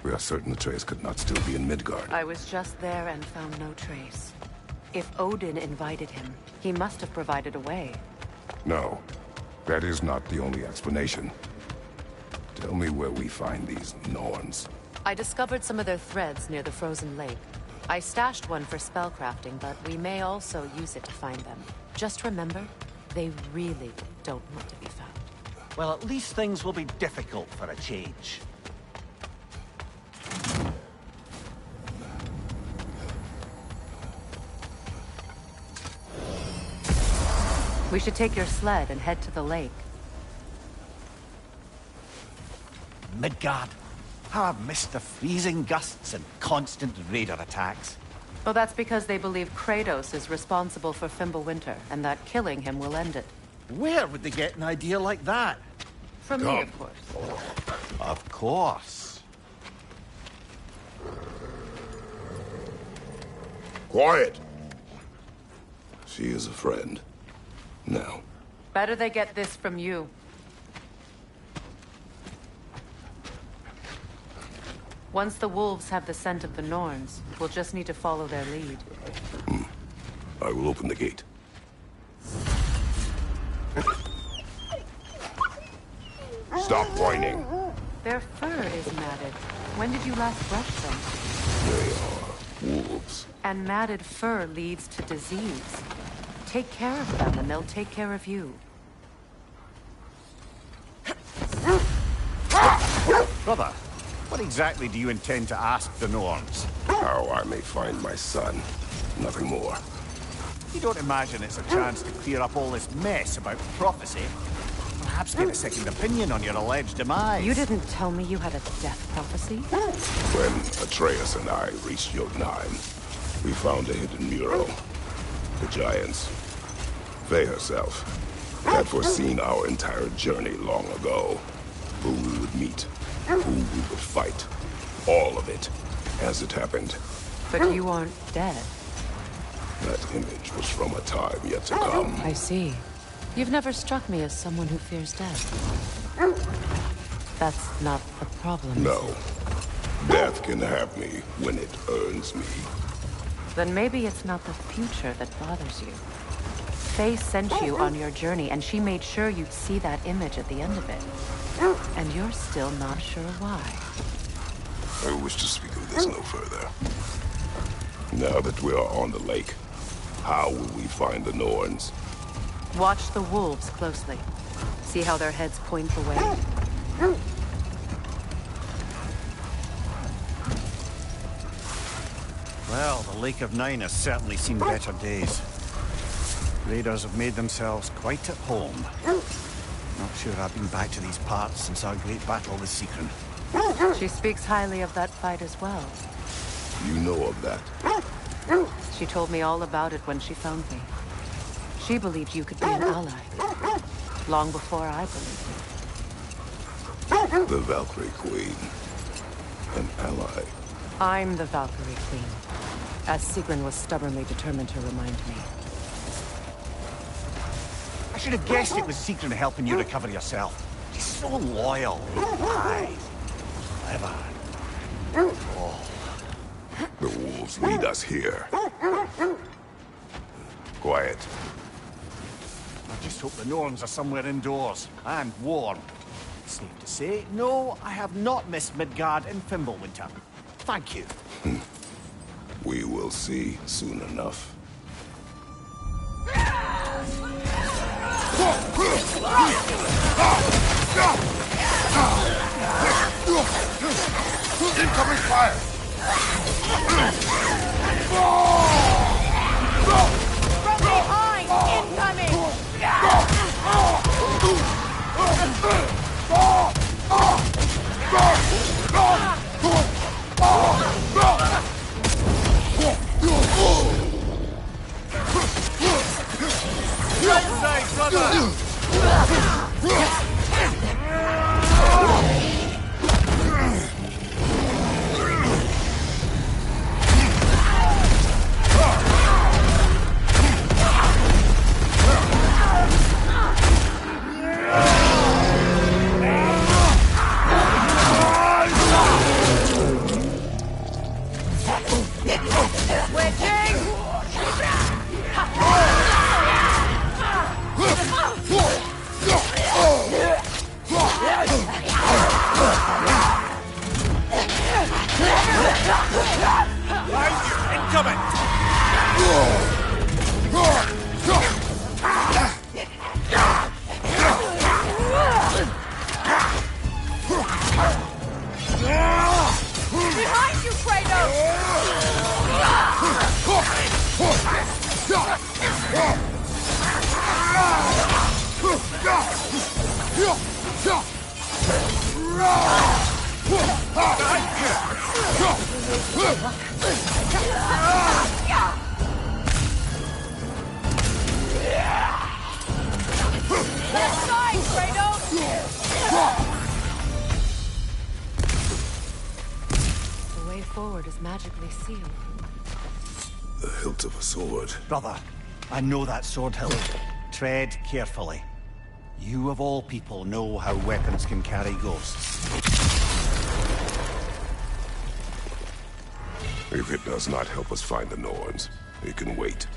We are certain the trace could not still be in Midgard. I was just there and found no trace. If Odin invited him, he must have provided a way. No, that is not the only explanation. Tell me where we find these Norns. I discovered some of their threads near the frozen lake. I stashed one for spellcrafting, but we may also use it to find them. Just remember, they really don't want to be found. Well, at least things will be difficult for a change. We should take your sled and head to the lake. Midgard. How I've missed the freezing gusts and constant raider attacks. Well, that's because they believe Kratos is responsible for Fimbulwinter, and that killing him will end it. Where would they get an idea like that? From me, of course. Of course. Quiet! She is a friend. Now. Better they get this from you. Once the wolves have the scent of the Norns, we'll just need to follow their lead. I will open the gate. Stop whining. Their fur is matted. When did you last brush them? They are wolves. And matted fur leads to disease. Take care of them, and they'll take care of you. Brother, what exactly do you intend to ask the Norns? How I may find my son. Nothing more. You don't imagine it's a chance to clear up all this mess about prophecy? Perhaps get a second opinion on your alleged demise? You didn't tell me you had a death prophecy? When Atreus and I reached Jotunheim, we found a hidden mural. The Giants, Faye herself, had foreseen our entire journey long ago. Who we would meet, who we would fight. All of it, as it happened. But you aren't dead. That image was from a time yet to come. I see. You've never struck me as someone who fears death. That's not a problem. No. Death can have me when it earns me. Then maybe it's not the future that bothers you. Faye sent you on your journey, and she made sure you'd see that image at the end of it. And you're still not sure why. I wish to speak of this no further. Now that we are on the lake, how will we find the Norns? Watch the wolves closely. See how their heads point the way? Well, the Lake of Nine has certainly seen better days. Raiders have made themselves quite at home. Not sure I've been back to these parts since our great battle with Secret. She speaks highly of that fight as well. You know of that? She told me all about it when she found me. She believed you could be an ally. Long before I believed it. The Valkyrie Queen. An ally. I'm the Valkyrie Queen, as Sigrun was stubbornly determined to remind me. I should have guessed it was Secret helping you recover yourself. She's so loyal. Aye. Clever. Oh. The wolves lead us here. Quiet. I just hope the Norns are somewhere indoors, and warm. Safe to say, no, I have not missed Midgard in Fimbulwinter. Thank you. We will see soon enough. Incoming fire! From behind! Incoming! Right side, brother! Behind you, Kratos! Left side, Kratos! The way forward is magically sealed. The hilt of a sword. Brother, I know that sword hilt. Tread carefully. You of all people know how weapons can carry ghosts. If it does not help us find the Norns, it can wait.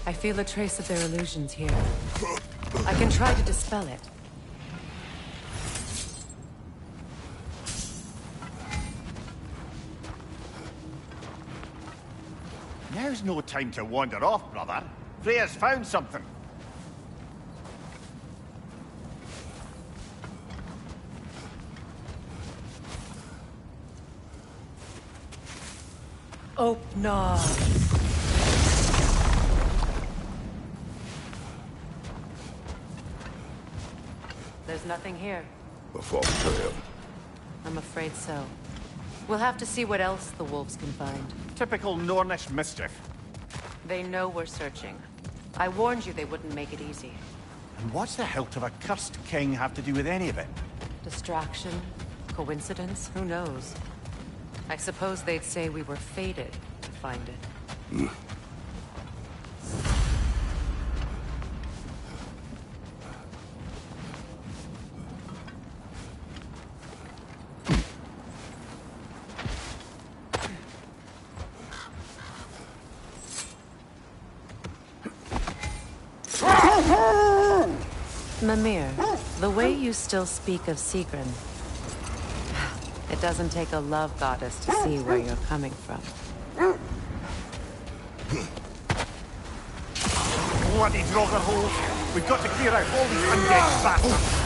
I feel a trace of their illusions here. I can try to dispel it. Now's no time to wander off, brother. Freya's found something. Open. There's nothing here. A false trail. I'm afraid so. We'll have to see what else the wolves can find. Typical Nornish mischief. They know we're searching. I warned you they wouldn't make it easy. And what's the hilt of a cursed king have to do with any of it? Distraction? Coincidence? Who knows? I suppose they'd say we were fated to find it. Mimir, the way you still speak of Sigrun, it doesn't take a love goddess to see where you're coming from. Bloody Draugr holes! We've got to clear out all these undead bastards!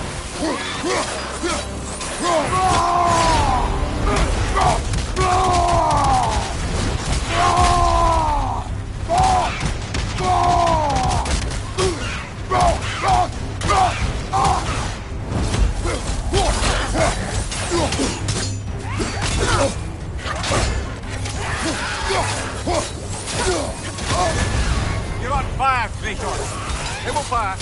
You're on fire, Kratos! They will fire!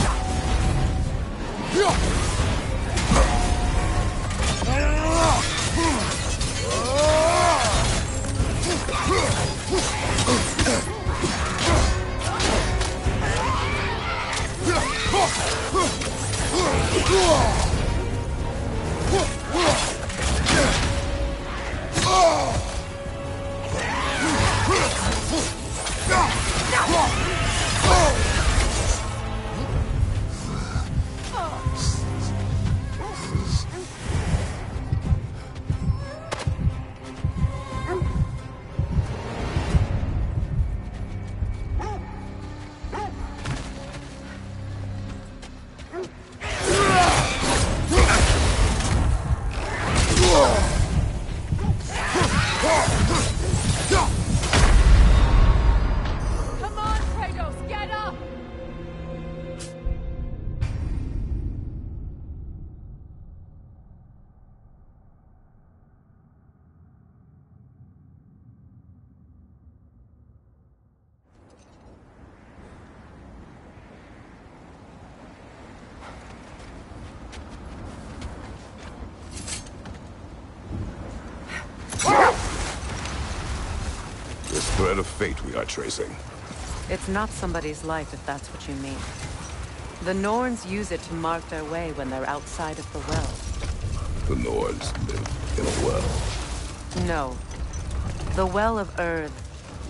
Come on, Kratos, get up! This thread of fate we are tracing. It's not somebody's life, if that's what you mean. The Norns use it to mark their way when they're outside of the well. The Nords live in a well. No. The Well of Earth,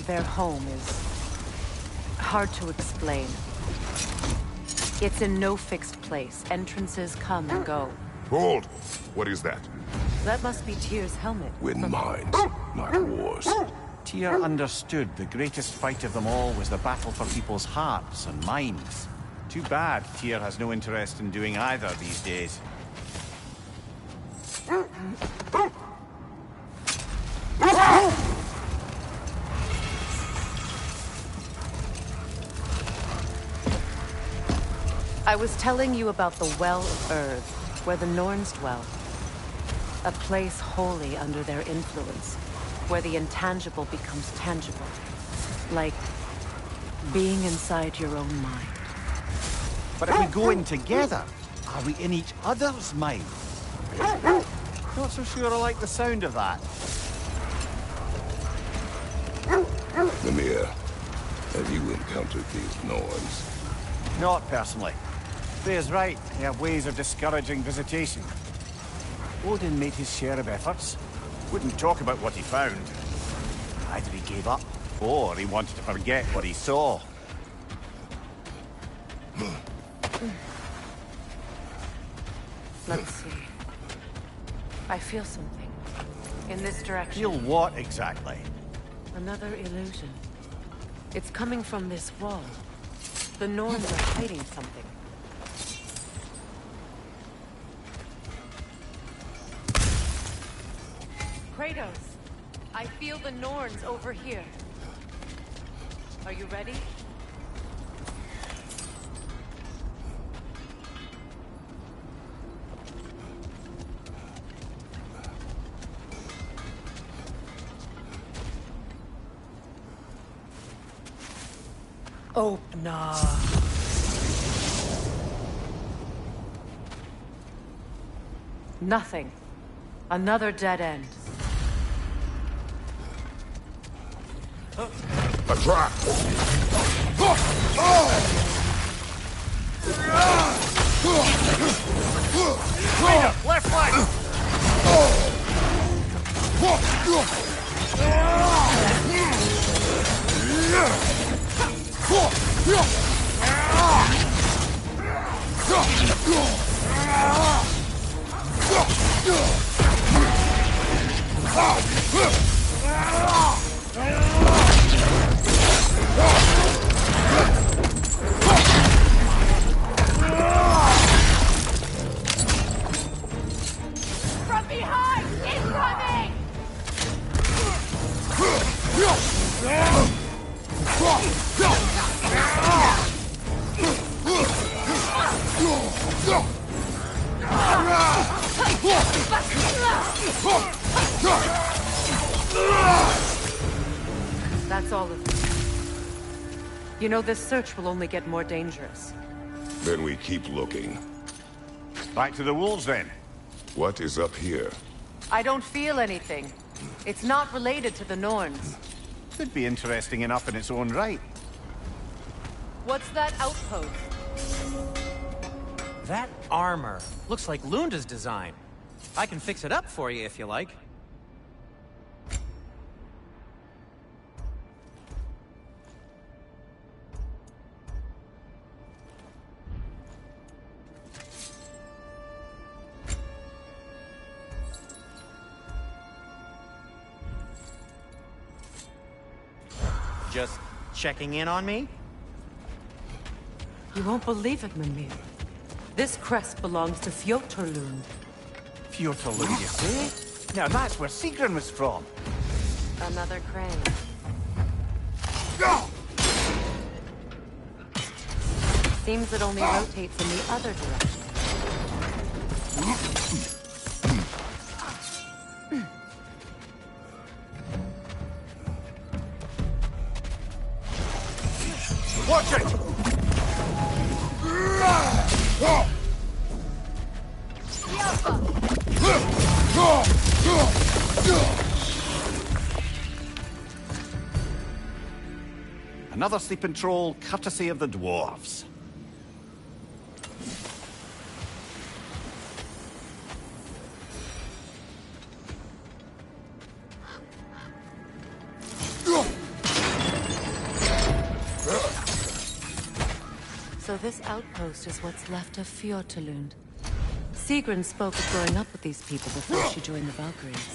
their home, is hard to explain. It's in no fixed place. Entrances come and go. Hold! What is that? That must be Tyr's helmet. Win minds, not wars. Tyr understood the greatest fight of them all was the battle for people's hearts and minds. Too bad Tyr has no interest in doing either these days. I was telling you about the Well of Earth, where the Norns dwell. A place wholly under their influence, where the intangible becomes tangible. Like being inside your own mind. But if we go in together, are we in each other's mind? Not so sure I like the sound of that. Mimir, have you encountered these Norns? Not personally. Freya's right, they have ways of discouraging visitation. Odin made his share of efforts. Wouldn't talk about what he found. Either he gave up, or he wanted to forget what he saw. Let's see. I feel something. In this direction. Feel what exactly? Another illusion. It's coming from this wall. The Norns are hiding something. Kratos, I feel the Norns over here. Are you ready? Oh, nah. Nothing. Another dead end. A trap! Freya, left flank! From behind! Incoming! That's all of them. You know, this search will only get more dangerous. Then we keep looking. Back to the wolves, then. What is up here? I don't feel anything. It's not related to the Norns. Could be interesting enough in its own right. What's that outpost? That armor looks like Lunda's design. I can fix it up for you if you like. Just checking in on me? You won't believe it, Mimir. This crest belongs to Fjotorlund. Fjotorlund, you say? Now that's where Sigrun was from. Another crane. Seems it only rotates in the other direction. Watch it! Another sleeping troll, courtesy of the dwarves. So this outpost is what's left of Fjotorlund. Sigrun spoke of growing up with these people before she joined the Valkyries.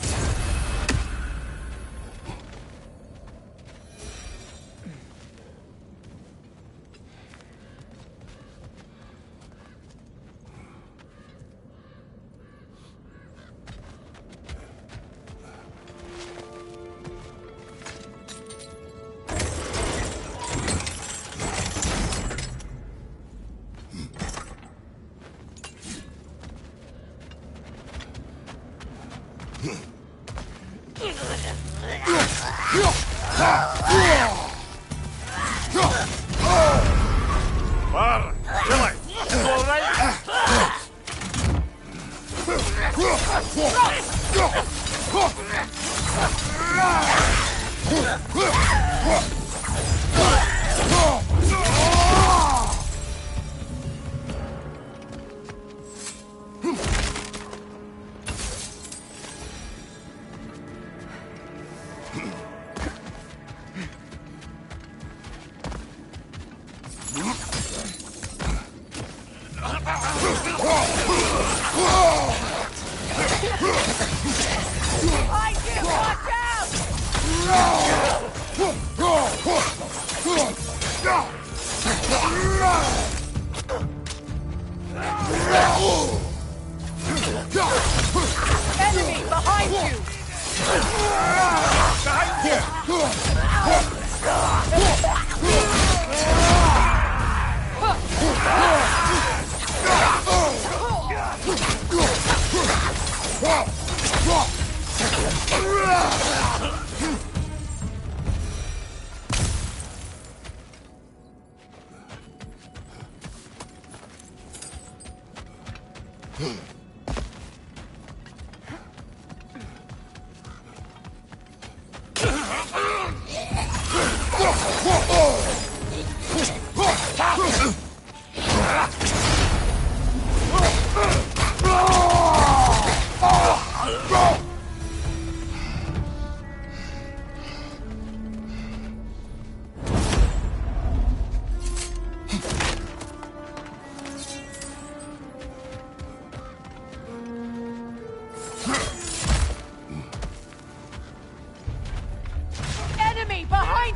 Enemy behind you!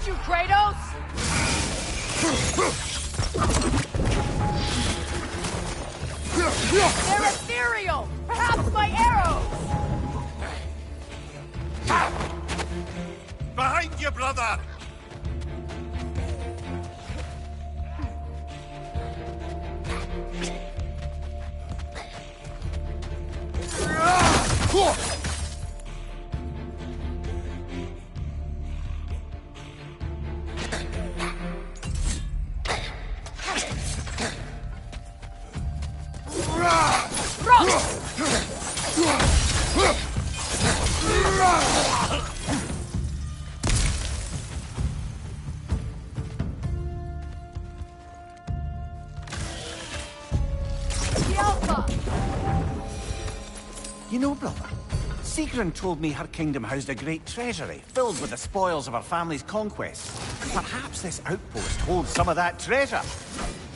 find you, Kratos! They're ethereal! Perhaps my arrows! Behind you, brother! You know, brother, Sigrun told me her kingdom housed a great treasury, filled with the spoils of her family's conquests. Perhaps this outpost holds some of that treasure.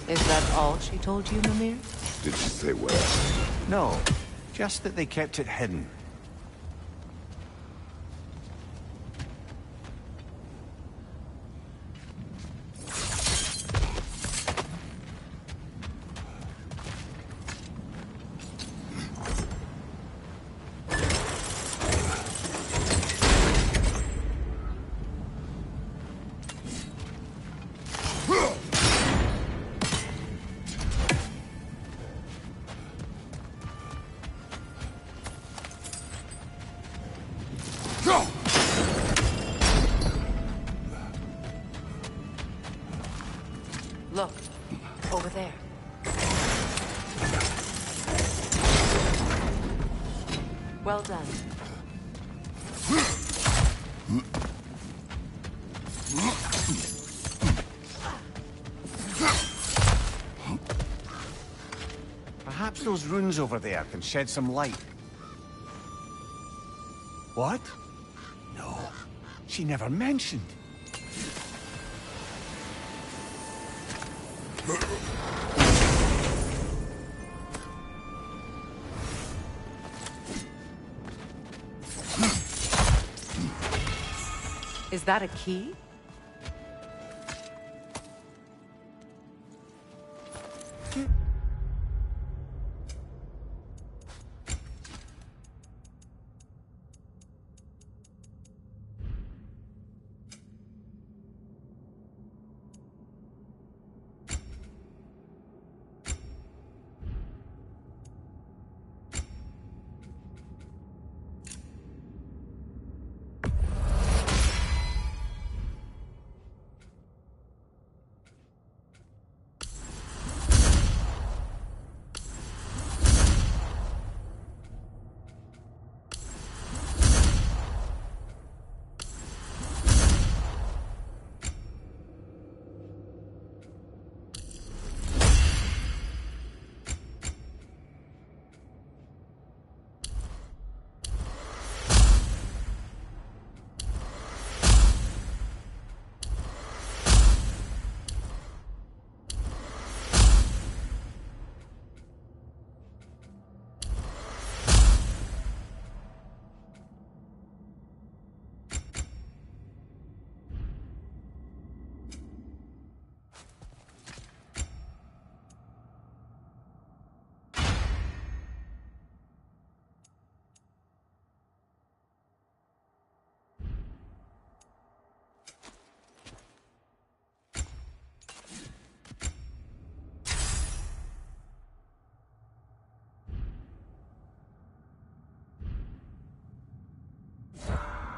Is that all she told you, Mimir? Did she say where? No, just that they kept it hidden. Look, over there. Well done. Perhaps those runes over there can shed some light. What? No, she never mentioned. Is that a key?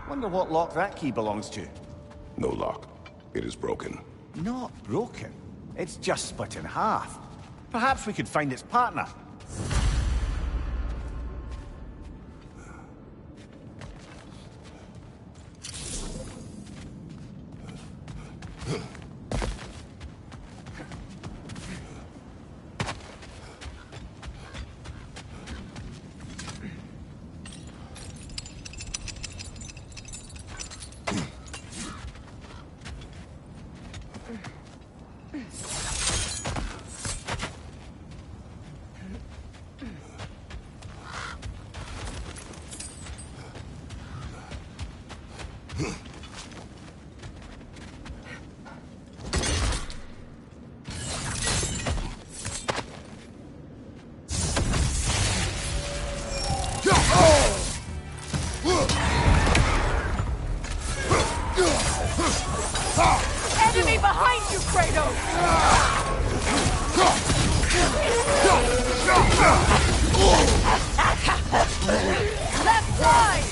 Wonder what lock that key belongs to. No lock. It is broken. Not broken. It's just split in half. Perhaps we could find its partner. behind you, Kratos! Left side!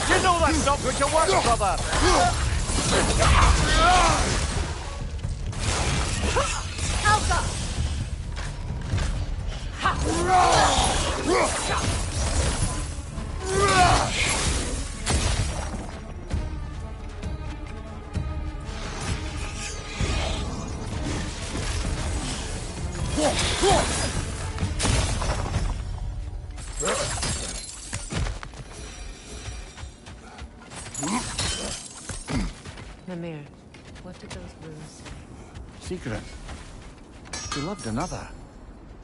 You know that's not going to work, brother! Alpha! Mimir, what did those runes say? Secret. She loved another.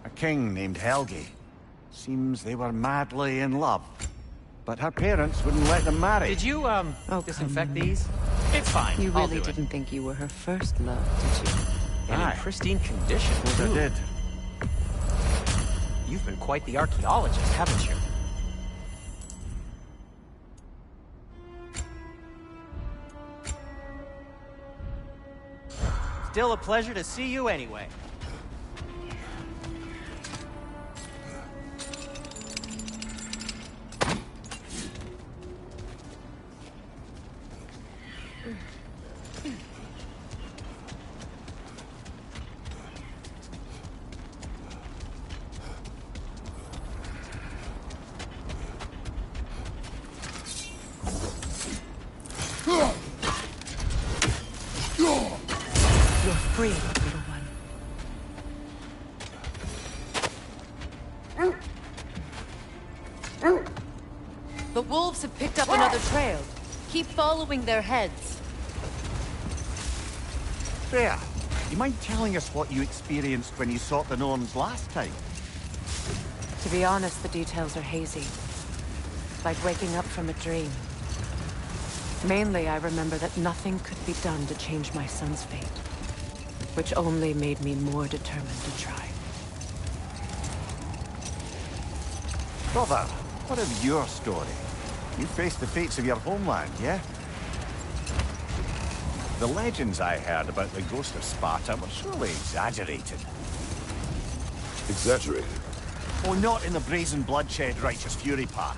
A king named Helgi. Seems they were madly in love. But her parents wouldn't let them marry. Did you, disinfect these? It's fine. You I'll really do it. didn't think you were her first love, did you? And in Aye. pristine condition. Yes, I did. You've been quite the archaeologist, haven't you? Still a pleasure to see you anyway. You're free, little one. The wolves have picked up another trail. Keep following their heads. Freya, you mind telling us what you experienced when you sought the Norns last time? To be honest, the details are hazy. Like waking up from a dream. Mainly, I remember that nothing could be done to change my son's fate. Which only made me more determined to try. Brother, what of your story? You faced the fates of your homeland, yeah? The legends I heard about the ghost of Sparta were surely exaggerated. Exaggerated? Oh, not in the brazen bloodshed righteous fury part.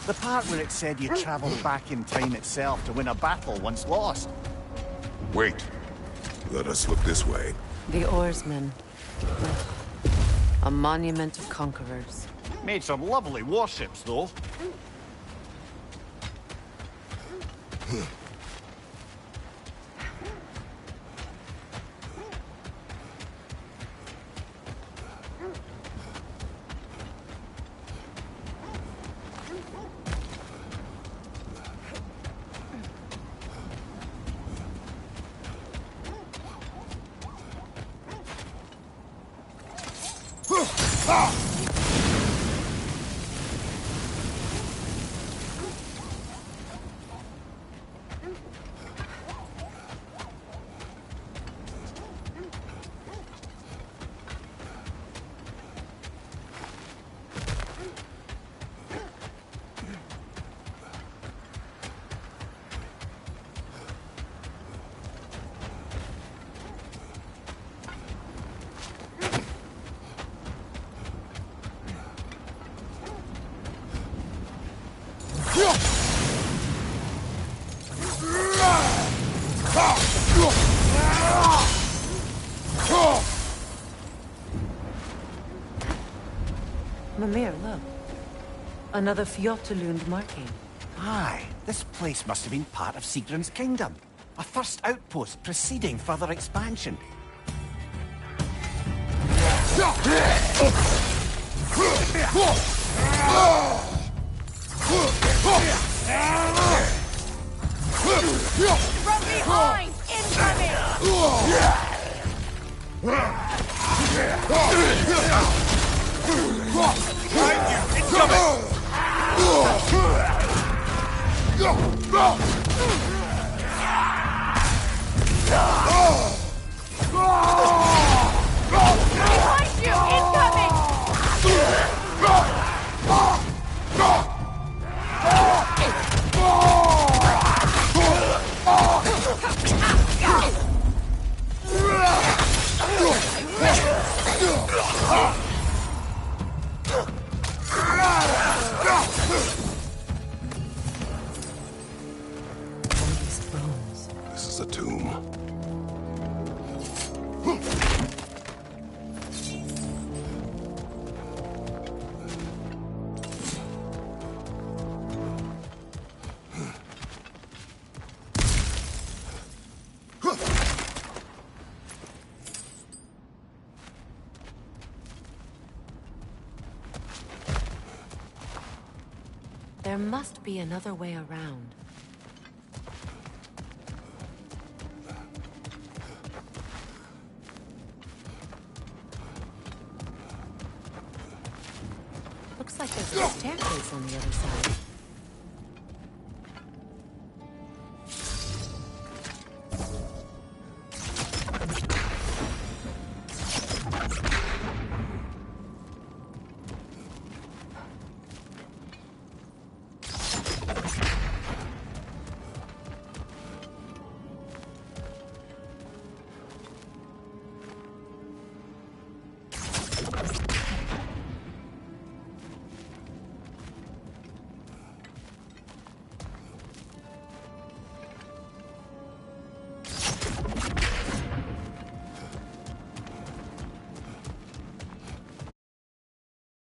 The part where it said you travelled back in time itself to win a battle once lost. Wait. Let us look this way. The oarsmen. A monument of conquerors. Made some lovely warships, though. Mimir, look. Another Fjotalund marking. Aye, this place must have been part of Sigrun's kingdom. A first outpost preceding further expansion. From behind! Behind you! Incoming! This is a tomb. There must be another way around. Looks like there's a staircase on the other side.